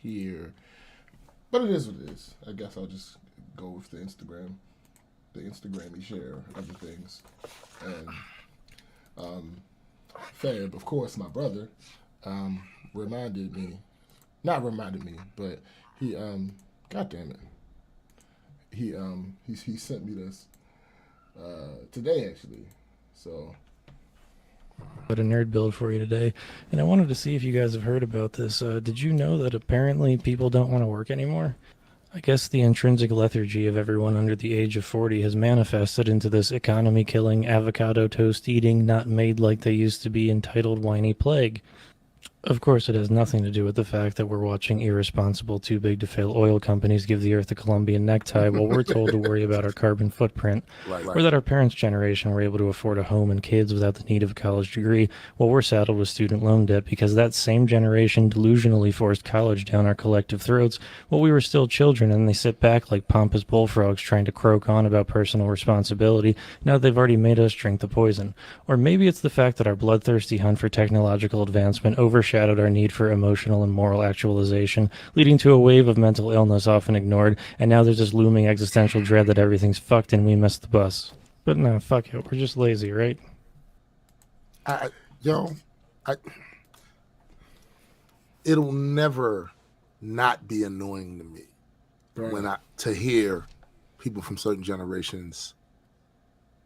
B: here. But it is what it is. I guess I'll just go with the Instagram. The Instagram share other things. And Fab, of course, my brother, reminded me, not reminded me, but he, God damn it, he sent me this today, actually. So.
H: But a nerd build for you today, and I wanted to see if you guys have heard about this. Did you know that apparently people don't want to work anymore? I guess the intrinsic lethargy of everyone under the age of 40 has manifested into this economy-killing, avocado toast eating, not made like they used to be entitled whiny plague. Of course, it has nothing to do with the fact that we're watching irresponsible, too-big-to-fail oil companies give the earth a Colombian necktie while we're told to worry about our carbon footprint, or that our parents' generation were able to afford a home and kids without the need of a college degree, while we're saddled with student loan debt because that same generation delusionally forced college down our collective throats while we were still children, and they sit back like pompous bullfrogs trying to croak on about personal responsibility now that they've already made us drink the poison. Or maybe it's the fact that our bloodthirsty hunt for technological advancement overshadowed our need for emotional and moral actualization, leading to a wave of mental illness often ignored, and now there's this looming existential dread that everything's fucked and we missed the bus. But no, fuck it, we're just lazy, right?
A: It'll never not be annoying to me to hear people from certain generations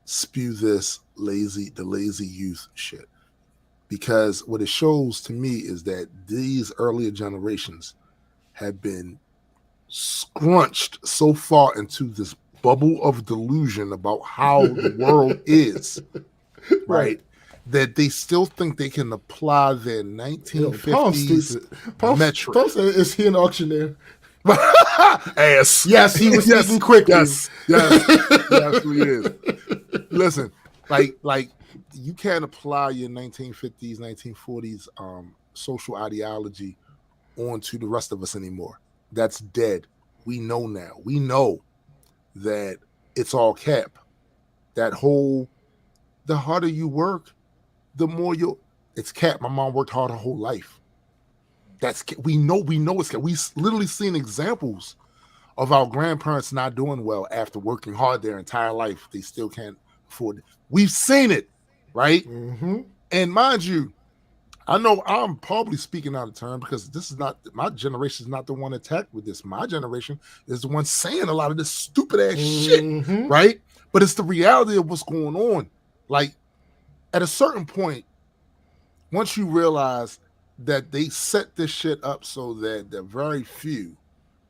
A: spew the lazy youth shit. Because what it shows to me is that these earlier generations have been scrunched so far into this bubble of delusion about how the world is, right? That they still think they can apply their 1950s metric.
B: Palm said, is he an auctioneer?
A: Ass.
B: Yes, he was speaking quickly.
A: Yes, he is. Listen, like you can't apply your 1950s, 1940s social ideology onto the rest of us anymore. That's dead. We know now. We know that it's all cap. That whole, the harder you work, the more it's cap. My mom worked hard her whole life. We know it's cap. We've literally seen examples of our grandparents not doing well after working hard their entire life. They still can't afford it. We've seen it. Right?
B: Mm-hmm.
A: And mind you, I know I'm probably speaking out of turn because this is not, my generation is not the one attacked with this. My generation is the one saying a lot of this stupid ass shit, right? But it's the reality of what's going on. Like, at a certain point, once you realize that they set this shit up so that the very few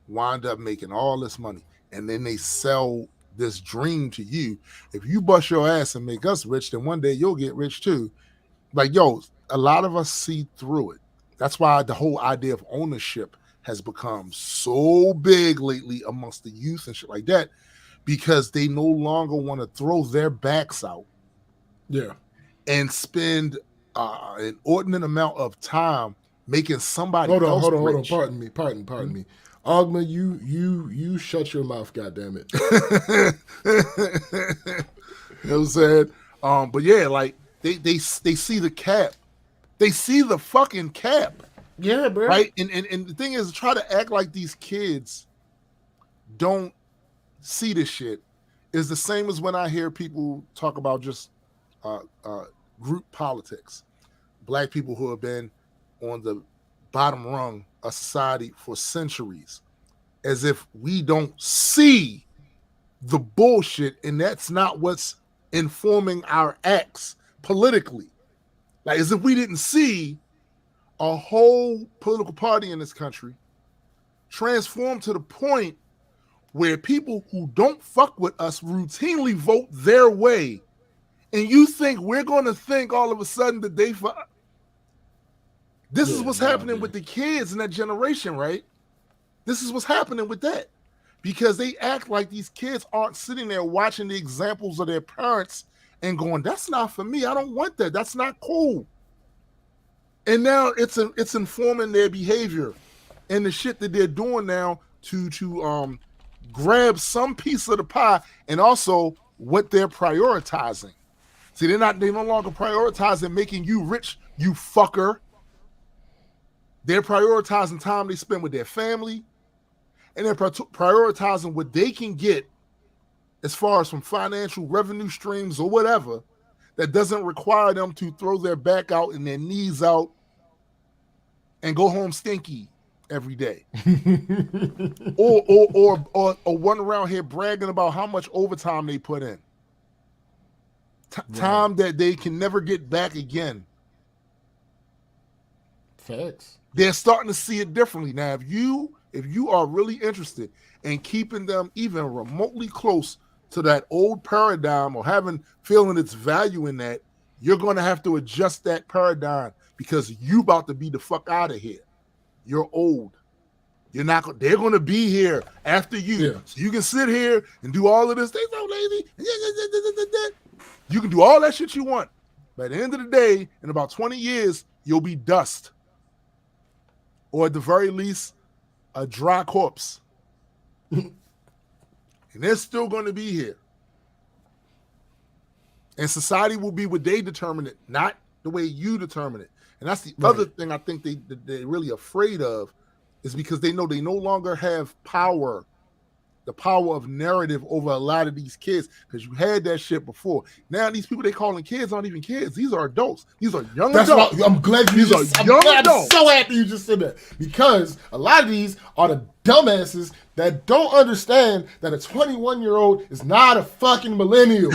A: wind up making all this money, and then they sell this dream to you. If you bust your ass and make us rich, then one day you'll get rich too. Like, yo, a lot of us see through it. That's why the whole idea of ownership has become so big lately amongst the youth and shit like that, because they no longer want to throw their backs out, and spend an inordinate amount of time making somebody else rich.
B: Pardon me. Ogma, you shut your mouth, goddammit.
A: You know what I'm saying? But yeah, like they see the cap. They see the fucking cap.
B: Yeah, bro.
A: Right? And the thing is, try to act like these kids don't see this shit is the same as when I hear people talk about just group politics. Black people who have been on the bottom rung of society for centuries, as if we don't see the bullshit, and that's not what's informing our acts politically. Like, as if we didn't see a whole political party in this country transform to the point where people who don't fuck with us routinely vote their way, and you think we're going to think all of a sudden that they fuck. This is what's happening with the kids in that generation, right? This is what's happening with that, because they act like these kids aren't sitting there watching the examples of their parents and going, "That's not for me. I don't want that. That's not cool." And now it's informing their behavior and the shit that they're doing now to grab some piece of the pie, and also what they're prioritizing. See, they no longer prioritizing making you rich, you fucker. They're prioritizing time they spend with their family, and they're prioritizing what they can get as far as from financial revenue streams or whatever that doesn't require them to throw their back out and their knees out and go home stinky every day. or run around here bragging about how much overtime they put in. Time that they can never get back again.
B: Facts.
A: They're starting to see it differently. Now, if you are really interested in keeping them even remotely close to that old paradigm or feeling its value in that, you're going to have to adjust that paradigm, because you about to be the fuck out of here. You're old. You're not. They're going to be here after you, so you can sit here and do all of this. They so lazy. You can do all that shit you want. But at the end of the day, in about 20 years, you'll be dust, or at the very least, a dry corpse. And they're still going to be here. And society will be what they determine it, not the way you determine it. And that's the other thing I think they're really afraid of, is because they know they no longer have power, the power of narrative over a lot of these kids, because you had that shit before. Now these people they calling kids aren't even kids. These are adults. These are young adults.
B: I'm glad you I'm so happy you just said that, because a lot of these are the dumbasses that don't understand that a 21-year-old is not a fucking millennial.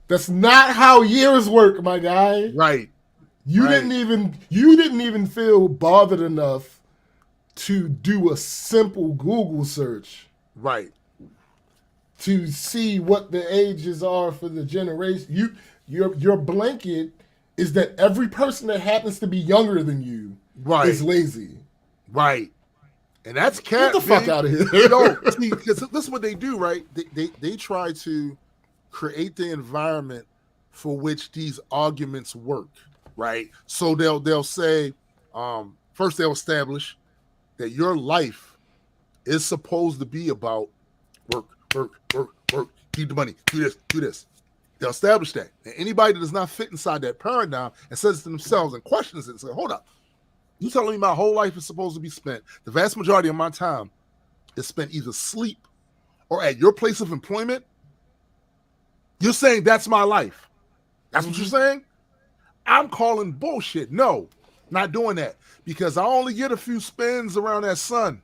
B: That's not how years work, my guy.
A: Right.
B: You didn't even feel bothered enough to do a simple Google search.
A: Right.
B: To see what the ages are for the generation. Your blanket is that every person that happens to be younger than you is lazy.
A: Right. And that's cat.
B: Get the fuck out of here.
A: See, because this is what they do, right? They try to create the environment for which these arguments work, right? So they'll say, first they'll establish that your life is supposed to be about work, keep the money, do this. They'll establish that. And anybody that does not fit inside that paradigm and says it to themselves and questions it and says, hold up, you telling me my whole life is supposed to be spent, the vast majority of my time is spent either asleep or at your place of employment? You're saying that's my life. That's what you're saying? I'm calling bullshit. No, not doing that, because I only get a few spins around that sun.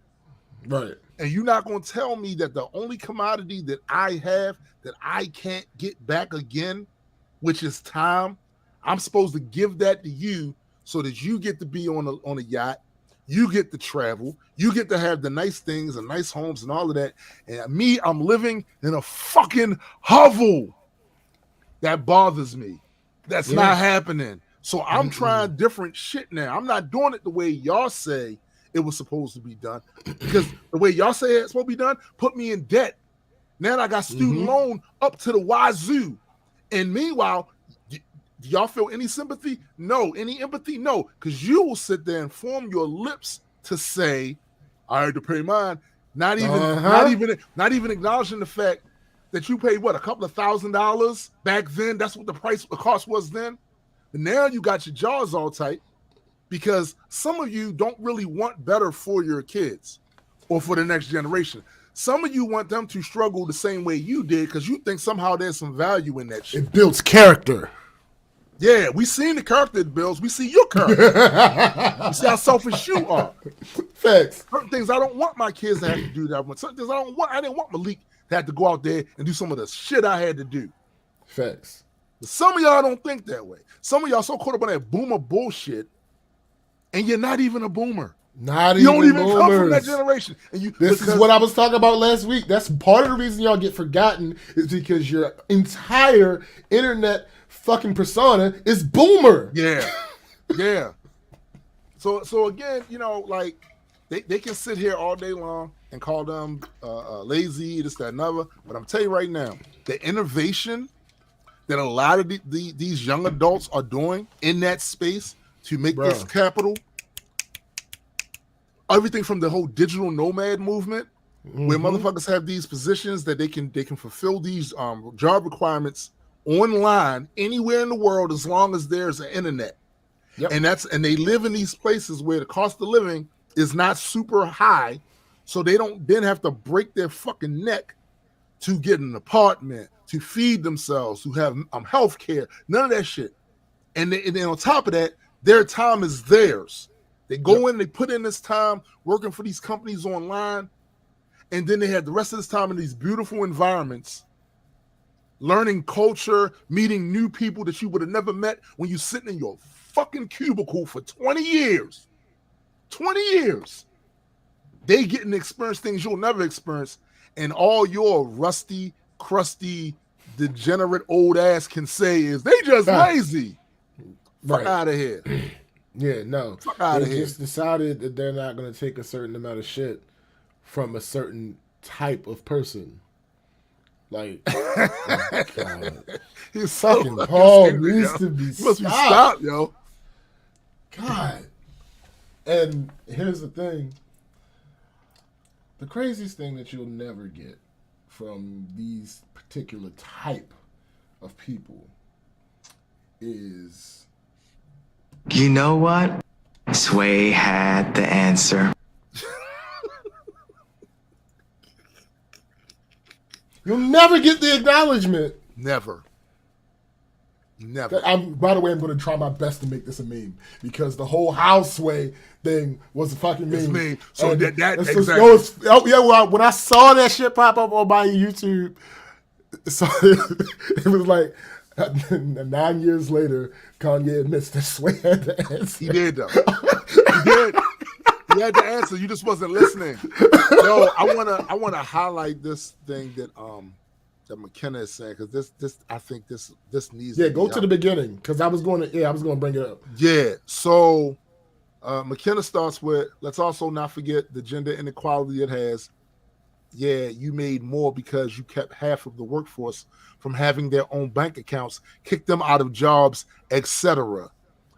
B: Right.
A: And you're not going to tell me that the only commodity that I have that I can't get back again, which is time, I'm supposed to give that to you so that you get to be on a yacht, you get to travel, you get to have the nice things and nice homes and all of that. And me, I'm living in a fucking hovel. That bothers me. That's not happening. So I'm trying different shit now. I'm not doing it the way y'all say it was supposed to be done, because the way y'all say it's supposed to be done put me in debt. Now I got student loan up to the wazoo. And meanwhile, do y'all feel any sympathy? No. Any empathy? No. Because you will sit there and form your lips to say, I had to pay mine. Not even acknowledging the fact that you paid a couple of $1,000 back then. That's what the cost was then. And now you got your jaws all tight, because some of you don't really want better for your kids or for the next generation. Some of you want them to struggle the same way you did, because you think somehow there's some value in that shit.
B: It builds character.
A: Yeah, we seen the character builds. We see your character. We see how selfish you are.
B: Facts.
A: Certain things I don't want my kids to have to do that. Certain things I didn't want Malik to have to go out there and do some of the shit I had to do.
B: Facts.
A: But some of y'all don't think that way. Some of y'all so caught up on that boomer bullshit, and you're not even a boomer.
B: You
A: don't even come from that generation. And
B: this is what I was talking about last week. That's part of the reason y'all get forgotten is because your entire internet fucking persona is boomer.
A: Yeah. Yeah. So again, like they can sit here all day long and call them lazy, this, that, and other. But I'm telling you right now, the innovation that a lot of these young adults are doing in that space to make this capital, everything from the whole digital nomad movement, where motherfuckers have these positions that they can fulfill these job requirements online anywhere in the world as long as there's an internet.
B: Yep.
A: And they live in these places where the cost of living is not super high, so they don't then have to break their fucking neck to get an apartment, to feed themselves, to have health care, none of that shit. And then on top of that, their time is theirs. They go in, they put in this time working for these companies online, and then they have the rest of this time in these beautiful environments, learning culture, meeting new people that you would have never met when you're sitting in your fucking cubicle for 20 years. 20 years. They getting to experience things you'll never experience, and all your rusty, crusty, degenerate old ass can say is they just lazy. Fuck out of here.
B: Yeah, no.
A: Fuck out of here.
B: They just decided that they're not going to take a certain amount of shit from a certain type of person. Like, oh God.
A: He's
B: fucking
A: so
B: Paul
A: stupid,
B: needs
A: yo.
B: to be
A: He must be
B: stopped.
A: stopped, yo.
B: God. And here's the thing. The craziest thing that you'll never get from these particular type of people is...
C: You know what? Sway had the answer.
B: You'll never get the acknowledgement.
A: Never. Never.
B: By the way, I'm going to try my best to make this a meme because the whole houseway thing was a fucking meme.
A: It's meme. So
B: And
A: that
B: it's
A: exactly.
B: just- when I saw that shit pop up on my YouTube, so it was like 9 years later, Kanye admits that Sway had the answer.
A: He did though. He did. He had the answer. You just wasn't listening. Yo, I wanna highlight this thing that McKenna is saying because this I think this needs.
B: Yeah,
A: to
B: go
A: be
B: to
A: out.
B: the beginning because I was going to bring it up.
A: Yeah. So McKenna starts with, let's also not forget the gender inequality it has. Yeah, you made more because you kept half of the workforce from having their own bank accounts, kicked them out of jobs, etc.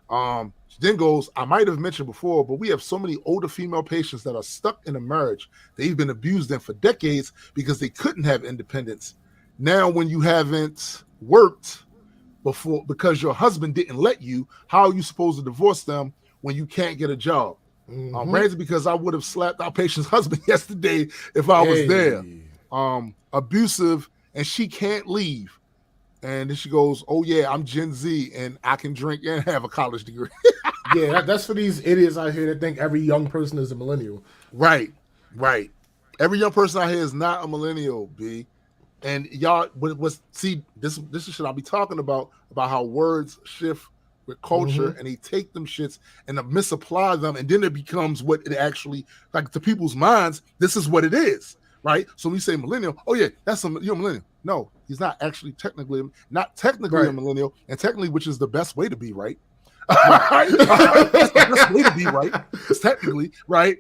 A: Then goes, I might have mentioned before, but we have so many older female patients that are stuck in a marriage. They've been abused in for decades because they couldn't have independence. Now, when you haven't worked before because your husband didn't let you, how are you supposed to divorce them when you can't get a job? Granted, because I would have slapped our patient's husband yesterday if I was there. Abusive, and she can't leave. And then she goes, oh yeah, I'm Gen Z and I can drink and have a college degree.
B: Yeah, that's for these idiots out here that think every young person is a millennial.
A: Right. Every young person out here is not a millennial, B. And y'all, see, this is shit I'll be talking about how words shift with culture, and they take them shits and misapply them, and then it becomes what it actually, like, to people's minds, this is what it is, right? So when you say millennial, oh yeah, you're a millennial. No, he's not actually technically a millennial, and technically, which is the best way to be, right? That's the best way to be, right? It's technically, right?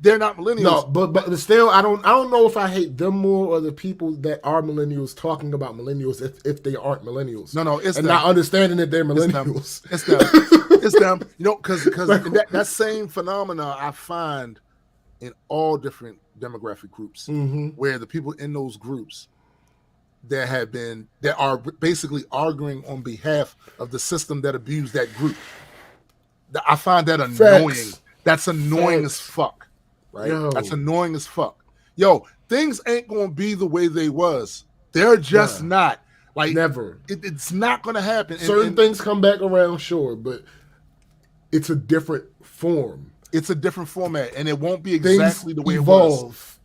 A: They're not millennials.
B: No, but still, I don't know if I hate them more or the people that are millennials talking about millennials if they aren't millennials.
A: No, it's
B: and
A: them.
B: not understanding that they're millennials.
A: It's them. It's them. You know, because that same phenomena I find in all different demographic groups, where the people in those groups that are basically arguing on behalf of the system that abused that group. I find that annoying.
B: Facts.
A: That's annoying as fuck. Right?
B: Yo.
A: That's annoying as fuck. Yo, things ain't gonna be the way they was. They're just not. Like
B: Never.
A: It's not going to happen.
B: Certain things come back around, sure, but it's a different form.
A: It's a different format, and it won't be exactly the way
B: evolve.
A: it was.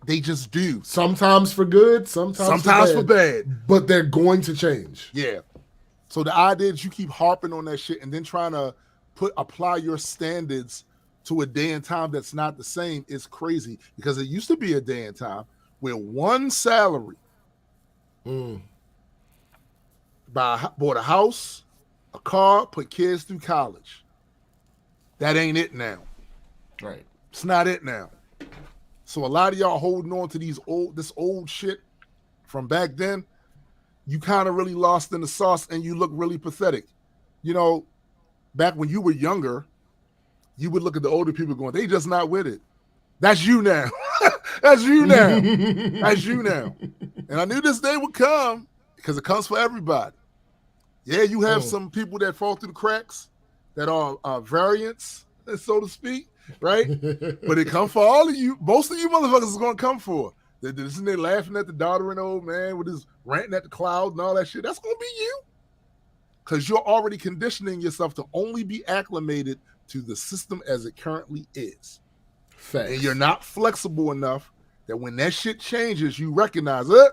A: They just do.
B: Sometimes for good, sometimes for bad. But they're going to change.
A: Yeah. So the idea that you keep harping on that shit and then trying to apply your standards to a day and time that's not the same is crazy, because it used to be a day and time where one salary bought a house, a car, put kids through college. That ain't it now.
B: Right.
A: It's not it now. So a lot of y'all holding on to this old shit from back then, you kind of really lost in the sauce and you look really pathetic. You know, back when you were younger, you would look at the older people going, they just not with it. That's you now. That's you now. That's you now. And I knew this day would come because it comes for everybody. Yeah, you have some people that fall through the cracks that are variants, so to speak, right? But it comes for all of you. Most of you motherfuckers is going to come for. Isn't they laughing at the doddering old man with his ranting at the clouds and all that shit? That's going to be you. Because you're already conditioning yourself to only be acclimated to the system as it currently is.
B: Facts.
A: And you're not flexible enough that when that shit changes, you recognize it.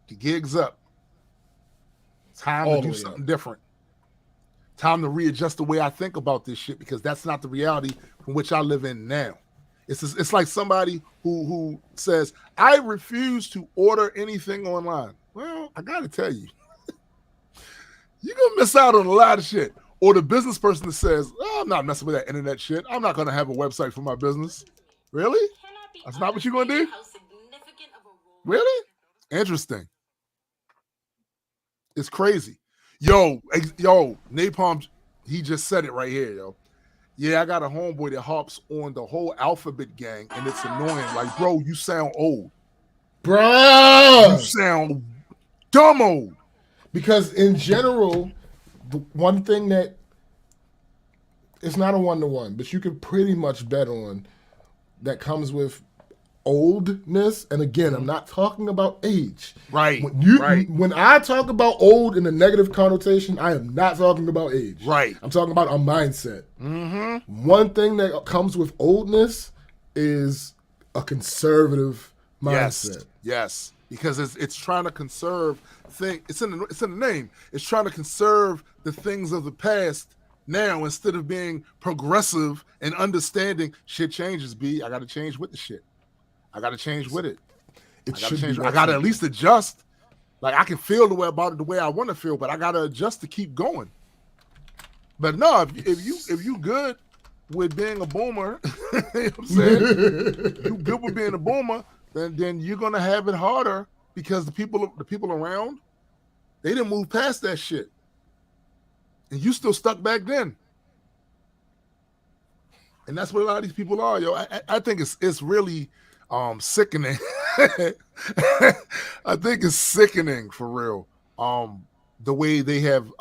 A: The gig's up. Time to do something different. Time to readjust the way I think about this shit, because that's not the reality from which I live in now. It's like somebody who says, I refuse to order anything online. Well, I got to tell you, you're going to miss out on a lot of shit. Or the business person that says, oh, I'm not messing with that internet shit. I'm not going to have a website for my business. Really? That's not what you're going to do? Really? Interesting. It's crazy. Yo, Napalm, he just said it right here, yo. Yeah, I got a homeboy that hops on the whole Alphabet gang, and it's annoying. Like, bro, you sound old.
B: Bro!
A: You sound dumb old.
B: Because in general, the one thing that it's not a one-to-one, but you can pretty much bet on that comes with oldness. And again, I'm not talking about age.
A: Right.
B: When I talk about old in a negative connotation, I am not talking about age.
A: Right.
B: I'm talking about a mindset.
A: Mm-hmm.
B: One thing that comes with oldness is a conservative mindset.
A: Yes. Because it's trying to conserve things. It's in the name. It's trying to conserve the things of the past now instead of being progressive and understanding shit changes. I got to change with the shit. I got to change with it. I got to at least adjust. Like, I can feel about it the way I want to feel, but I got to adjust to keep going. But no, if you good with being a boomer, you know what I'm saying? You good with being a boomer, then you're gonna have it harder, because the people around, they didn't move past that shit, and you still stuck back then. And that's what a lot of these people are, yo. I think it's really sickening. I think it's sickening for real. The way they have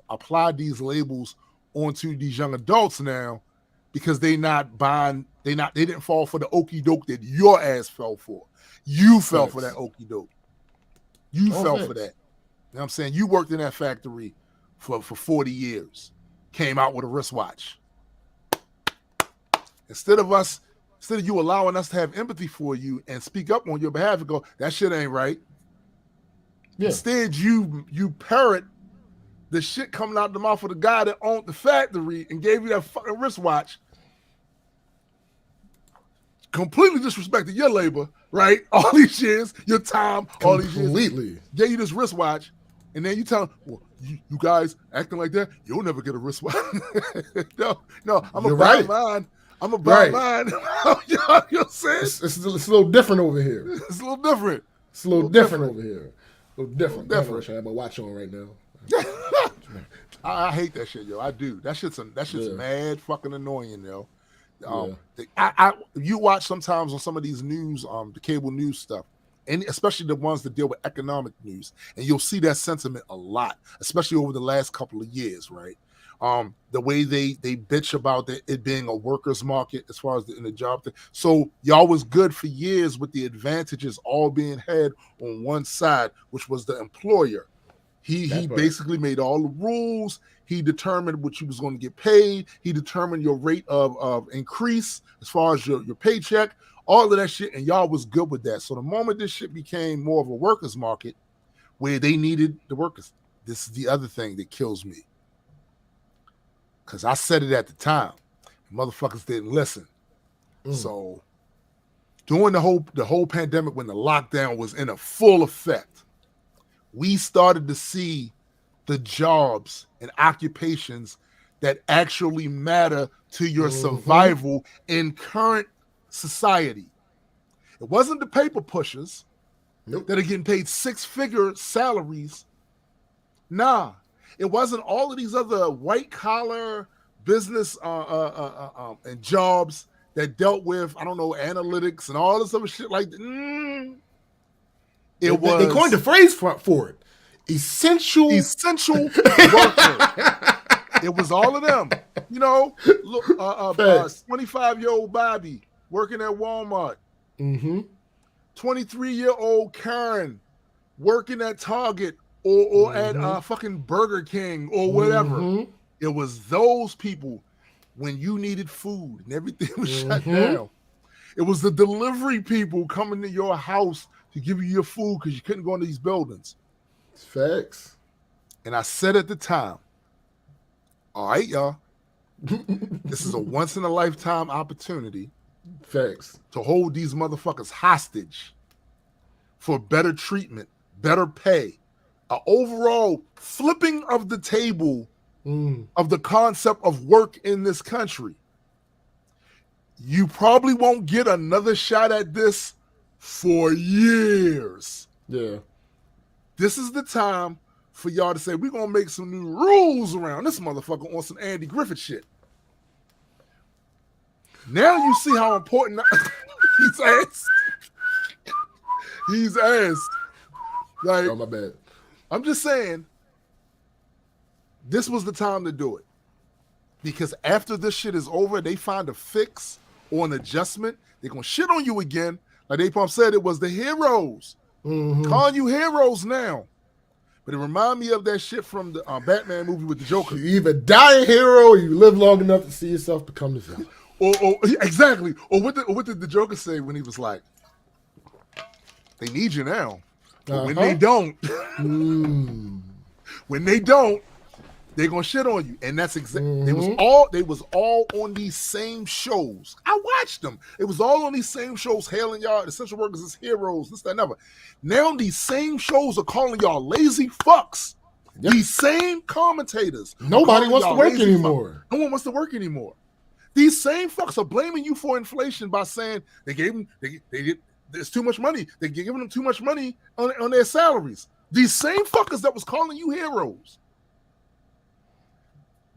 A: applied these labels onto these young adults now, because they didn't fall for the okie doke that your ass fell for. You fell for that okie doke. You fell for that. You know what I'm saying? You worked in that factory for 40 years, came out with a wristwatch. Instead of you allowing us to have empathy for you and speak up on your behalf and go, that shit ain't right. Yeah. Instead, you parrot the shit coming out the mouth of the guy that owned the factory and gave you that fucking wristwatch. Completely disrespected your labor, right? All these years, your time, all these years. Completely. Gave you this wristwatch, and then you tell them, well, you guys acting like that, you'll never get a wristwatch. No, I'm going to buy mine. I'm going to buy mine. You know what I'm saying?
B: It's a little different over here.
A: It's a little different.
B: It's a little different over here. A little different. I wish I had my watch on right now.
A: I hate that shit, yo. I do. That shit's mad fucking annoying, yo. You watch sometimes on some of these news, the cable news stuff, and especially the ones that deal with economic news, and you'll see that sentiment a lot, especially over the last couple of years, right? The way they bitch about it being a workers market as far as in the job thing. So y'all was good for years with the advantages all being had on one side, which was the employer. He basically made all the rules. He determined what you was going to get paid. He determined your rate of increase as far as your paycheck, all of that shit, and y'all was good with that. So the moment this shit became more of a workers market where they needed the workers, this is the other thing that kills me. Because I said it at the time. Motherfuckers didn't listen. So during the whole pandemic, when the lockdown was in a full effect, we started to see the jobs and occupations that actually matter to your survival in current society. It wasn't the paper pushers that are getting paid 6-figure salaries. Nah, it wasn't all of these other white collar business and jobs that dealt with, I don't know, analytics and all this other shit like that. They
B: coined the phrase for it. Essential
A: worker. It was all of them. You know, look, 25-year-old Bobby working at Walmart. 23-year-old Karen working at Target or at fucking Burger King or whatever. It was those people when you needed food and everything was shut down. It was the delivery people coming to your house to give you your food because you couldn't go into these buildings.
B: It's facts.
A: And I said at the time, all right, y'all, this is a once-in-a-lifetime opportunity
B: facts
A: to hold these motherfuckers hostage for better treatment, better pay, an overall flipping of the table of the concept of work in this country. You probably won't get another shot at this for years.
B: Yeah.
A: This is the time for y'all to say, we're going to make some new rules around this motherfucker on some Andy Griffith shit. Now you see how important he's asked. He's asked. Like,
B: oh, my bad.
A: I'm just saying, this was the time to do it. Because after this shit is over, they find a fix or an adjustment, they're going to shit on you again. Like Napalm said, it was the heroes. Calling you heroes now. But it reminded me of that shit from the Batman movie with the Joker.
B: You either die a hero or you live long enough to see yourself become the villain.
A: Or exactly. Or what did the Joker say when he was like, they need you now. But when they don't, when they don't, they're gonna shit on you. And that's exactly they was all on these same shows. I watched them. It was all on these same shows, hailing y'all essential workers as heroes, this, that, and other. Now these same shows are calling y'all lazy fucks. Yep. These same commentators.
B: Nobody wants to work anymore.
A: No one wants to work anymore. These same fucks are blaming you for inflation by saying they gave them there's too much money. They're giving them too much money on their salaries. These same fuckers that was calling you heroes.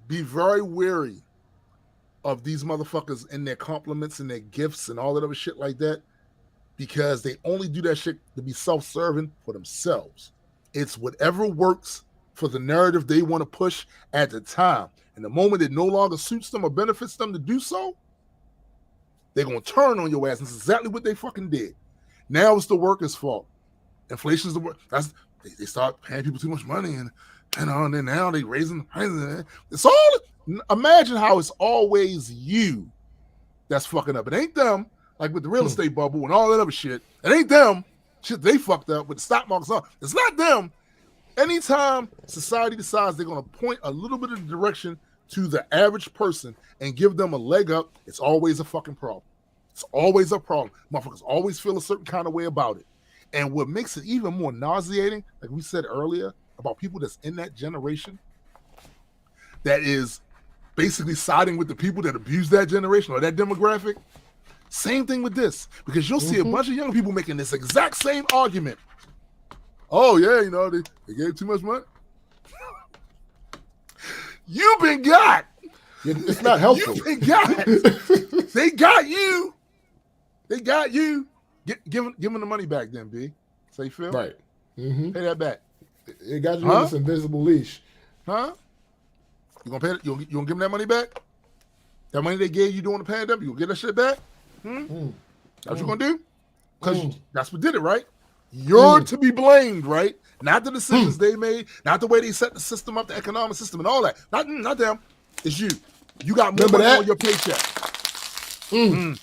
A: Be very wary of these motherfuckers and their compliments and their gifts and all that other shit like that, because they only do that shit to be self-serving for themselves. It's whatever works for the narrative they want to push at the time. And the moment it no longer suits them or benefits them to do so, they're going to turn on your ass. And that's exactly what they fucking did. Now it's the workers' fault. Inflation's the work. They start paying people too much money, and then now they raising the prices. It's all. Imagine how it's always you that's fucking up. It ain't them, like with the real estate bubble and all that other shit. It ain't them. Shit they fucked up with the stock markets on. It's not them. Anytime society decides they're going to point a little bit of the direction to the average person and give them a leg up, it's always a fucking problem. It's always a problem. Motherfuckers always feel a certain kind of way about it. And what makes it even more nauseating, like we said earlier, about people that's in that generation that is basically siding with the people that abuse that generation or that demographic, same thing with this. Because you'll see a bunch of young people making this exact same argument. Oh, yeah, you know, they gave too much money. You've been got.
B: It's not helpful.
A: You've been got. They got you. They got you. Give them the money back then, B. So you feel?
B: Right.
A: Pay that back.
B: It got you in this invisible leash.
A: Huh? You gonna pay? You gonna give them that money back? That money they gave you during the pandemic, you gonna get that shit back? That's what you gonna do? Because that's what did it, right? You're to be blamed, right? Not the decisions they made, not the way they set the system up, the economic system, and all that. Not them. It's you. You got more money on your paycheck. You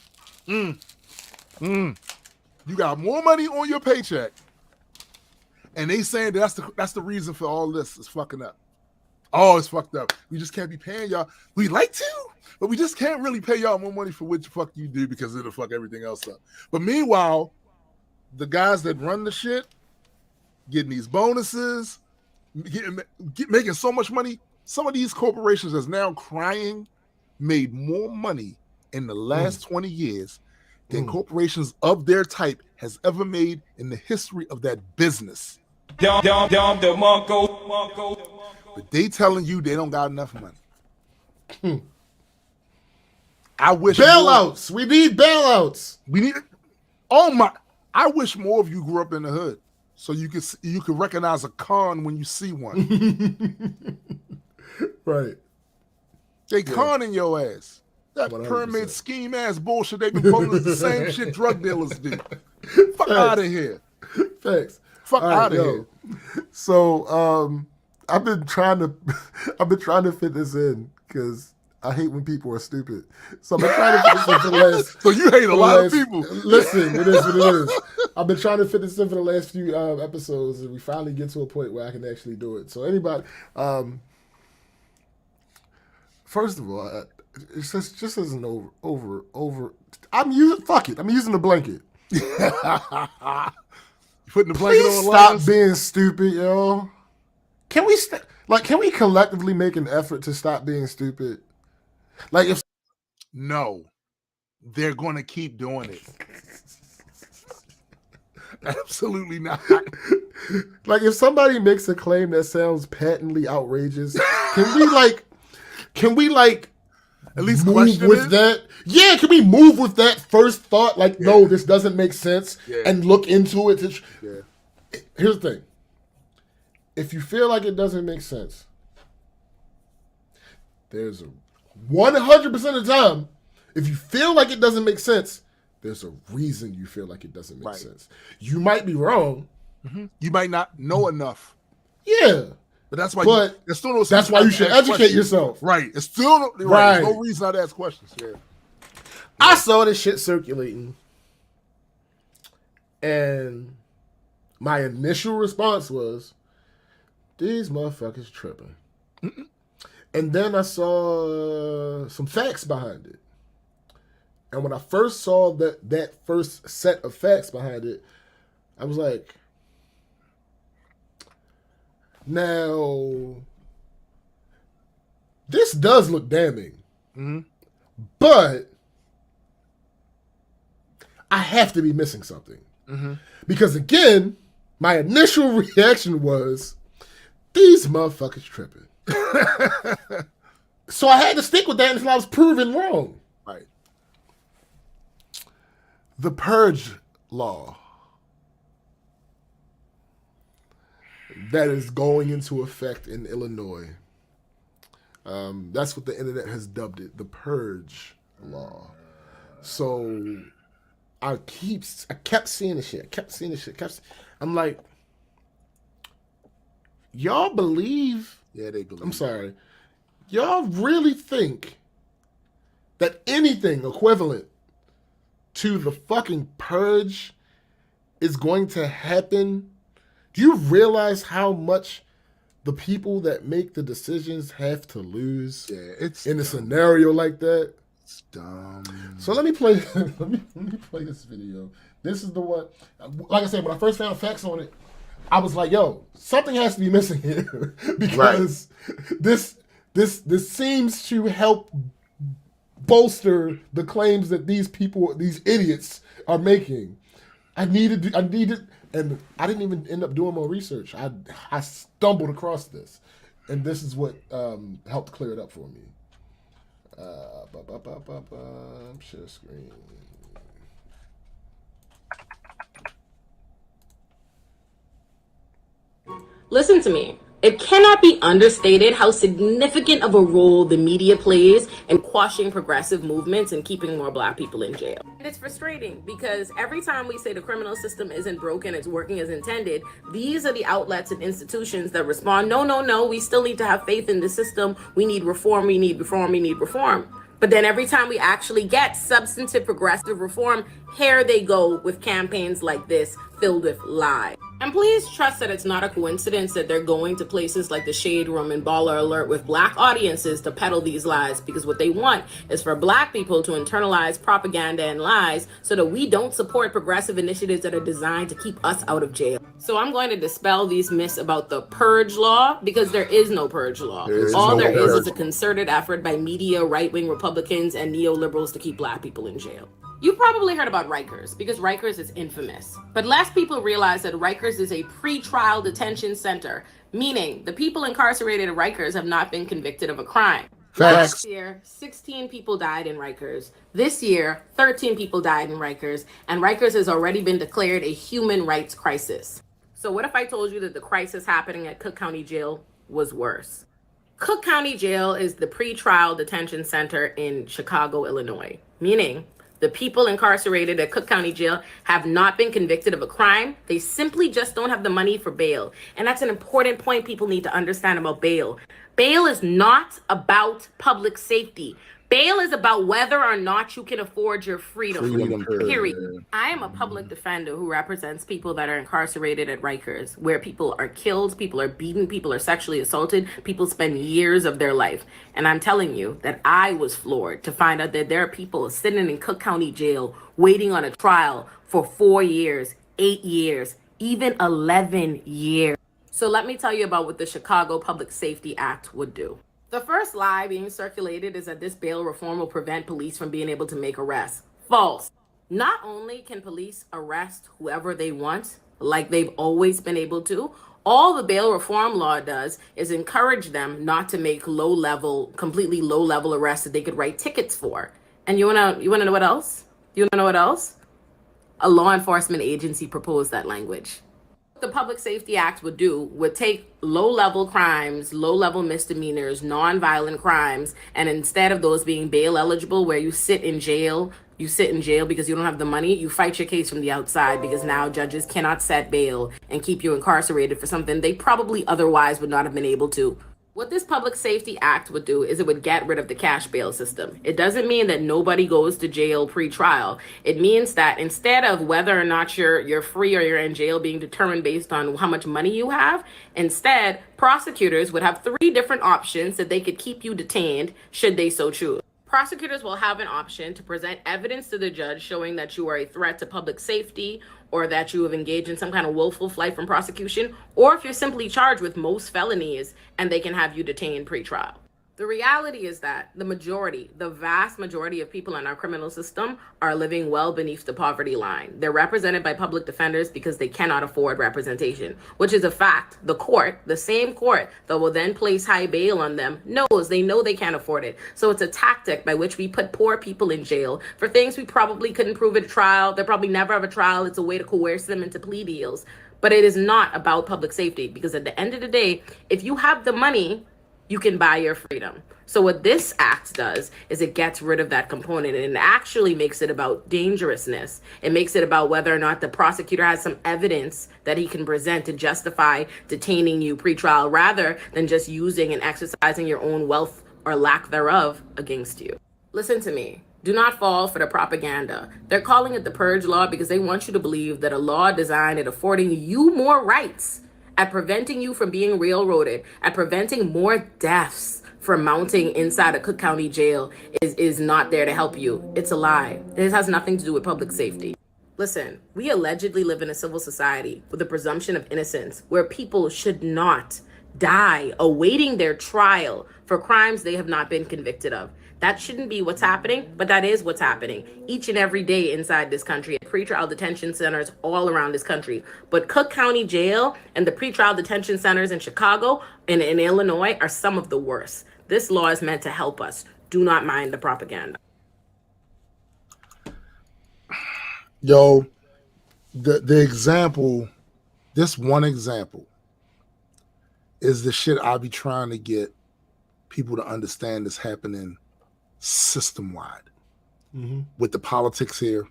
A: got more money on your paycheck, and they saying that's the reason for all this. It's fucking up. Oh, it's fucked up. We just can't be paying y'all. We like to, but we just can't really pay y'all more money for what the fuck you do because it'll fuck everything else up. But meanwhile, the guys that run the shit getting these bonuses, making so much money. Some of these corporations that's now crying made more money in the last 20 years than corporations of their type has ever made in the history of that business. But they telling you they don't got enough money. I wish
B: bailouts. We need bailouts.
A: We need. Oh my! I wish more of you grew up in the hood, so you could recognize a con when you see one.
B: Right.
A: They conning your ass. That 100%. Pyramid scheme ass bullshit they been pulling is the same shit drug dealers do. Fuck out of here.
B: Thanks.
A: Fuck out of here.
B: So I've been trying to fit this in because I hate when people are stupid. So I've been trying to fit this in for the last.
A: So you hate a lot of people.
B: Listen, it is what it is. I've been trying to fit this in for the last few episodes, and we finally get to a point where I can actually do it. So anybody, first of all, it's just as an over. I'm using the blanket.
A: You putting the blanket on.
B: Stop being stupid, yo. Can we collectively make an effort to stop being stupid?
A: No, they're going to keep doing it. Absolutely not.
B: Like if somebody makes a claim that sounds patently outrageous, can we at least move with that? Yeah, can we move with that first thought? Like, no, this doesn't make sense, and look into it. Here's the thing. If you feel like it doesn't make sense, there's 100% of the time, if you feel like it doesn't make sense, there's a reason you feel like it doesn't make sense. You might be wrong.
A: Mm-hmm. You might not know enough.
B: Yeah.
A: But that's why
B: that's why you should educate yourself.
A: Right. It's still right. There's no reason not to ask questions. Yeah.
B: I saw this shit circulating. And my initial response was, these motherfuckers tripping. Mm-mm. And then I saw some facts behind it. And when I first saw that first set of facts behind it, I was like, now, this does look damning. Mm-hmm. But I have to be missing something. Mm-hmm. Because again, my initial reaction was, these motherfuckers tripping. So I had to stick with that until I was proven wrong.
A: Right.
B: The Purge law that is going into effect in Illinois. That's what the internet has dubbed it, the Purge law. So I kept seeing the shit. I'm like, y'all believe?
A: Yeah, they believe.
B: I'm sorry. Y'all really think that anything equivalent to the fucking purge is going to happen? Do you realize how much the people that make the decisions have to lose in a scenario like that?
A: It's dumb.
B: So let me play this video. This is the one. Like I said, when I first found facts on it, I was like, yo, something has to be missing here because this seems to help bolster the claims that these people, these idiots, are making. I needed, and I didn't even end up doing more research. I stumbled across this, and this is what helped clear it up for me. Share screen.
I: Listen to me. It cannot be understated how significant of a role the media plays in quashing progressive movements and keeping more black people in jail. And it's frustrating because every time we say the criminal system isn't broken, it's working as intended, these are the outlets and institutions that respond, no, we still need to have faith in the system. We need reform, we need reform, we need reform. But then every time we actually get substantive progressive reform, here they go with campaigns like this filled with lies. And please trust that it's not a coincidence that they're going to places like the Shade Room and Baller Alert with black audiences to peddle these lies, because what they want is for black people to internalize propaganda and lies so that we don't support progressive initiatives that are designed to keep us out of jail. So I'm going to dispel these myths about the purge law, because there is no purge law. All there is a concerted effort by media, right-wing Republicans, and neoliberals to keep black people in jail. You've probably heard about Rikers, because Rikers is infamous. But less people realize that Rikers is a pre-trial detention center, meaning the people incarcerated at Rikers have not been convicted of a crime. Last year, 16 people died in Rikers. This year, 13 people died in Rikers, and Rikers has already been declared a human rights crisis. So what if I told you that the crisis happening at Cook County Jail was worse? Cook County Jail is the pre-trial detention center in Chicago, Illinois, meaning the people incarcerated at Cook County Jail have not been convicted of a crime. They simply just don't have the money for bail. And that's an important point people need to understand about bail. Bail is not about public safety. Bail is about whether or not you can afford your freedom, period. I am a public defender who represents people that are incarcerated at Rikers, where people are killed, people are beaten, people are sexually assaulted, people spend years of their life. And I'm telling you that I was floored to find out that there are people sitting in Cook County Jail waiting on a trial for 4 years, 8 years, even 11 years. So let me tell you about what the Chicago Public Safety Act would do. The first lie being circulated is that this bail reform will prevent police from being able to make arrests. False. Not only can police arrest whoever they want, like they've always been able to, all the bail reform law does is encourage them not to make completely low-level arrests that they could write tickets for. And you wanna know what else? You wanna know what else? A law enforcement agency proposed that language. The Public Safety Act would take low-level crimes, low-level misdemeanors, non-violent crimes, and instead of those being bail eligible, where you sit in jail because you don't have the money, you fight your case from the outside, because now judges cannot set bail and keep you incarcerated for something they probably otherwise would not have been able to. What this Public Safety Act would do is it would get rid of the cash bail system. It doesn't mean that nobody goes to jail pre-trial. It means that instead of whether or not you're free or you're in jail being determined based on how much money you have, instead, prosecutors would have 3 different options that they could keep you detained should they so choose. Prosecutors will have an option to present evidence to the judge showing that you are a threat to public safety, or that you have engaged in some kind of willful flight from prosecution, or if you're simply charged with most felonies and they can have you detained pre-trial. The reality is that the vast majority of people in our criminal system are living well beneath the poverty line. They're represented by public defenders because they cannot afford representation, which is a fact. The court, the same court that will then place high bail on them, they know they can't afford it. So it's a tactic by which we put poor people in jail for things we probably couldn't prove at a trial. They'll probably never have a trial. It's a way to coerce them into plea deals. But it is not about public safety, because at the end of the day, if you have the money, you can buy your freedom. So what this act does is it gets rid of that component, and it actually makes it about dangerousness. It makes it about whether or not the prosecutor has some evidence that he can present to justify detaining you pre-trial, rather than just using and exercising your own wealth or lack thereof against you. Listen to me. Do not fall for the propaganda. They're calling it the purge law because they want you to believe that a law designed at affording you more rights, at preventing you from being railroaded, at preventing more deaths from mounting inside a Cook County jail is not there to help you. It's a lie. This has nothing to do with public safety. Listen, we allegedly live in a civil society with a presumption of innocence, where people should not die awaiting their trial for crimes they have not been convicted of. That shouldn't be what's happening, but that is what's happening each and every day inside this country at pretrial detention centers all around this country. But Cook County Jail and the pretrial detention centers in Chicago and in Illinois are some of the worst. This law is meant to help us. Do not mind the propaganda.
A: Yo, the example, this one example is the shit I be trying to get people to understand is happening system-wide. With the politics here,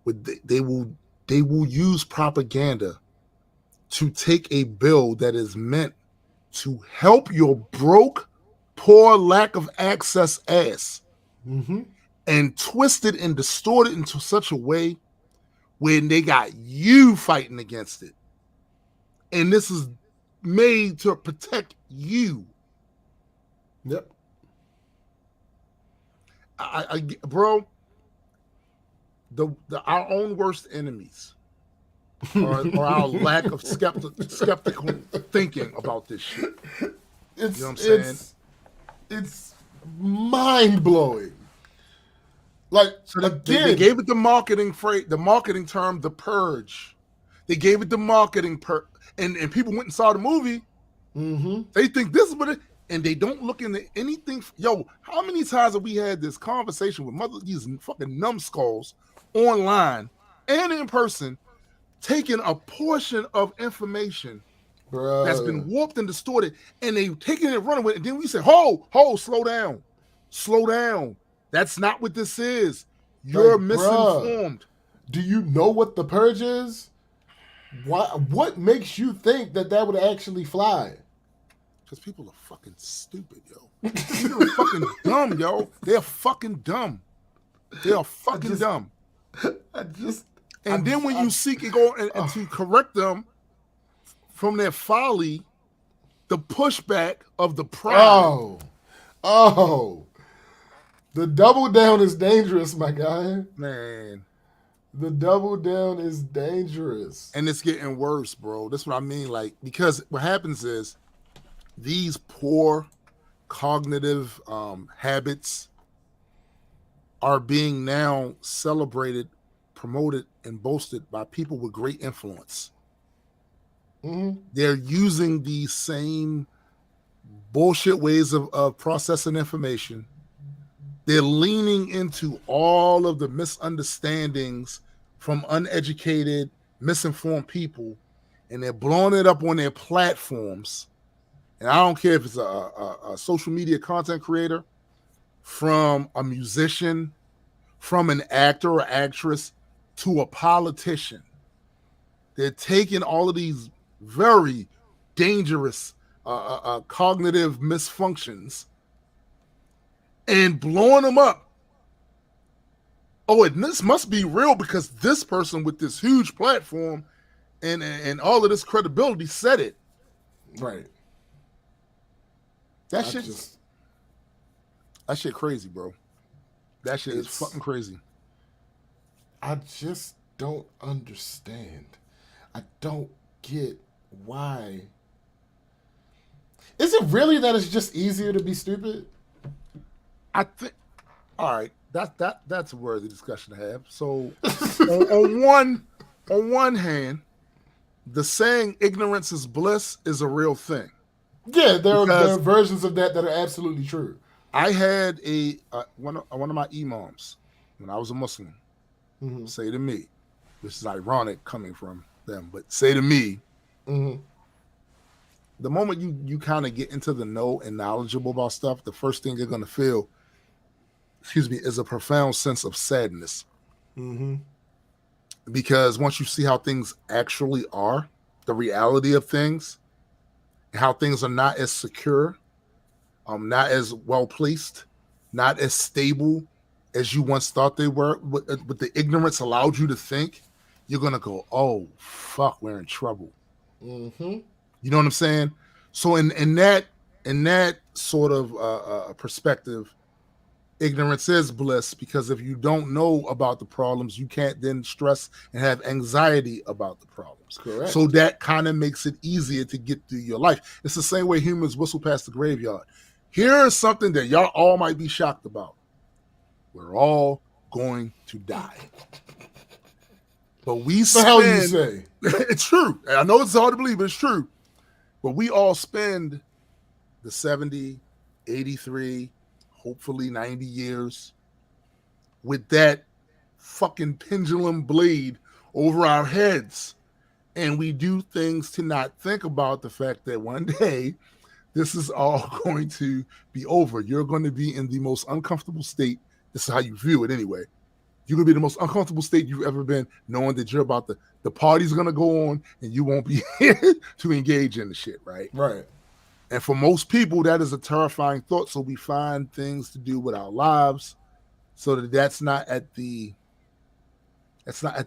A: they will use propaganda to take a bill that is meant to help your broke, poor, lack of access ass and twist it and distort it into such a way when they got you fighting against it. And this is made to protect you.
B: Yep.
A: Bro, our own worst enemies or our lack of skeptical thinking about this shit. You know what I'm saying?
B: It's mind blowing. Like,
A: so they gave it the marketing term, the purge. They gave it the marketing and people went and saw the movie. They think this is what it, and they don't look into anything. Yo, how many times have we had this conversation with these fucking numbskulls online and in person, taking a portion of information that's been warped and distorted, and they taking it and running with it. And then we say, "Ho, slow down. That's not what this is. You're misinformed."
B: Do you know what the purge is? What makes you think that would actually fly?
A: Because people are fucking stupid, yo. People are fucking dumb, yo. They're fucking dumb. They are fucking dumb. And then when you seek and go and to correct them from their folly, the pushback of the pride.
B: Oh. The double down is dangerous, my guy.
A: Man.
B: The double down is dangerous.
A: And it's getting worse, bro. That's what I mean. Like, because what happens is these poor cognitive habits are being now celebrated, promoted, and boasted by people with great influence. They're using these same bullshit ways of processing information. They're leaning into all of the misunderstandings from uneducated, misinformed people, and they're blowing it up on their platforms. And I don't care if it's a social media content creator, from a musician, from an actor or actress, to a politician. They're taking all of these very dangerous cognitive misfunctions and blowing them up. Oh, and this must be real because this person with this huge platform and all of this credibility said it.
B: Right.
A: That shit crazy, bro. That shit is fucking crazy.
B: I just don't understand. I don't get why. Is it really that it's just easier to be stupid?
A: I think. All right, that's a worthy discussion to have. So, on one hand, the saying "ignorance is bliss" is a real thing.
B: Yeah, there are versions of that are absolutely true.
A: I had one of my imams when I was a Muslim say to me, which is ironic coming from them, but say to me, the moment you kind of get into the know and knowledgeable about stuff, the first thing you're going to feel, is a profound sense of sadness. Because once you see how things actually are, the reality of things, how things are not as secure, not as well placed, not as stable as you once thought they were, but the ignorance allowed you to think, you're gonna go, oh fuck, we're in trouble. You know what I'm saying? So in that sort of perspective, ignorance is bliss, because if you don't know about the problems, you can't then stress and have anxiety about the problems.
B: Correct.
A: So that kind of makes it easier to get through your life. It's the same way humans whistle past the graveyard. Here's something that y'all all might be shocked about. We're all going to die. But we spend...
B: What the hell you say?
A: It's true. I know it's hard to believe, but it's true. But we all spend the 70, 83, hopefully 90 years with that fucking pendulum blade over our heads, And we do things to not think about the fact that one day this is all going to be over. You're going to be in the most uncomfortable state. This is how you view it anyway. You're going to be the most uncomfortable state you've ever been, knowing that you're about the party's going to go on and you won't be here to engage in the shit, right?
B: Right.
A: And for most people, that is a terrifying thought. So we find things to do with our lives so that that's not at the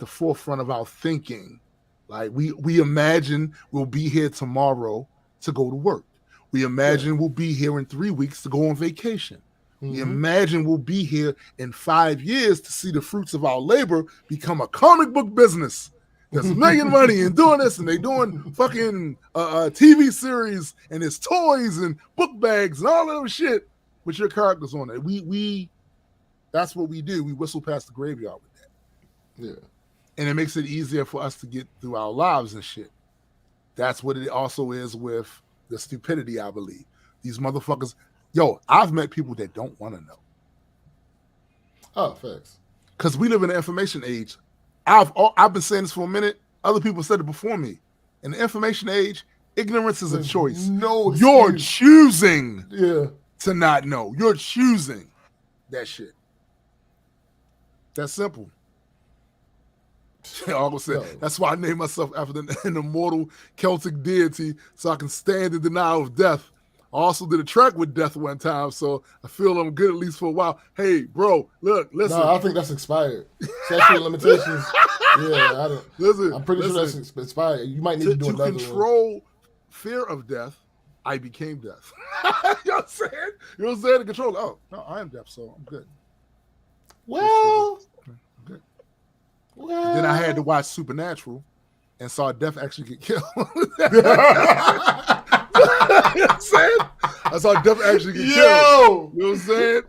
A: forefront of our thinking. Like we imagine we'll be here tomorrow to go to work. We imagine we'll be here in 3 weeks to go on vacation. We imagine we'll be here in 5 years to see the fruits of our labor become a comic book business that's making money and doing this, and they doing fucking TV series, and it's toys and book bags and all that other shit with your characters on it. We that's what we do. We whistle past the graveyard with that.
B: Yeah.
A: And it makes it easier for us to get through our lives and shit. That's what it also is with the stupidity, I believe. These motherfuckers. Yo, I've met people that don't want to know.
B: Oh, thanks.
A: Because we live in the information age. I've been saying this for a minute. Other people said it before me. In the information age, ignorance is a choice.
B: No excuse.
A: You're choosing
B: Yeah.
A: to not know. You're choosing that shit. That's simple. I always said, that's why I named myself after an immortal Celtic deity, so I can stand in denial of death. I also did a track with death one time, so I feel I'm good at least for a while. Hey, bro, look, listen.
B: No, I think that's expired. Statute of limitations. Yeah, I don't.
A: Listen,
B: I'm pretty sure that's expired. You might need to do another one.
A: To control fear of death, I became death. You know what I'm saying? You know what I'm saying? To control. Oh, no, I am deaf, so I'm good.
B: Well,
A: I'm good. And then I had to watch Supernatural and saw death actually get killed. You know what I'm saying? I saw death actually get killed. You know what I'm saying?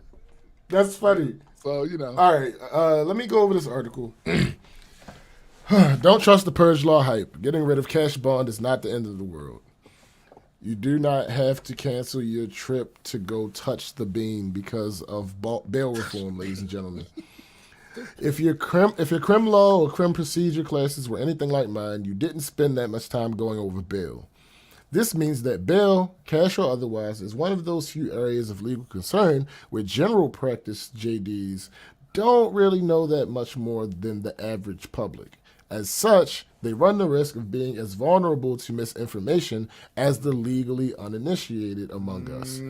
B: That's funny.
A: So, you know.
B: All right, let me go over this article. Don't trust the purge law hype. Getting rid of cash bond is not the end of the world. You do not have to cancel your trip to go touch the bean because of bail reform, ladies and gentlemen. If your crim law or crim procedure classes were anything like mine, you didn't spend that much time going over bail. This means that bail, cash or otherwise, is one of those few areas of legal concern where general practice JDs don't really know that much more than the average public. As such, they run the risk of being as vulnerable to misinformation as the legally uninitiated among us.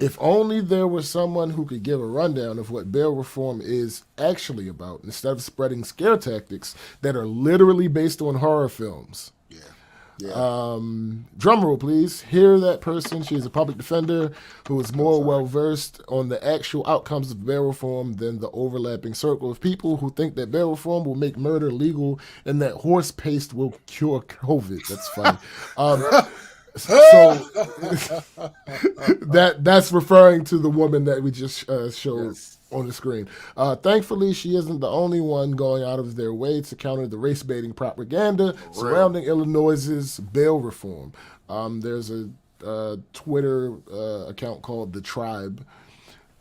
B: If only there was someone who could give a rundown of what bail reform is actually about, instead of spreading scare tactics that are literally based on horror films. Drum roll, please. Hear that person. She is a public defender who is more well-versed on the actual outcomes of bail reform than the overlapping circle of people who think that bail reform will make murder legal and that horse paste will cure COVID. That's funny. So that's referring to the woman that we just showed on the screen. Thankfully, she isn't the only one going out of their way to counter the race-baiting propaganda surrounding Illinois' bail reform. There's a Twitter account called The Tribe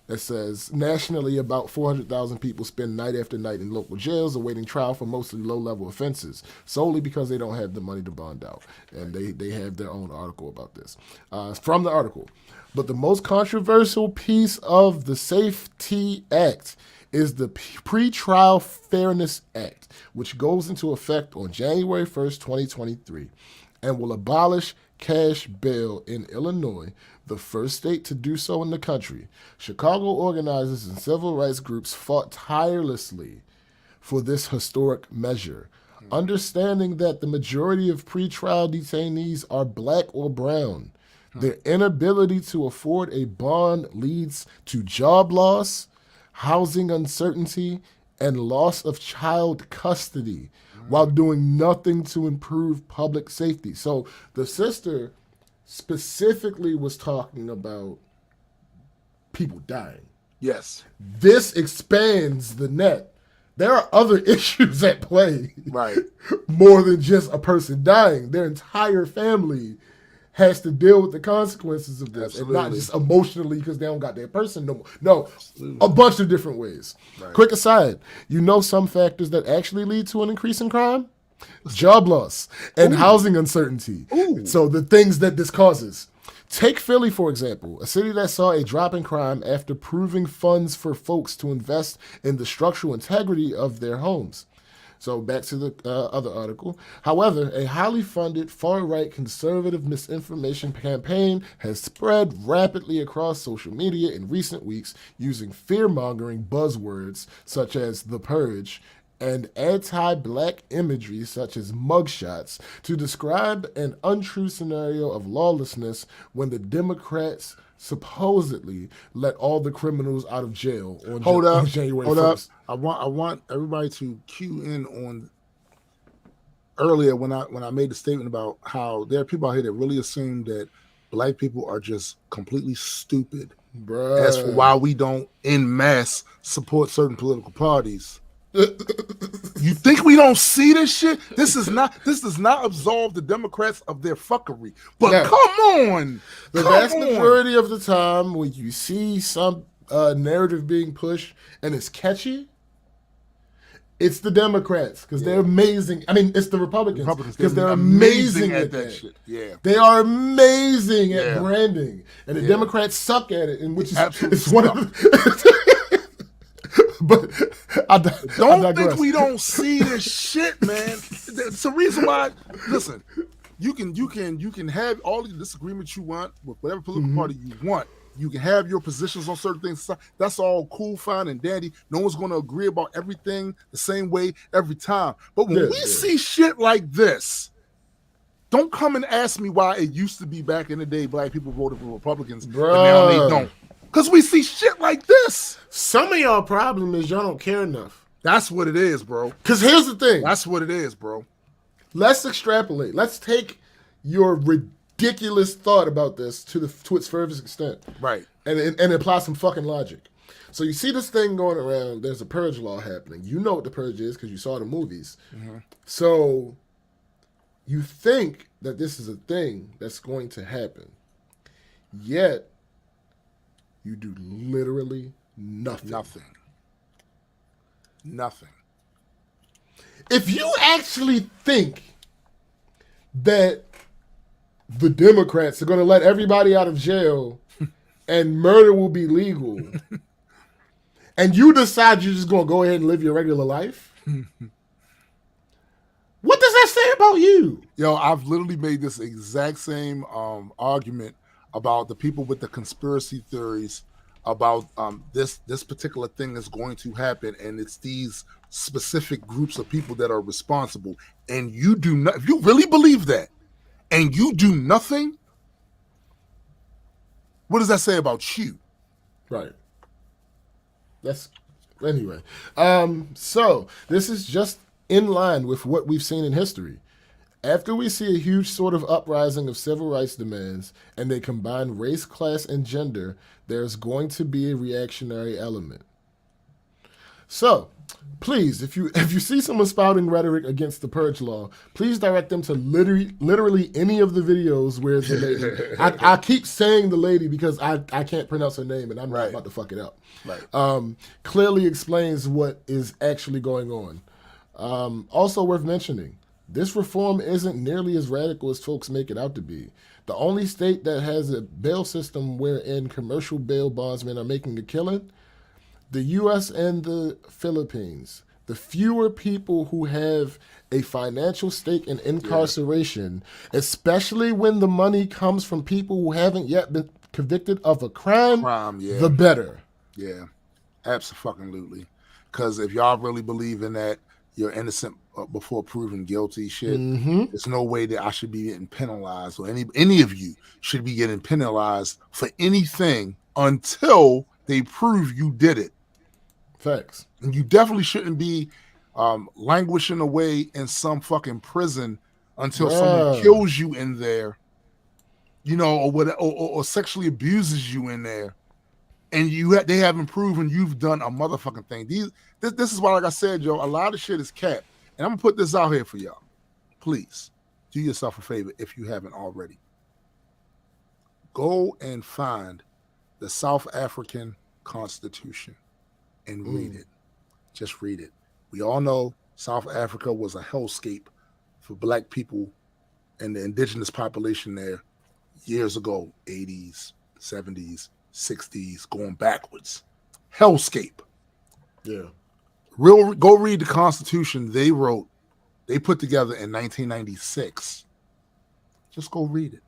B: that says, nationally, about 400,000 people spend night after night in local jails awaiting trial for mostly low-level offenses, solely because they don't have the money to bond out. And they have their own article about this. From the article, but the most controversial piece of the SAFE-T Act is the Pretrial Fairness Act, which goes into effect on January 1st, 2023, and will abolish cash bail in Illinois, the first state to do so in the country. Chicago organizers and civil rights groups fought tirelessly for this historic measure, understanding that the majority of pretrial detainees are black or brown. Their inability to afford a bond leads to job loss, housing uncertainty, and loss of child custody, while doing nothing to improve public safety. So the sister specifically was talking about people dying.
A: Yes.
B: This expands the net. There are other issues at play.
A: Right.
B: More than just a person dying. Their entire family has to deal with the consequences of this.
A: Absolutely.
B: And not just emotionally because they don't got their person no more. No, a bunch of different ways. Right. Quick aside, you know some factors that actually lead to an increase in crime? job loss, and housing uncertainty. So the things that this causes. Take Philly, for example, a city that saw a drop in crime after proving funds for folks to invest in the structural integrity of their homes. So back to the other article. However, a highly funded far-right conservative misinformation campaign has spread rapidly across social media in recent weeks using fear-mongering buzzwords such as the purge and anti-black imagery such as mugshots to describe an untrue scenario of lawlessness when the Democrats supposedly let all the criminals out of jail on January 1st.
A: I want everybody to cue in on earlier when I made the statement about how there are people out here that really assume that black people are just completely stupid.
B: Bruh.
A: As for why we don't en masse support certain political parties. You think we don't see this shit? This does not absolve the Democrats of their fuckery. But come on.
B: The vast majority of the time when you see some narrative being pushed and it's catchy, it's the Democrats because they're amazing. I mean, it's the Republicans because they're amazing at that shit.
A: Yeah,
B: they are amazing at branding, and the Democrats suck at it. And which is it's one of the. But I
A: don't think we don't see this shit, man. It's the reason why. Listen, you can have all the disagreements you want with whatever political party you want. You can have your positions on certain things. That's all cool, fine, and dandy. No one's going to agree about everything the same way every time. But when we see shit like this, don't come and ask me why it used to be back in the day black people voted for Republicans, but now they don't. Because we see shit like this.
B: Some of y'all problem is y'all don't care enough.
A: That's what it is, bro.
B: Because here's the thing.
A: That's what it is, bro.
B: Let's extrapolate. Let's take your ridiculous thought about this to its furthest extent.
A: Right.
B: And apply some fucking logic. So you see this thing going around. There's a purge law happening. You know what the purge is because you saw the movies. Mm-hmm. So you think that this is a thing that's going to happen. Yet, you do literally nothing.
A: Nothing.
B: If you actually think that the Democrats are going to let everybody out of jail and murder will be legal, and you decide you're just going to go ahead and live your regular life, what does that say about you?
A: Yo, I've literally made this exact same argument about the people with the conspiracy theories about this particular thing is going to happen, and it's these specific groups of people that are responsible. And you do not, if you really believe that, and you do nothing, what does that say about you?
B: Right. That's anyway. So this is just in line with what we've seen in history. After we see a huge sort of uprising of civil rights demands and they combine race, class, and gender, there's going to be a reactionary element. So, please, if you see someone spouting rhetoric against the purge law, please direct them to literally any of the videos where the lady. I keep saying the lady because I can't pronounce her name and I'm not about to fuck it up.
A: Right.
B: Clearly explains what is actually going on. Also worth mentioning, this reform isn't nearly as radical as folks make it out to be. The only state that has a bail system wherein commercial bail bondsmen are making a killing, the U.S. and the Philippines. The fewer people who have a financial stake in incarceration, especially when the money comes from people who haven't yet been convicted of a crime, the better.
A: Yeah, absolutely. Because if y'all really believe in that, you're innocent before proven guilty shit. There's no way that I should be getting penalized, or any of you should be getting penalized for anything until they prove you did it.
B: Facts.
A: And you definitely shouldn't be languishing away in some fucking prison until someone kills you in there, you know, or sexually abuses you in there, and they haven't proven you've done a motherfucking thing. This is why, like I said, Joe, a lot of shit is capped. And I'm gonna put this out here for y'all. Please do yourself a favor if you haven't already. Go and find the South African Constitution and read it. Just read it. We all know South Africa was a hellscape for black people and the indigenous population there years ago, 80s, 70s, 60s, going backwards. Hellscape.
B: Yeah.
A: Go read the Constitution they put together in 1996. Just go read it.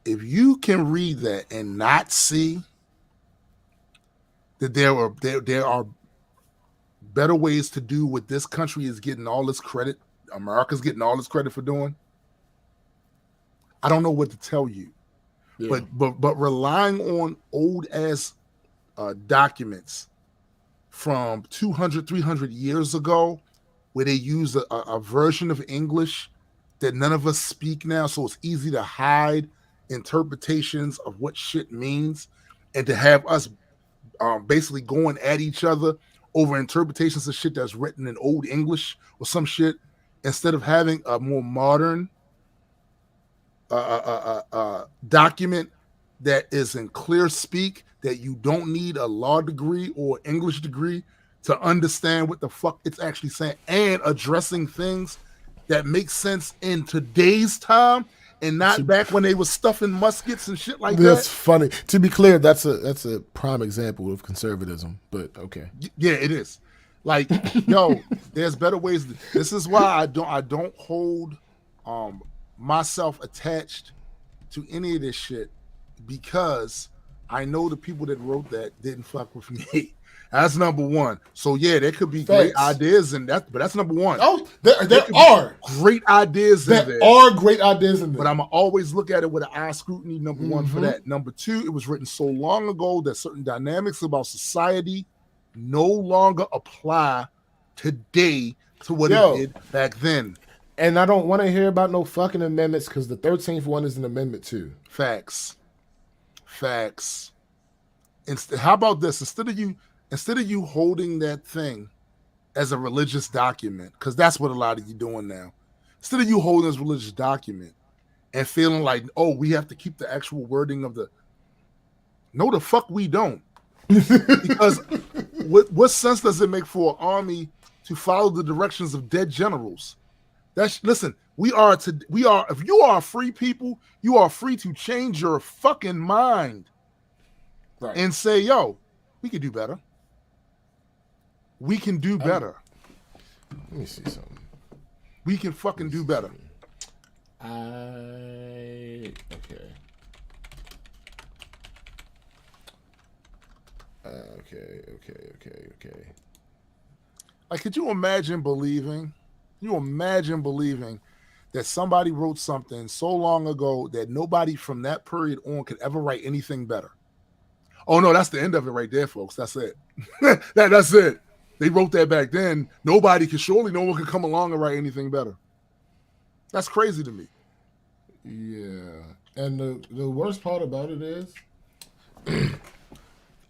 A: If you can read that and not see that there are better ways to do what this country is getting all this credit, America's getting all this credit for doing, I don't know what to tell you. Yeah. But relying on old ass documents from 200, 300 years ago, where they use a version of English that none of us speak now, so it's easy to hide interpretations of what shit means, and to have us basically going at each other over interpretations of shit that's written in old English or some shit, instead of having a more modern document that is in clear speak, that you don't need a law degree or English degree to understand what the fuck it's actually saying, and addressing things that make sense in today's time and not back when they were stuffing muskets and shit like that.
B: That's funny. To be clear, that's a prime example of conservatism, but okay.
A: Yeah, it is. Like, yo, there's better ways. This is why I don't hold myself attached to any of this shit, because I know the people that wrote that didn't fuck with me. That's number one. So yeah, there could be great ideas in that, but that's number one.
B: Oh, there are
A: great ideas in there.
B: There are great ideas in there.
A: But I'm going to always look at it with an eye scrutiny, number one, for that. Number two, it was written so long ago that certain dynamics about society no longer apply today to what it did back then.
B: And I don't want to hear about no fucking amendments, because the 13th one is an amendment too.
A: Facts. How about this? Instead of you holding that thing as a religious document, because that's what a lot of you doing now. Instead of you holding this religious document and feeling like, oh, we have to keep the actual wording of the... No, the fuck we don't. Because what sense does it make for an army to follow the directions of dead generals? Listen, if you are a free people, you are free to change your fucking mind, right, and say, yo, we can do better. We can do better.
B: Let me see something.
A: We can fucking do better.
B: Okay.
A: Like, could you imagine believing that somebody wrote something so long ago that nobody from that period on could ever write anything better? Oh no, that's the end of it right there, folks. That's it. That's it. They wrote that back then. No one could come along and write anything better. That's crazy to me.
B: Yeah. And the worst part about it is,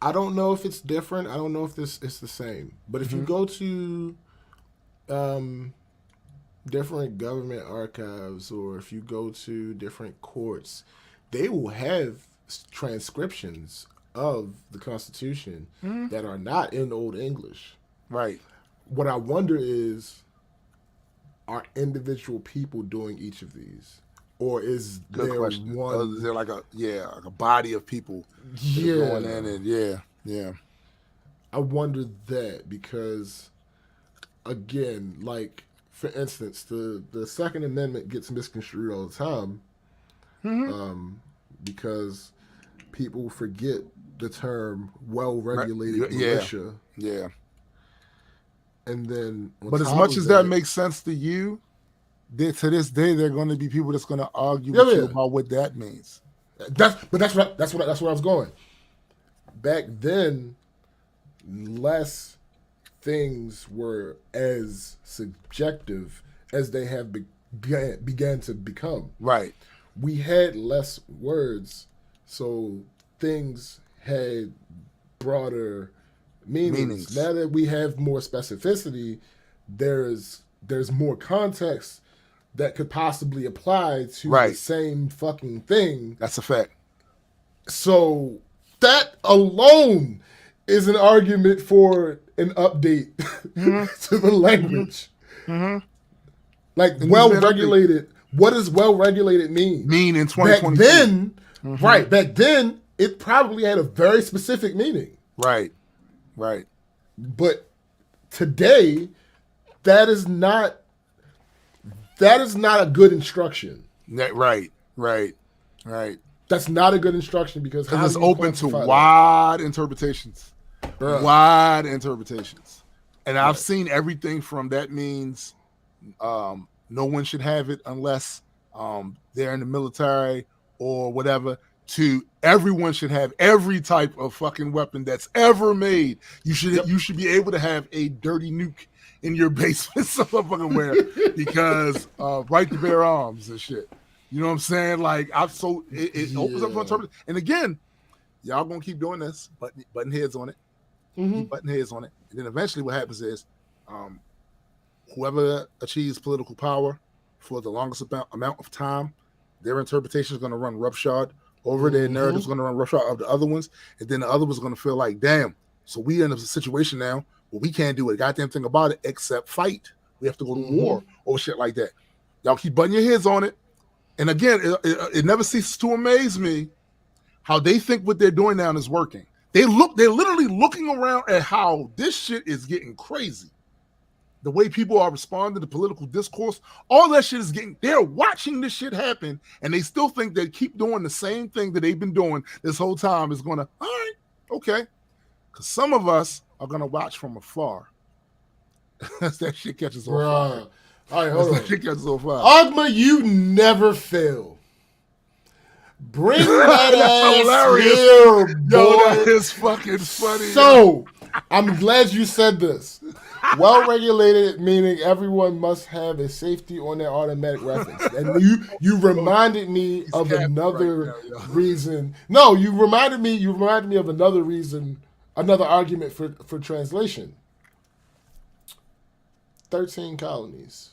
B: I don't know if it's different. I don't know if it's the same. But if you go to different government archives, or if you go to different courts, they will have transcriptions of the Constitution that are not in Old English.
A: Right.
B: What I wonder is, are individual people doing each of these? Or is
A: Good
B: there
A: question.
B: one...
A: Is there like a body of people going in and yeah.
B: I wonder that, because, again, like, for instance, the Second Amendment gets misconstrued all the time, because people forget the term well-regulated militia.
A: Yeah.
B: And then,
A: but as much as that makes sense to you, to this day, there are going to be people that's going to argue with you about what that means.
B: That's where I was going. Back then, less things were as subjective as they have began to become.
A: Right.
B: We had less words, so things had broader meanings. Now that we have more specificity, there's more context that could possibly apply to the same fucking thing.
A: That's a fact.
B: So that alone is an argument for an update to the language. Like well-regulated. What does well-regulated mean?
A: Mean in 2022.
B: Back then, right? Back then, it probably had a very specific meaning.
A: Right.
B: But today, that is not a good instruction.
A: Right.
B: That's not a good instruction because
A: it's open to wide interpretations. Wide interpretations. And I've seen everything from that means no one should have it unless they're in the military or whatever, to everyone should have every type of fucking weapon that's ever made. You should be able to have a dirty nuke in your basement some fucking where because right to bear arms and shit. You know what I'm saying? Like it opens up for interpretation. And again, y'all gonna keep doing this, button heads on it. Button heads on it. And then eventually what happens is whoever achieves political power for the longest amount of time, their interpretation is going to run roughshod over their narrative is going to run roughshod of the other ones, and then the other one's going to feel like, damn, so we in a situation now where we can't do a goddamn thing about it except fight. We have to go to war or shit like that. Y'all keep butting your heads on it. And again, it never ceases to amaze me how they think what they're doing now is working. They're literally looking around at how this shit is getting crazy. The way people are responding to political discourse, all that shit is they're watching this shit happen, and they still think they keep doing the same thing that they've been doing this whole time is going to, all right, okay. Because some of us are going to watch from afar. That shit catches on fire.
B: All right, hold on.
A: That shit catches on fire.
B: Ogma, you never fail. Bring that ass
A: hilarious.
B: Here, boy.
A: Yo, that is fucking funny.
B: So, I'm glad you said this. Well-regulated, meaning everyone must have a safety on their automatic reference. And you reminded me of another reason. No, you reminded me of another reason, another argument for translation. 13 colonies.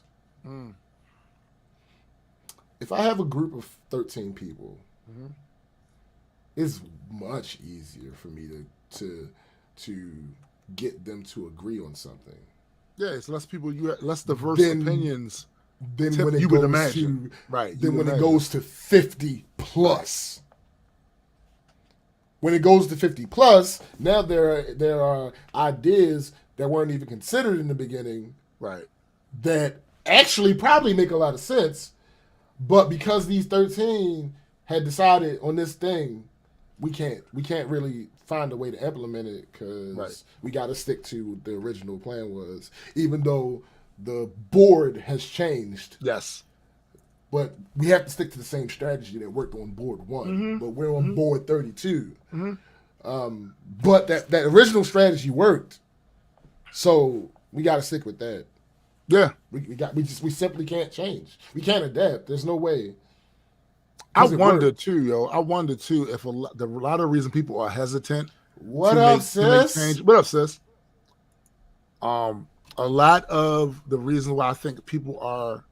B: If I have a group of 13 people, it's much easier for me to get them to agree on something.
A: Yeah, it's less people. Less diverse opinions.
B: Then when it goes to right. Then when it goes to 50 plus. When it goes to 50 plus, now there are ideas that weren't even considered in the beginning,
A: right?
B: That actually probably make a lot of sense, but because these 13 had decided on this thing, we can't really find a way to implement it because we got to stick to what the original plan was, even though the board has changed.
A: Yes.
B: But we have to stick to the same strategy that worked on board 1, but we're on board 32. But that original strategy worked, so we got to stick with that.
A: Yeah,
B: we simply can't change. We can't adapt. There's no way.
A: I wonder too, if a lot of reason people are hesitant.
B: What up, sis?
A: What up, sis? A lot of the reason why I think people are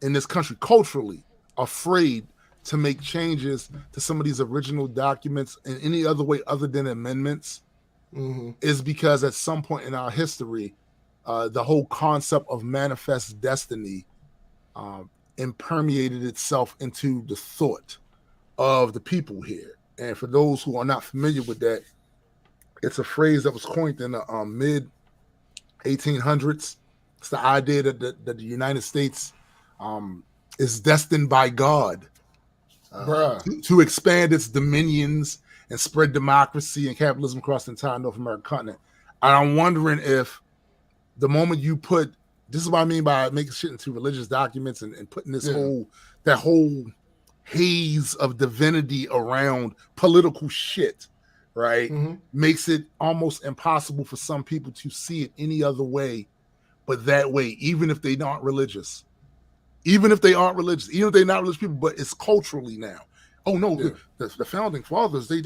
A: in this country culturally afraid to make changes to some of these original documents in any other way other than amendments is because at some point in our history, the whole concept of manifest destiny impermeated itself into the thought of the people here. And for those who are not familiar with that, it's a phrase that was coined in the mid 1800s. It's the idea that the United States is destined by God to expand its dominions and spread democracy and capitalism across the entire North American continent. And I'm wondering if the moment you put, this is what I mean by making shit into religious documents and putting this whole haze of divinity around political shit, right? Makes it almost impossible for some people to see it any other way but that way, even if they aren't religious. Even if they're not religious people, but it's culturally now. Oh no, the founding fathers, they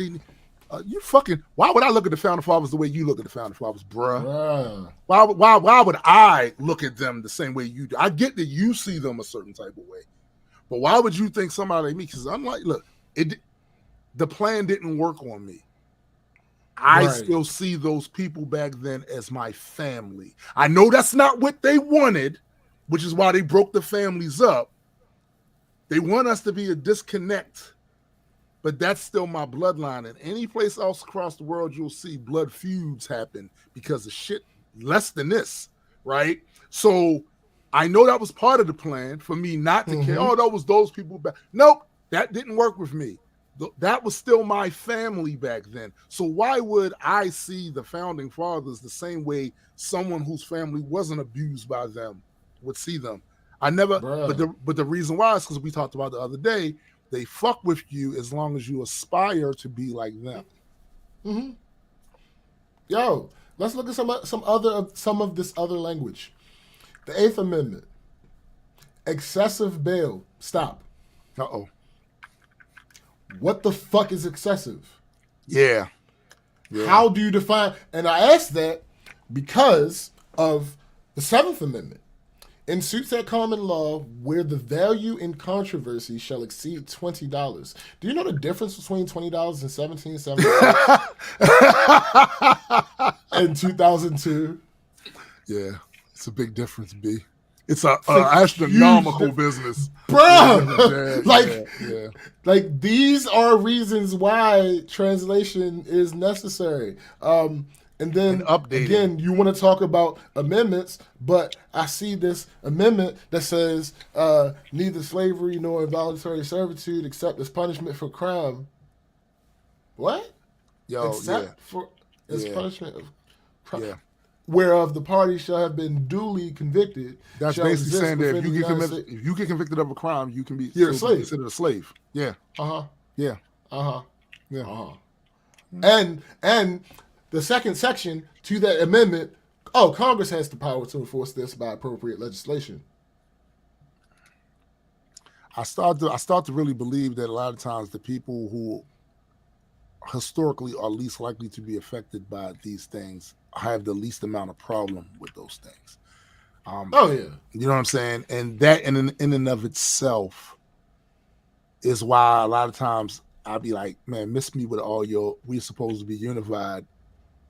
A: you fucking, why would I look at the founding fathers the way you look at the founding fathers, bruh? Why would I look at them the same way you do? I get that you see them a certain type of way, but why would you think somebody like me? Because the plan didn't work on me. I still see those people back then as my family. I know that's not what they wanted, which is why they broke the families up. They want us to be a disconnect, but that's still my bloodline. And any place else across the world, you'll see blood feuds happen because of shit less than this, right? So I know that was part of the plan for me not to care. Oh, that was those people back. Nope, that didn't work with me. That was still my family back then. So why would I see the founding fathers the same way someone whose family wasn't abused by them would see them? I never, but the reason why is because we talked about the other day, they fuck with you as long as you aspire to be like them.
B: Mm-hmm. Yo, let's look at some of this other language. The Eighth Amendment. Excessive bail. Stop.
A: Uh-oh.
B: What the fuck is excessive?
A: Yeah.
B: How do you define? And I asked that because of the Seventh Amendment. In suits at common law, where the value in controversy shall exceed $20. Do you know the difference between $20 and 1776 in 2002?
A: Yeah, it's a big difference, B. It's a astronomical business,
B: bro.
A: Yeah.
B: Like these are reasons why translation is necessary. And then again, you want to talk about amendments, but I see this amendment that says neither slavery nor involuntary servitude except as punishment for crime. What? Punishment of crime. Yeah. Whereof the party shall have been duly convicted.
A: That's basically saying that if you get convicted of a crime, you can be considered a slave. Yeah. Yeah. Yeah.
B: And the second section to that amendment, Congress has the power to enforce this by appropriate legislation.
A: I start to really believe that a lot of times the people who historically are least likely to be affected by these things have the least amount of problem with those things. You know what I'm saying? And that in and of itself is why a lot of times I'll be like, man, miss me with all we're supposed to be unified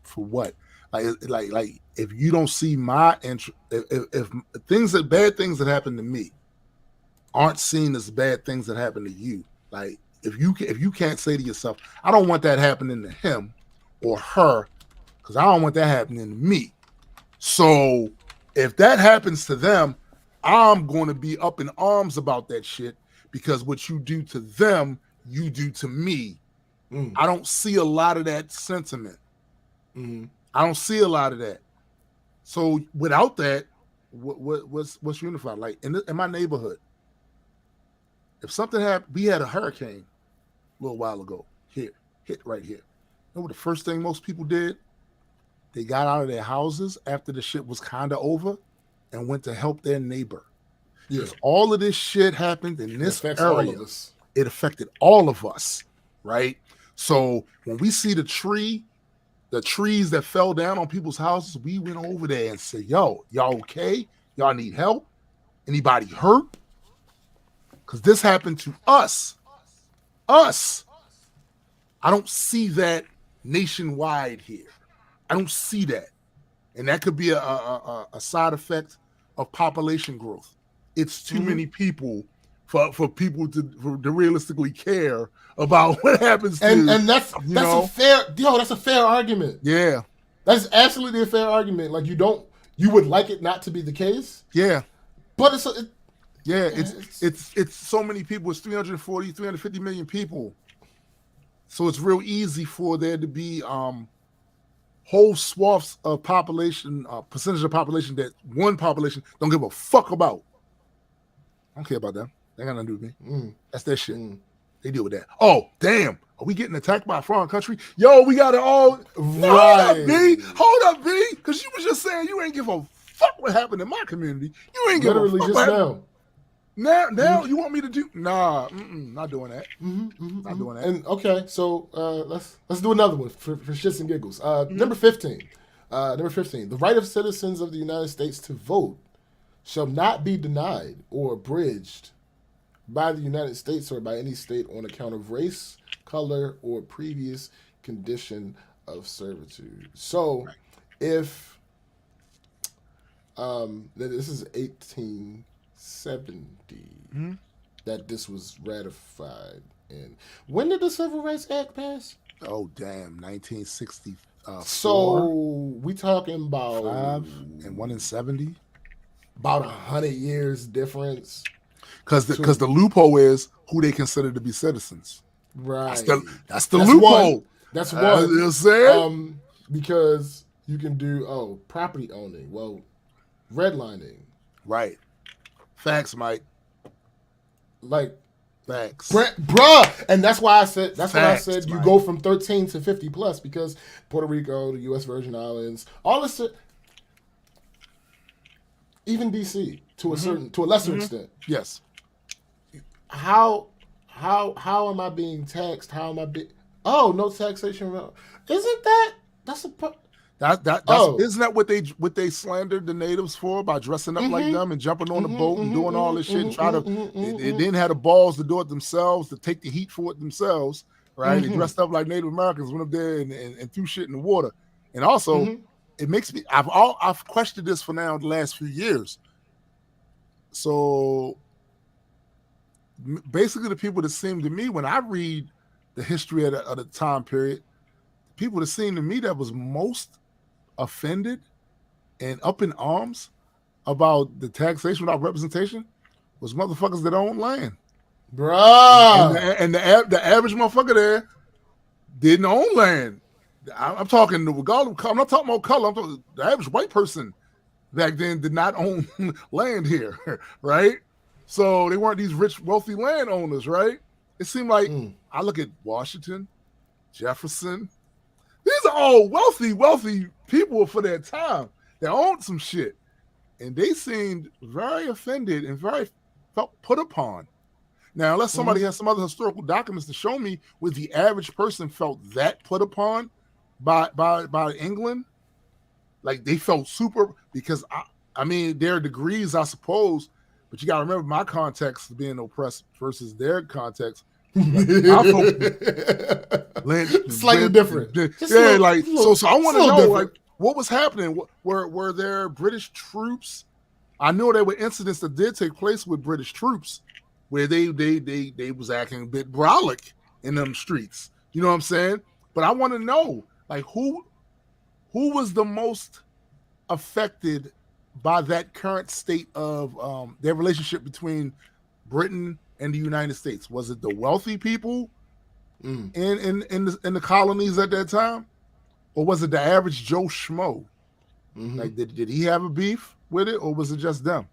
A: for what? Like if you don't see my interest, if bad things that happen to me aren't seen as bad things that happen to you, like if you can't say to yourself, I don't want that happening to him or her, because I don't want that happening to me. So if that happens to them, I'm going to be up in arms about that shit, because what you do to them, you do to me. I don't see a lot of that sentiment. I don't see a lot of that. So without that, what's unified? Like in my neighborhood, if something happened, we had a hurricane a little while ago hit right here. You know what the first thing most people did? They got out of their houses after the shit was kind of over and went to help their neighbor. Because all of this shit happened in this area.
B: All of us.
A: It affected all of us, right? So when we see the trees that fell down on people's houses, we went over there and said, yo, y'all okay? Y'all need help? Anybody hurt? Because this happened to us. Us. I don't see that nationwide here. I don't see that. And that could be a side effect of population growth. It's too many people for people to realistically care about what happens to
B: and that's a fair argument.
A: Yeah.
B: That's absolutely a fair argument. Like you would like it not to be the case.
A: Yeah.
B: But
A: it's so many people. It's 350 million people. So it's real easy for there to be whole swaths of population, percentage of population that one population don't give a fuck about. I don't care about them. They got nothing to do with me. That's their shit. They deal with that. Oh, damn. Are we getting attacked by a foreign country? Yo, we got it all. Right. Hold up, B. Because you was just saying you ain't give a fuck what happened in my community. You ain't give a fuck
B: just now.
A: Now you want me to do? Nah, not doing that. Not doing that.
B: And okay, so let's do another one for shits and giggles. Number 15. The right of citizens of the United States to vote shall not be denied or abridged by the United States or by any state on account of race, color, or previous condition of servitude. So, if This is 1870 that this was ratified. And when did the Civil Rights Act pass?
A: Oh damn, 1960.
B: So we talking about
A: 5 and 1 in 70.
B: About 100 years difference.
A: Because the loophole is who they consider to be citizens.
B: Right.
A: That's the loophole.
B: That's one.
A: You know what I'm saying?
B: Because you can do property owning. Well, redlining.
A: Right. Facts, Mike.
B: Like
A: facts,
B: bruh. And that's why I said what I said. You
A: Mike.
B: go from 13 to 50 plus because Puerto Rico, the U.S. Virgin Islands, all this. Even DC to a lesser extent.
A: Yes.
B: How am I being taxed? How am I being? Oh, no taxation. Isn't that's a
A: isn't that what they slandered the natives for by dressing up like them and jumping on the boat and doing all this shit and they didn't have the balls to do it themselves, to take the heat for it themselves, right? They dressed up like Native Americans, went up there and threw shit in the water. And also it makes me I've questioned this for now the last few years. So basically the people that seem to me when I read the history of the time period, people that seem to me that was most offended and up in arms about the taxation without representation was motherfuckers that own land,
B: bruh.
A: And the average motherfucker there didn't own land. I'm talking regardless of color. I'm not talking about color. I'm talking the average white person back then did not own land here, right? So they weren't these rich, wealthy landowners, right? It seemed like I look at Washington, Jefferson. These are all wealthy people for their time. They owned some shit. And they seemed very offended and very felt put upon. Now, unless somebody has some other historical documents to show me where the average person felt that put upon by England, like they felt super, because I mean, there are degrees, I suppose, but you got to remember my context of being oppressed versus their context.
B: Slightly different.
A: So I want to know, like, what was happening? Were there British troops? I know there were incidents that did take place with British troops where they was acting a bit brolic in them streets. You know what I'm saying? But I want to know, like, who was the most affected by that current state of their relationship between Britain and the United States? Was it the wealthy people in the colonies at that time, or was it the average Joe Schmo? Like, did he have a beef with it, or was it just them?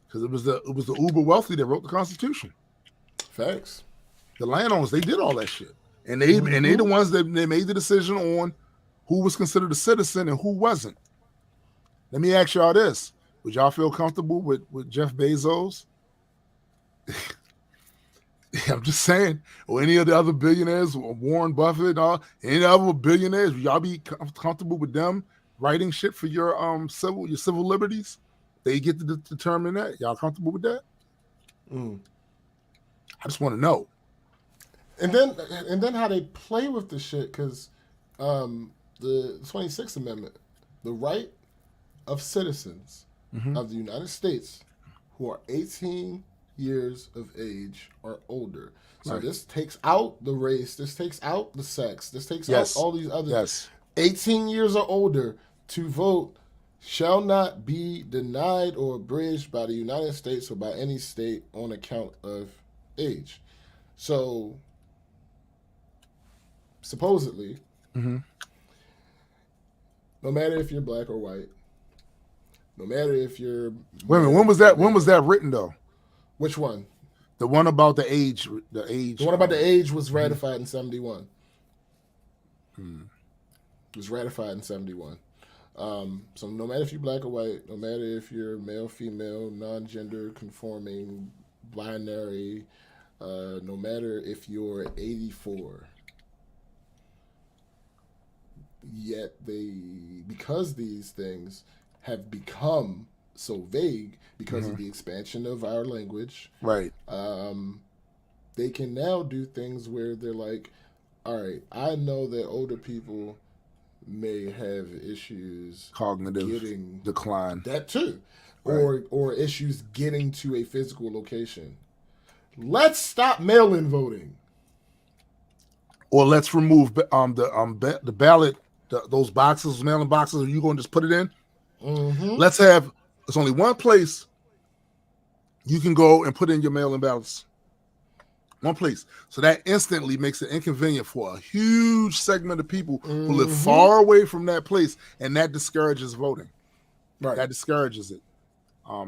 A: Because it was the uber wealthy that wrote the Constitution.
B: Facts.
A: The landowners, they did all that shit, and they the ones that they made the decision on who was considered a citizen and who wasn't. Let me ask y'all this: would y'all feel comfortable with Jeff Bezos? I'm just saying, or any of the other billionaires, or Warren Buffett, any other billionaires, would y'all be comfortable with them writing shit for your civil liberties? They get to determine that. Y'all comfortable with that? I just want to know.
B: And then how they play with the shit, because the 26th Amendment, the right of citizens of the United States who are 18 years of age or older. So this takes out the race, this takes out the sex, this takes out all these other 18 years or older to vote shall not be denied or abridged by the United States or by any state on account of age. So supposedly, no matter if you're black or white, no matter if you're
A: wait a minute, when was that written though?
B: Which one?
A: The one about the age. The
B: one about the age was ratified in 71. It was ratified in 71. So no matter if you're black or white, no matter if you're male, female, non-gender conforming, binary, no matter if you're 84, yet because these things have become so vague because of the expansion of our language,
A: right?
B: They can now do things where they're like, all right, I know that older people may have issues
A: Cognitive
B: getting
A: decline.
B: that too,
A: Right.
B: or issues getting to a physical location. Let's stop mail-in voting.
A: Or let's remove the ballot, those boxes, mail-in boxes. Are you going to just put it in?
B: Mm-hmm.
A: Let's have. There's only one place you can go and put in your mail-in ballots. One place. So that instantly makes it inconvenient for a huge segment of people who live far away from that place, and that discourages voting.
B: Right.
A: That discourages it.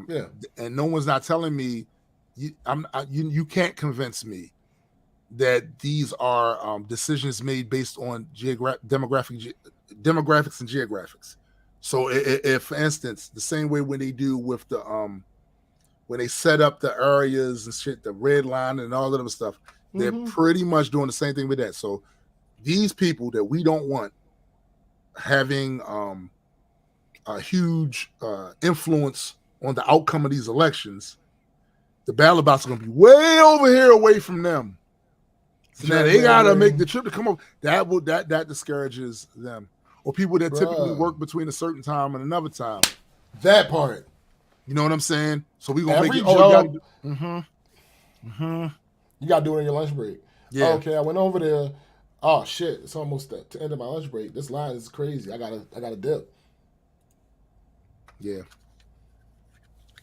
B: Yeah.
A: And no one's not telling me. You can't convince me that these are decisions made based on demographics and geographics. So if, for instance, the same way when they do with the when they set up the areas and shit, the red line and all that other stuff, they're pretty much doing the same thing with that. So these people that we don't want having a huge influence on the outcome of these elections, the ballot box are going to be way over here away from them. So now they gotta make the trip to come up. That discourages them, or people that typically work between a certain time and another time.
B: That part,
A: you know what I'm saying? So we gonna
B: every
A: make it.
B: job,
A: You
B: gotta do it on your lunch break.
A: Yeah.
B: Oh, okay, I went over there. Oh shit! It's almost the end of my lunch break. This line is crazy. I gotta dip.
A: Yeah,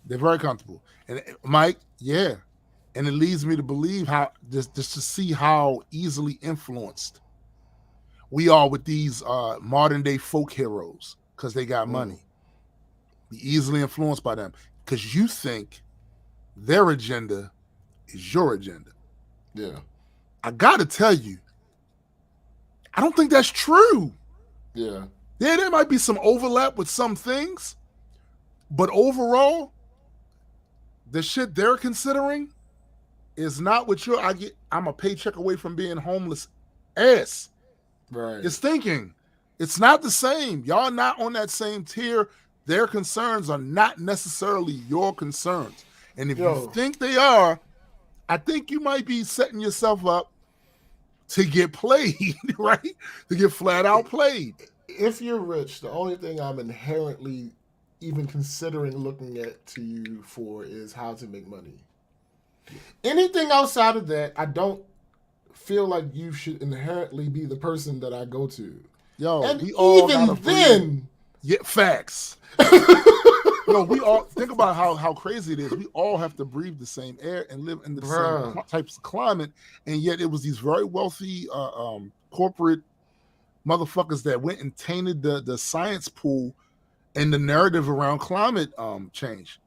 A: they're very comfortable. And Mike, yeah. And it leads me to believe how just to see how easily influenced we are with these modern day folk heroes because they got money. Be easily influenced by them because you think their agenda is your agenda.
B: Yeah.
A: I gotta tell you, I don't think that's true.
B: Yeah.
A: Yeah, there might be some overlap with some things, but overall, the shit they're considering is not what I'm a paycheck away from being homeless ass.
B: Right.
A: It's thinking. It's not the same. Y'all not on that same tier. Their concerns are not necessarily your concerns. And if you think they are, I think you might be setting yourself up to get played, right? To get flat out played.
B: If you're rich, the only thing I'm inherently even considering looking at to you for is how to make money. Anything outside of that, I don't feel like you should inherently be the person that I go to.
A: Yo,
B: and
A: we all
B: even then,
A: yeah, facts. Yo, we all think about how crazy it is. We all have to breathe the same air and live in the same types of climate, and yet it was these very wealthy corporate motherfuckers that went and tainted the science pool and the narrative around climate change.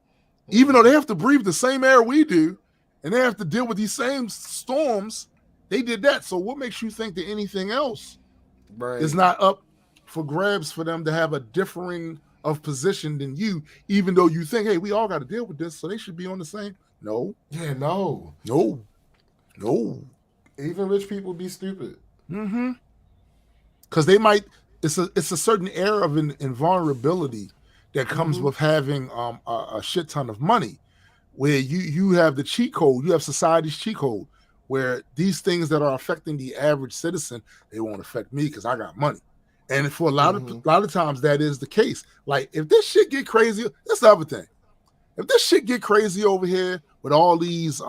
A: Even though they have to breathe the same air we do, and they have to deal with these same storms, they did that. So what makes you think that anything else is not up for grabs for them to have a differing of position than you, even though you think, hey, we all got to deal with this, so they should be on the same? No.
B: Yeah, no. Even rich people be stupid.
A: Because they might, it's a certain air of invulnerability that comes with having a shit ton of money, where you have the cheat code, you have society's cheat code, where these things that are affecting the average citizen, they won't affect me because I got money. And for a lot of times that is the case. Like if this shit get crazy, that's the other thing. If this shit get crazy over here with all these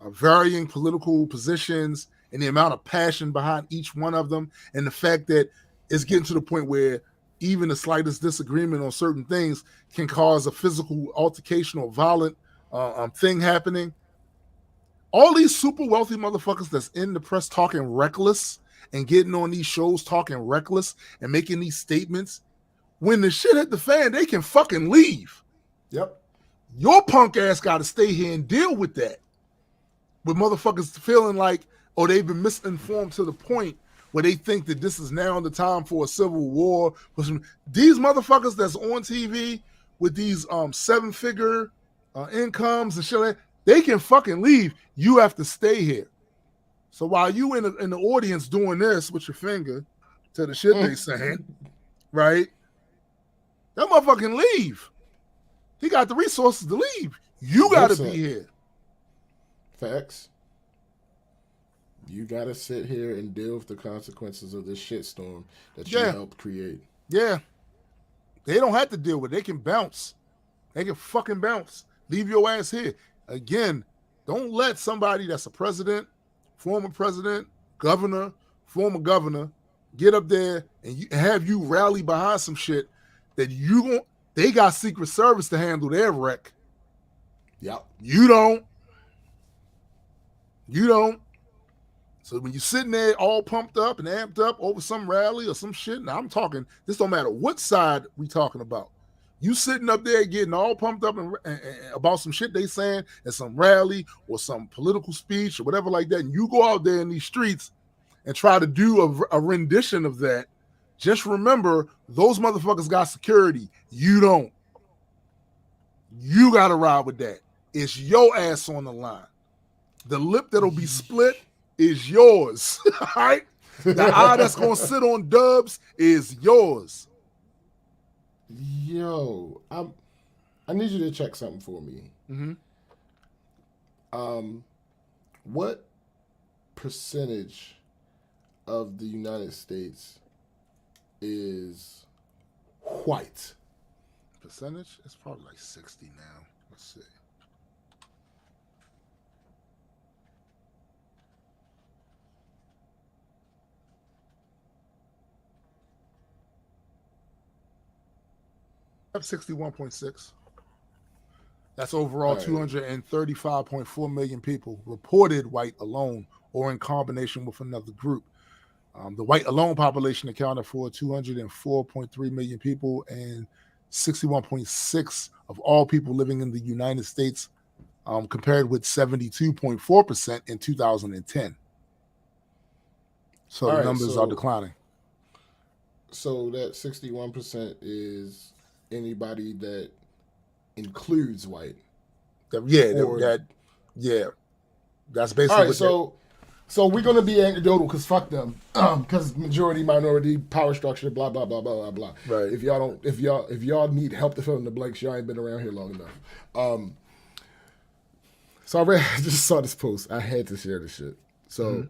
A: varying political positions and the amount of passion behind each one of them, and the fact that it's getting to the point where even the slightest disagreement on certain things can cause a physical altercation or violent thing happening. All these super wealthy motherfuckers that's in the press talking reckless and getting on these shows talking reckless and making these statements, when the shit hit the fan, they can fucking leave.
B: Yep.
A: Your punk ass got to stay here and deal with that. With motherfuckers feeling like, oh, they've been misinformed to the point where they think that this is now the time for a civil war. These motherfuckers that's on TV with these 7-figure incomes and shit like that, they can fucking leave. You have to stay here. So while you in the audience doing this with your finger to the shit they saying, right? That motherfucking leave. He got the resources to leave. You got to be here.
B: Facts. You gotta sit here and deal with the consequences of this shitstorm that you
A: Yeah.
B: helped create.
A: Yeah. They don't have to deal with it. They can bounce. They can fucking bounce. Leave your ass here. Again, don't let somebody that's a president, former president, governor, former governor, get up there and have you rally behind some shit that they got Secret Service to handle their wreck.
B: Yep.
A: You don't. You don't. So when you're sitting there all pumped up and amped up over some rally or some shit, now I'm talking, this don't matter what side we talking about. You sitting up there getting all pumped up and about some shit they saying at some rally or some political speech or whatever like that, and you go out there in these streets and try to do a rendition of that, just remember, those motherfuckers got security. You don't. You got to ride with that. It's your ass on the line. The lip that'll be split is yours. All right? The eye that's going to sit on dubs is yours.
B: Yo, I need you to check something for me. What percentage of the United States is white?
A: Percentage? It's probably like 60 now. Let's see. Up 61.6. That's overall 235.4 million people reported white alone or in combination with another group. The white alone population accounted for 204.3 million people and 61.6 of all people living in the United States, compared with 72.4% in 2010. So the numbers are declining.
B: So that 61% is anybody that includes white.
A: That's basically.
B: All right, so we're gonna be anecdotal because fuck them, because majority, minority, power structure, blah blah blah blah blah blah.
A: Right.
B: If y'all need help to fill in the blanks, y'all ain't been around here long enough. So I just saw this post. I had to share this shit. So,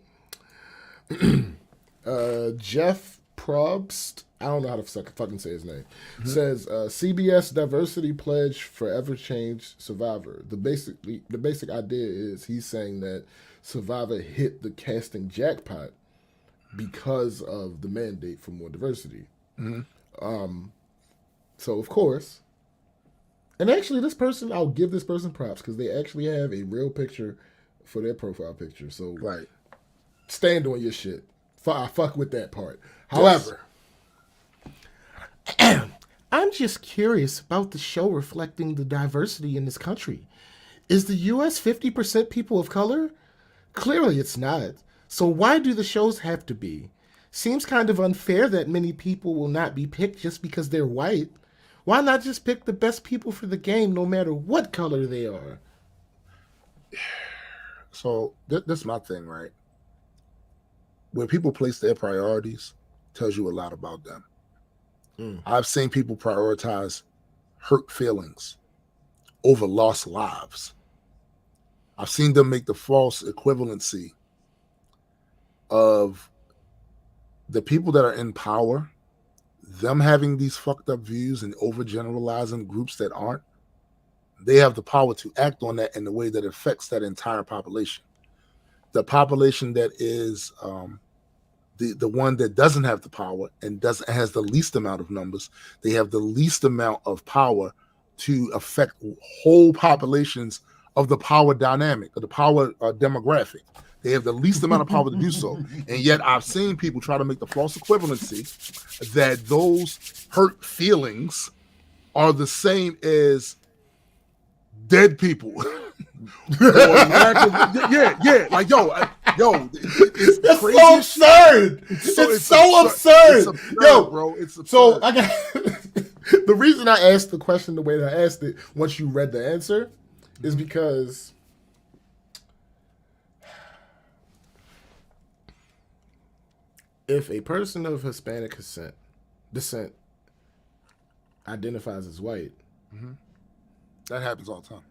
B: Jeff Probst, I don't know how to fucking say his name, says CBS diversity pledge forever change Survivor. The basic idea is he's saying that Survivor hit the casting jackpot because of the mandate for more diversity. So of course, and actually this person, I'll give this person props because they actually have a real picture for their profile picture. So stand on your shit. I fuck with that part. However, I'm just curious about the show reflecting the diversity in this country. Is the U.S. 50% people of color? Clearly it's not. So why do the shows have to be? Seems kind of unfair that many people will not be picked just because they're white. Why not just pick the best people for the game no matter what color they are?
A: So that's my thing, right? Where people place their priorities tells you a lot about them. I've seen people prioritize hurt feelings over lost lives. I've seen them make the false equivalency of the people that are in power, them having these fucked up views and overgeneralizing groups that aren't. They have the power to act on that in the way that affects that entire population. The population that is the one that doesn't have the power and has the least amount of numbers, they have the least amount of power to affect whole populations of the power dynamic, of the power demographic. They have the least amount of power to do so. And yet I've seen people try to make the false equivalency that those hurt feelings are the same as dead people. Like it's
B: That's
A: crazy.
B: so absurd. It's so absurd.
A: It's absurd, bro. It's absurd.
B: So I got the reason I asked the question the way that I asked it once you read the answer is because if a person of Hispanic descent identifies as white,
A: that happens all the time.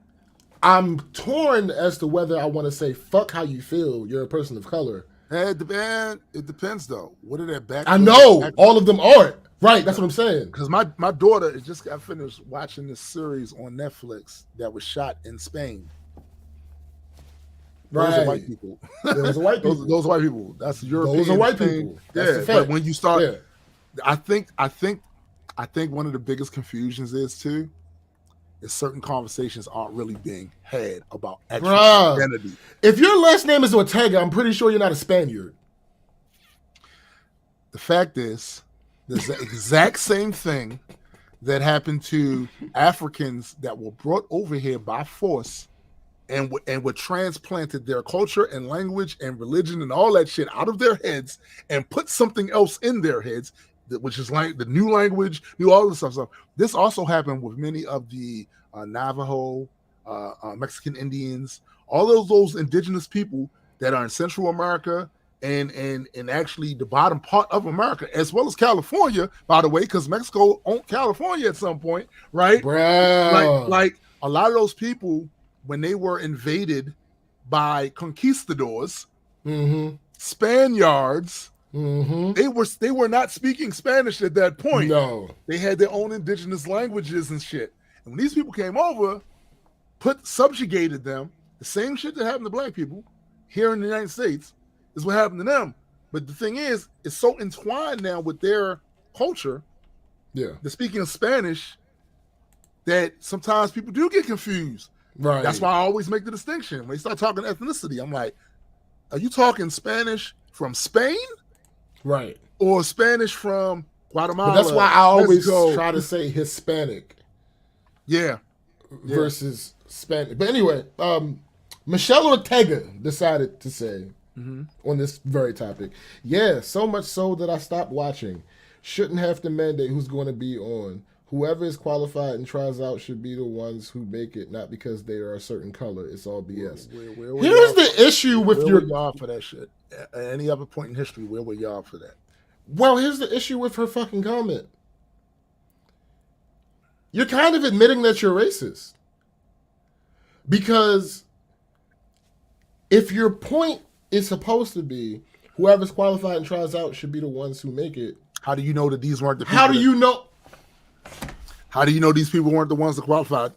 B: I'm torn as to whether I want to say fuck how you feel, you're a person of color,
A: It depends though. What are their back?
B: I know all of them aren't. Right, that's what I'm saying.
A: Because my daughter just got finished watching this series on Netflix that was shot in Spain.
B: Right.
A: Those are white people.
B: Those are white people.
A: Those are white people. That's European.
B: Those are white
A: thing.
B: people. That's the fact.
A: But when you start, I think one of the biggest confusions is certain conversations aren't really being had about actual identity.
B: If your last name is Ortega, I'm pretty sure you're not a Spaniard.
A: The fact is, there's the exact same thing that happened to Africans that were brought over here by force and were transplanted their culture and language and religion and all that shit out of their heads and put something else in their heads, which is like the new language, all this stuff. So this also happened with many of the Navajo, Mexican Indians, all those indigenous people that are in Central America and actually the bottom part of America, as well as California, by the way, because Mexico owned California at some point, right?
B: Bro.
A: Like a lot of those people, when they were invaded by conquistadors, Spaniards, they were not speaking Spanish at that point.
B: No.
A: They had their own indigenous languages and shit. And when these people came over, subjugated them, the same shit that happened to black people here in the United States is what happened to them. But the thing is, it's so entwined now with their culture, the speaking of Spanish, that sometimes people do get confused.
B: Right.
A: That's why I always make the distinction. When they start talking ethnicity, I'm like, are you talking Spanish from Spain?
B: Right.
A: Or Spanish from Guatemala?
B: But that's why I always
A: Mexico?
B: try to say Hispanic.
A: Yeah.
B: Versus Spanish. But anyway, Michelle Ortega decided to say on this very topic, so much so that I stopped watching. Shouldn't have to mandate who's going to be on. Whoever is qualified and tries out should be the ones who make it, not because they are a certain color. It's all BS. Here's the issue with
A: where were y'all for that shit? At any other point in history, where were y'all for that?
B: Well, here's the issue with her fucking comment. You're kind of admitting that you're racist. Because if your point is supposed to be whoever's qualified and tries out should be the ones who make it.
A: How do you know that these weren't the people?
B: How do you know?
A: How do you know these people weren't the ones that qualified?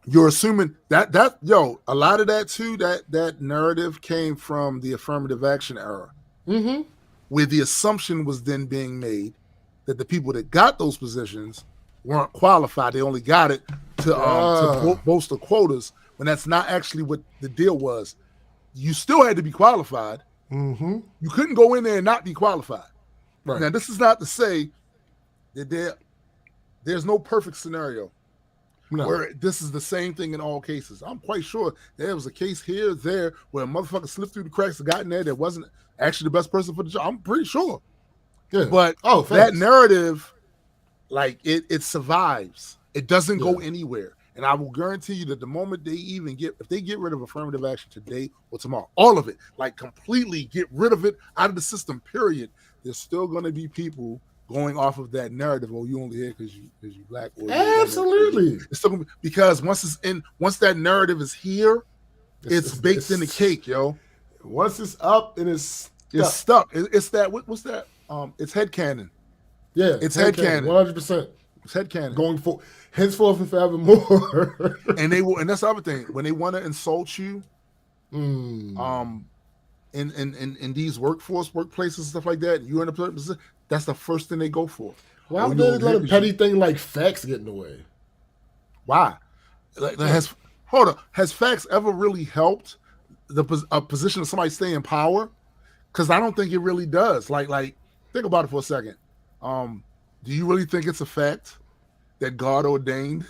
A: You're assuming that a lot of that too, that narrative came from the affirmative action era, where the assumption was then being made that the people that got those positions weren't qualified. They only got it to bolster quotas, when that's not actually what the deal was. You still had to be qualified. You couldn't go in there and not be qualified.
B: Right.
A: Now, this is not to say that there's no perfect scenario where this is the same thing in all cases. I'm quite sure there was a case here, there, where a motherfucker slipped through the cracks and got in there that wasn't actually the best person for the job. I'm pretty sure.
B: Yeah.
A: But that narrative, like, it survives. It doesn't go anywhere. And I will guarantee you that the moment if they get rid of affirmative action today or tomorrow, all of it, like completely get rid of it out of the system, period, there's still going to be people going off of that narrative. Oh, you only here because you black. Or
B: absolutely.
A: It's still gonna be, because once that narrative is here, it's baked in the cake, yo.
B: Once it's up, and it's
A: stuck. It's that. What's that? It's headcanon.
B: Yeah,
A: it's headcanon.
B: 100%.
A: It's headcanon.
B: Going for henceforth and forevermore.
A: And they will. And that's the other thing. When they want to insult you, in these workplaces and stuff like that, you're in a position. That's the first thing they go for.
B: Why would they let a petty thing like facts get in the way?
A: Why? Has facts ever really helped a position of somebody stay in power? Because I don't think it really does. Like, think about it for a second. Do you really think it's a fact that God ordained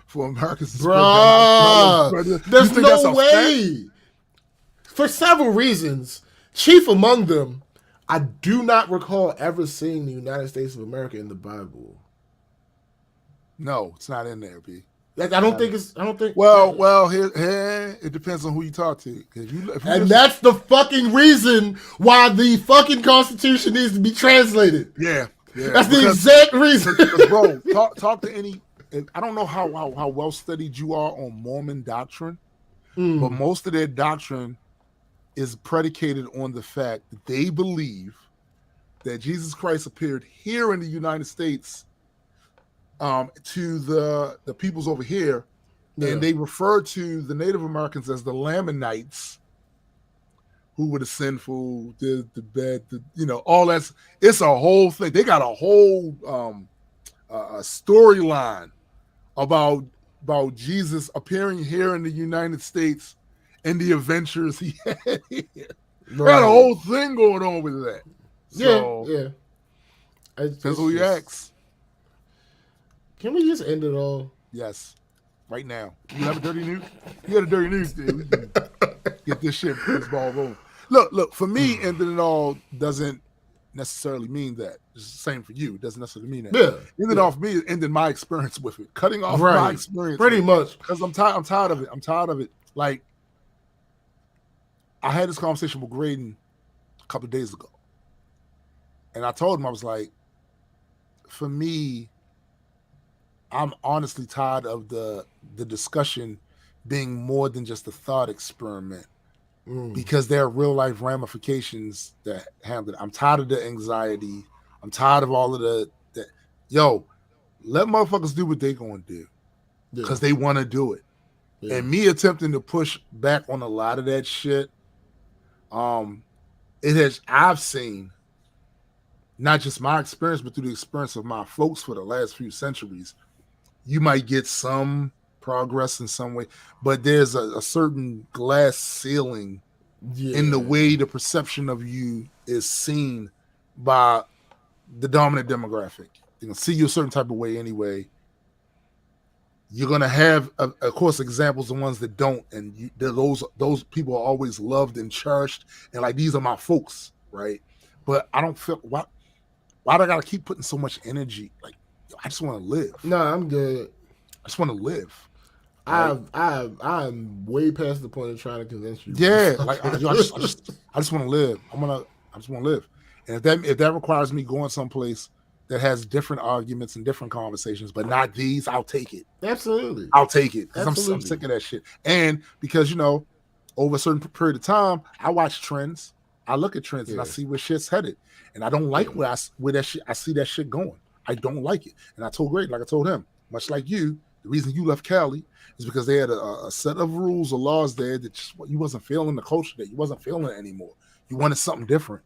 A: for Americans to
B: Bruh, there's no way.
A: Fact?
B: For several reasons, chief among them, I do not recall ever seeing the United States of America in the Bible.
A: No, it's not in there, B.
B: Like, I don't think.
A: Well, here it depends on who you talk to.
B: That's the fucking reason why the fucking Constitution needs to be translated.
A: Yeah.
B: That's the exact reason.
A: Bro, talk to any. I don't know how well studied you are on Mormon doctrine, but most of their doctrine is predicated on the fact that they believe that Jesus Christ appeared here in the United States to the peoples over here, and they refer to the Native Americans as the Lamanites, who were the sinful, the bad, all that's. It's a whole thing. They got a whole a storyline about Jesus appearing here in the United States and the adventures he had here. Right. Got a whole thing going on with that. So,
B: yeah.
A: Depends who you ask.
B: Can we just end it all?
A: Yes. Right now. You have a dirty news? You got a dirty news, dude. We can get this ball rolling. Look, for me, ending it all doesn't necessarily mean that. It's the same for you. It doesn't necessarily mean that.
B: Yeah.
A: Ending off me, ending my experience with it. Cutting off my experience.
B: Pretty much.
A: Because I'm tired of it. I'm tired of it. Like, I had this conversation with Graydon a couple of days ago. And I told him, I was like, for me, I'm honestly tired of the discussion being more than just a thought experiment, because there are real life ramifications that happen. I'm tired of the anxiety. I'm tired of all of the let motherfuckers do what they gonna do because they want to do it. Yeah. And me attempting to push back on a lot of that shit, I've seen, not just my experience, but through the experience of my folks for the last few centuries, you might get some progress in some way, but there's a certain glass ceiling in the way the perception of you is seen by the dominant demographic. They're going to see you a certain type of way anyway. You're going to have, of course, examples of ones that don't, and those people are always loved and cherished, and like, these are my folks, right? But I don't feel, why do I got to keep putting so much energy? Like, I just want to live.
B: No, I'm good.
A: I just want to live.
B: I'm way past the point of trying to convince you.
A: Yeah, like I just want to live. I just want to live. And if that requires me going someplace that has different arguments and different conversations, but not these, I'll take it.
B: Absolutely,
A: I'll take it because I'm sick of that shit. And because over a certain period of time, I watch trends. I look at trends and I see where shit's headed, and I don't like where that shit. I see that shit going. I don't like it. And I told Greg, like I told him, much like you, the reason you left Cali is because they had a set of rules or laws there that just, you wasn't feeling the culture there. You wasn't feeling it anymore. You wanted something different.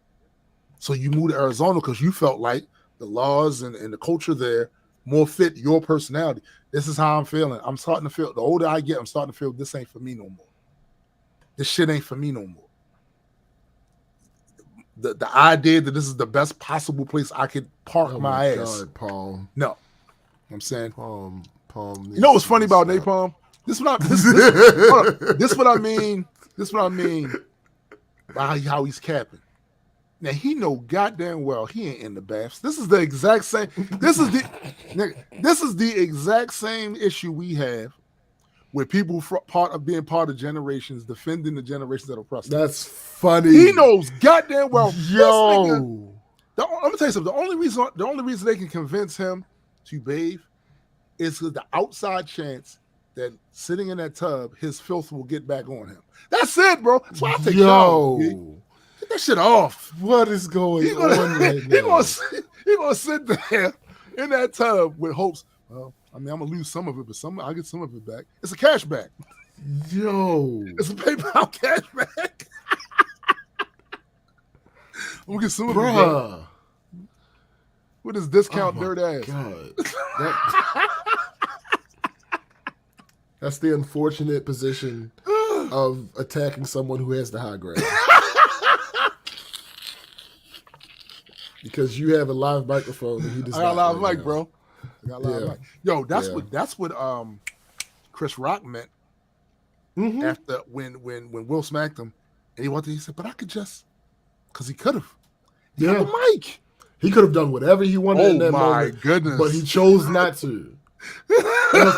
A: So you moved to Arizona because you felt like the laws and the culture there more fit your personality. This is how I'm feeling. I'm starting to feel, the older I get, I'm starting to feel this ain't for me no more. This shit ain't for me no more. The idea that this is the best possible place I could park my ass.
B: God, Paul.
A: No. I'm saying.
B: Paul.
A: You know what's funny about Napalm? This what I mean. This what I mean by how he's capping. Now he know goddamn well he ain't in the baths. This is the exact same. This is the exact same issue we have with people being part of generations, defending the generations that oppress them.
B: That's funny.
A: He knows goddamn well.
B: Yo,
A: let me tell you something. The only reason they can convince him to bathe is the outside chance that sitting in that tub, his filth will get back on him. That's it, bro. That's why I take showers. Get that shit off.
B: What is going on right now?
A: He gonna sit there in that tub with hopes. Well, I mean, I'm gonna lose some of it, but I'll get some of it back. It's a cash back.
B: Yo,
A: it's a PayPal cash back. I'm gonna get some of it back. With his discount dirt ass.
B: God. That's the unfortunate position of attacking someone who has the high ground. Because you have a live microphone and he does not.
A: I got a live mic, bro. I got a live mic. Yo, that's what Chris Rock meant after when Will smacked him and he said, but I could just, because he could have. He had a mic.
B: He could have done whatever he wanted in that moment.
A: Oh my goodness.
B: But he chose not to. And the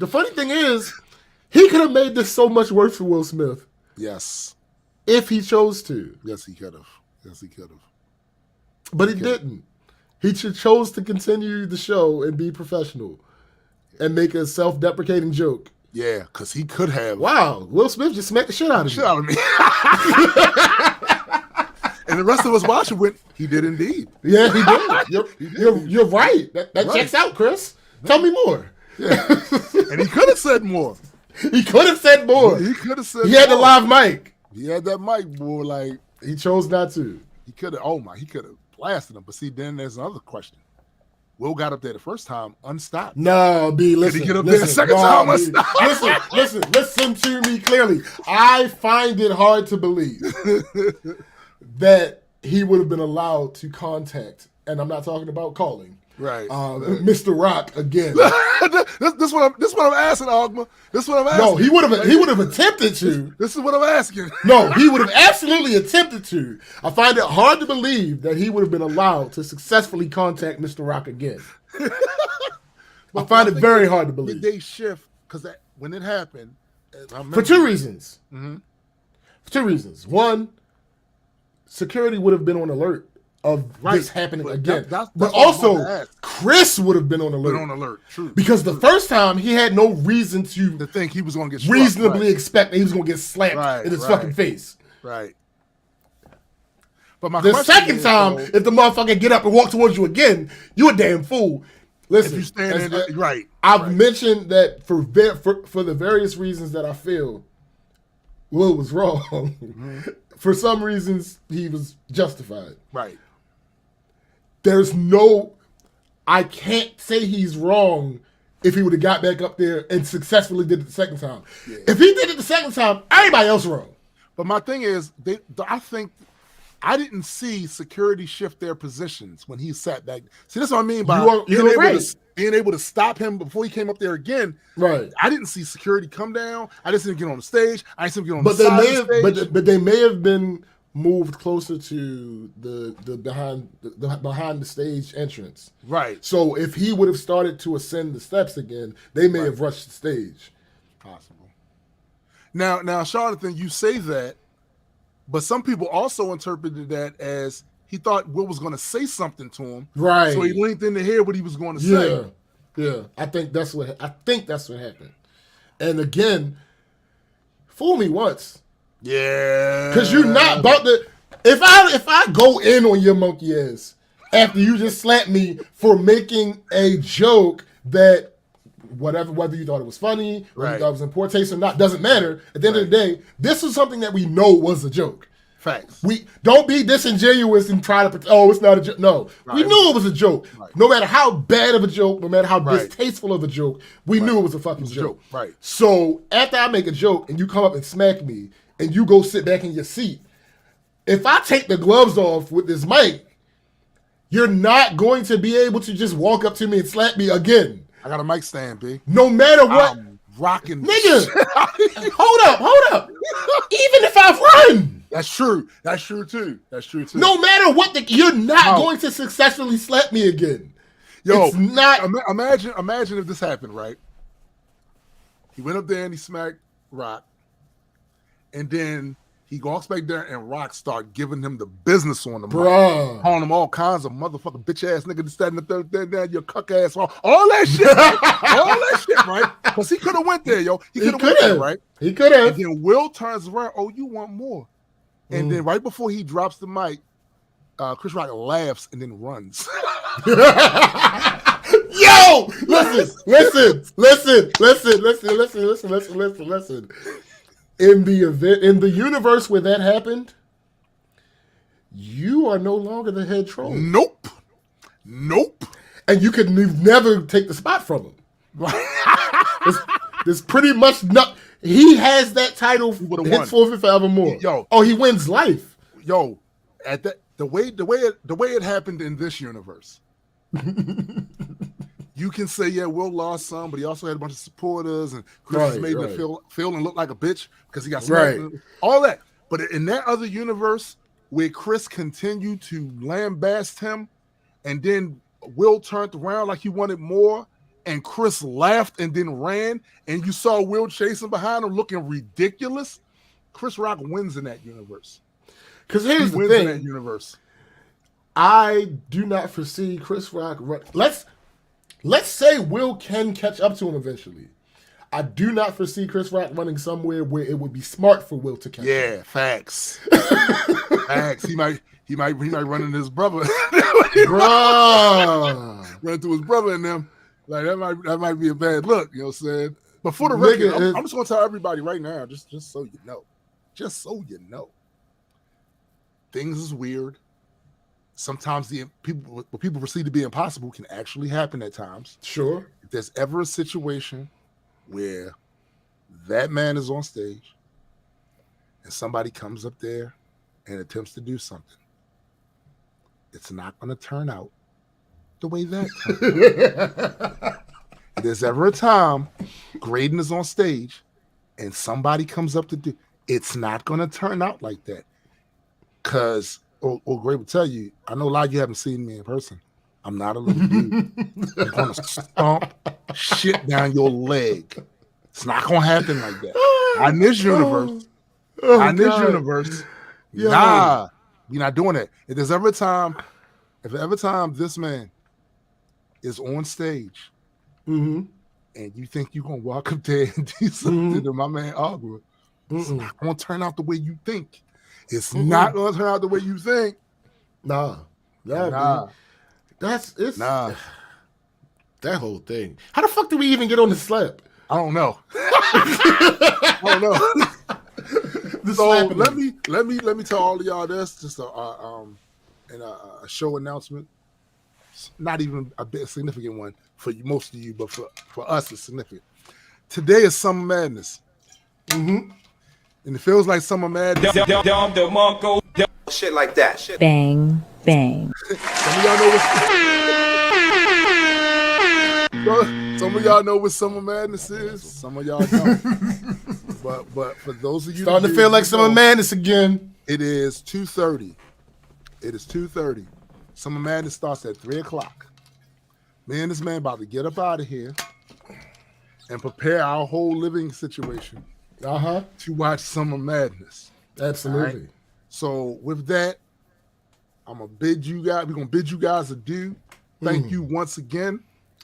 B: funny thing is, he could have made this so much worse for Will Smith.
A: Yes.
B: If he chose to.
A: Yes, he could have.
B: But he didn't. He chose to continue the show and be professional and make a self-deprecating joke.
A: Yeah, because he could have.
B: Wow, Will Smith just smacked the shit out of
A: Shit out of me. And the rest of us watching went, he did indeed.
B: Yeah, he did. You're right. That right. Checks out, Chris. Tell me more.
A: Yeah. And he could have said more.
B: He could have said more.
A: He could have said
B: He
A: more.
B: had the live mic.
A: He had that mic, boy. Like,
B: he chose not to.
A: He could have, he could have blasted him. But see, then there's another question. Will got up there the first time unstopped.
B: No, B, listen.
A: Did he get up there the second time unstopped?
B: Listen to me clearly. I find it hard to believe that he would have been allowed to contact, and I'm not talking about calling,
A: right,
B: Mr. Rock again.
A: this what I'm asking, Ogma. This is what I'm asking.
B: No, he would have attempted to.
A: This is what I'm asking.
B: No, he would have absolutely attempted to. I find it hard to believe that he would have been allowed to successfully contact Mr. Rock again. I find it very hard to believe.
A: They shift because when it happened,
B: for two reasons.
A: Mm-hmm.
B: For two reasons. One, security would have been on alert of this happening again. But also, Chris would have been on alert.
A: True.
B: Because the first time, he had no reason to
A: think he was going to get struck,
B: reasonably expect that he was going to get slapped in his fucking face.
A: Right. But
B: the second time, if the motherfucker get up and walk towards you again, you a damn fool. Listen,
A: if you stand in, right.
B: I've mentioned that for the various reasons that I feel Will was wrong. Mm-hmm. For some reasons, he was justified.
A: Right.
B: I can't say he's wrong if he would have got back up there and successfully did it the second time. Yeah. If he did it the second time, everybody else wrong.
A: But my thing is, I think I didn't see security shift their positions when he sat back. See, that's what I mean by being able to stop him before he came up there again.
B: Right.
A: I didn't see security come down. I didn't see him get on the stage. I didn't see him get on the side of the stage.
B: But they may have been moved closer to the behind the stage entrance.
A: Right.
B: So if he would have started to ascend the steps again, they may have rushed the stage.
A: Possible. Now, Jonathan, you say that, but some people also interpreted that as he thought Will was going to say something to him.
B: Right.
A: So he linked in to hear what he was going to say.
B: Yeah. I think that's what happened. And again, fool me once.
A: Yeah.
B: Because you're not about to. If I go in on your monkey ass after you just slapped me for making a joke that whether you thought it was funny, whether you thought it was in poor taste or not, doesn't matter. At the end of the day, this is something that we know was a joke.
A: Facts.
B: We don't be disingenuous and try to pretend, it's not a joke. No, we knew it was a joke. Right. No matter how bad of a joke, no matter how distasteful of a joke, we knew it was a fucking joke.
A: Right.
B: So after I make a joke and you come up and smack me and you go sit back in your seat, if I take the gloves off with this mic, you're not going to be able to just walk up to me and slap me again.
A: I got a mic stand, B.
B: No matter what.
A: I'm rocking.
B: Nigga, hold up. Even if I run.
A: That's true too.
B: No matter what, you're not going to successfully slap me again.
A: Yo,
B: it's not.
A: Imagine if this happened, right? He went up there and he smacked Rock, and then he walks back there and Rock start giving him the business on the mic, calling him all kinds of motherfucking bitch ass nigga, this, that, and the third, your cuck ass, all that shit, right? Because he could have went there, yo. He could have went there, right?
B: He could have.
A: And then Will turns around, you want more? And then right before he drops the mic, Chris Rock laughs and then runs.
B: Yo, listen. In the universe where that happened, you are no longer the head troll.
A: Nope.
B: And you could never take the spot from him. There's pretty much not. He has that title henceforth and forevermore. He wins life.
A: Yo, at the way it happened in this universe. You can say, Will lost some, but he also had a bunch of supporters, and Chris made him feel and look like a bitch because he got smacked. All that. But in that other universe where Chris continued to lambast him, and then Will turned around like he wanted more, and Chris laughed and then ran, and you saw Will chasing behind him looking ridiculous, Chris Rock wins in that universe.
B: Because here's the thing. In that universe. I do not foresee Chris Rock run. Let's say Will can catch up to him eventually. I do not foresee Chris Rock running somewhere where it would be smart for Will to catch him.
A: Yeah, facts. Facts. He might run into his brother.
B: Bruh.
A: Run into his brother and them. Like that might be a bad look, you know what I'm saying? But for the record, I'm just gonna tell everybody right now, just so you know. Just so you know. Things is weird. Sometimes what people perceive to be impossible can actually happen at times.
B: Sure.
A: If there's ever a situation where that man is on stage and somebody comes up there and attempts to do something, it's not going to turn out the way that turned out. If there's ever a time Graydon is on stage and somebody comes up to do, it's not going to turn out like that. Because, Gray will tell you, I know a lot of you haven't seen me in person. I'm not a little dude. I'm going to stomp shit down your leg. It's not going to happen like that. Not in this universe. Not in this universe.
B: Yo.
A: Nah, we're not doing that. If every time this man is on stage and you think you're going to walk up there and do something to my man Agua, it's not going to turn out the way you think. It's not going to turn out the way you think.
B: Nah.
A: Nah.
B: That whole thing. How the fuck did we even get on the slap?
A: I don't know. I don't know. So let me tell all of y'all this. Just a show announcement. It's not even a bit significant one for most of you, but for us, it's significant. Today is Summer Madness. And it feels like Summer Madness.
E: Shit like that. Shit.
J: Bang, bang.
A: Some of y'all know what Summer Madness is. Some of y'all don't. but for those of you
B: starting to feel like Summer Madness again.
A: It is 2:30. It is 2:30. Summer Madness starts at 3:00. Me and this man about to get up out of here and prepare our whole living situation to watch Summer Madness.
B: Absolutely.
A: Right? So with that, we're gonna bid you guys adieu. Thank you once again.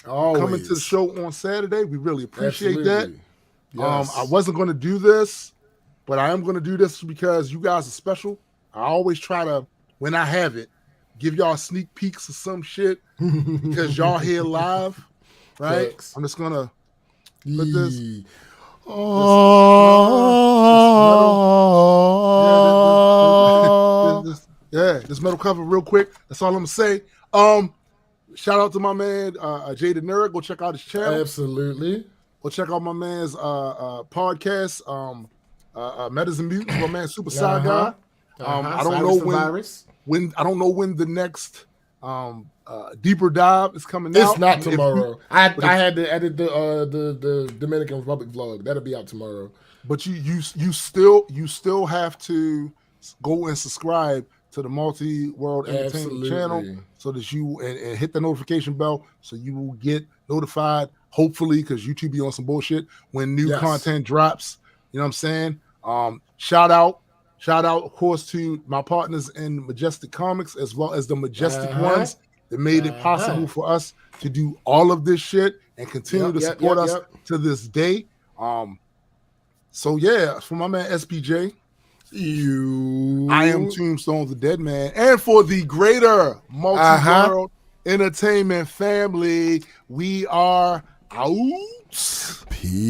B: Always.
A: Coming to the show on Saturday. We really appreciate that.
B: Yes.
A: I wasn't going to do this, but I am going to do this because you guys are special. I always try to, when I have it, give y'all sneak peeks of some shit because y'all here live, right?
B: Thanks.
A: I'm just going to put this. This metal cover real quick. That's all I'm going to say. Shout out to my man, Jada Nerd. Go check out his channel.
B: Absolutely.
A: Go check out my man's podcast, Metas and Mutants, my man Super Side Guy. I don't know when the next deeper dive is coming out.
B: It's not tomorrow. I had to edit the Dominican Republic vlog. That'll be out tomorrow.
A: But you still have to go and subscribe to the Multi-World Entertainment channel so that you and hit the notification bell so you will get notified, hopefully, because YouTube be on some bullshit when new content drops. You know what I'm saying? Shout out, of course, to my partners in Majestic Comics as well as the Majestic ones that made it possible for us to do all of this shit and continue to support us to this day. So yeah, for my man SPJ, I am Tombstone the Dead Man, and for the greater Multi-World Entertainment family, we are out.
B: Peace.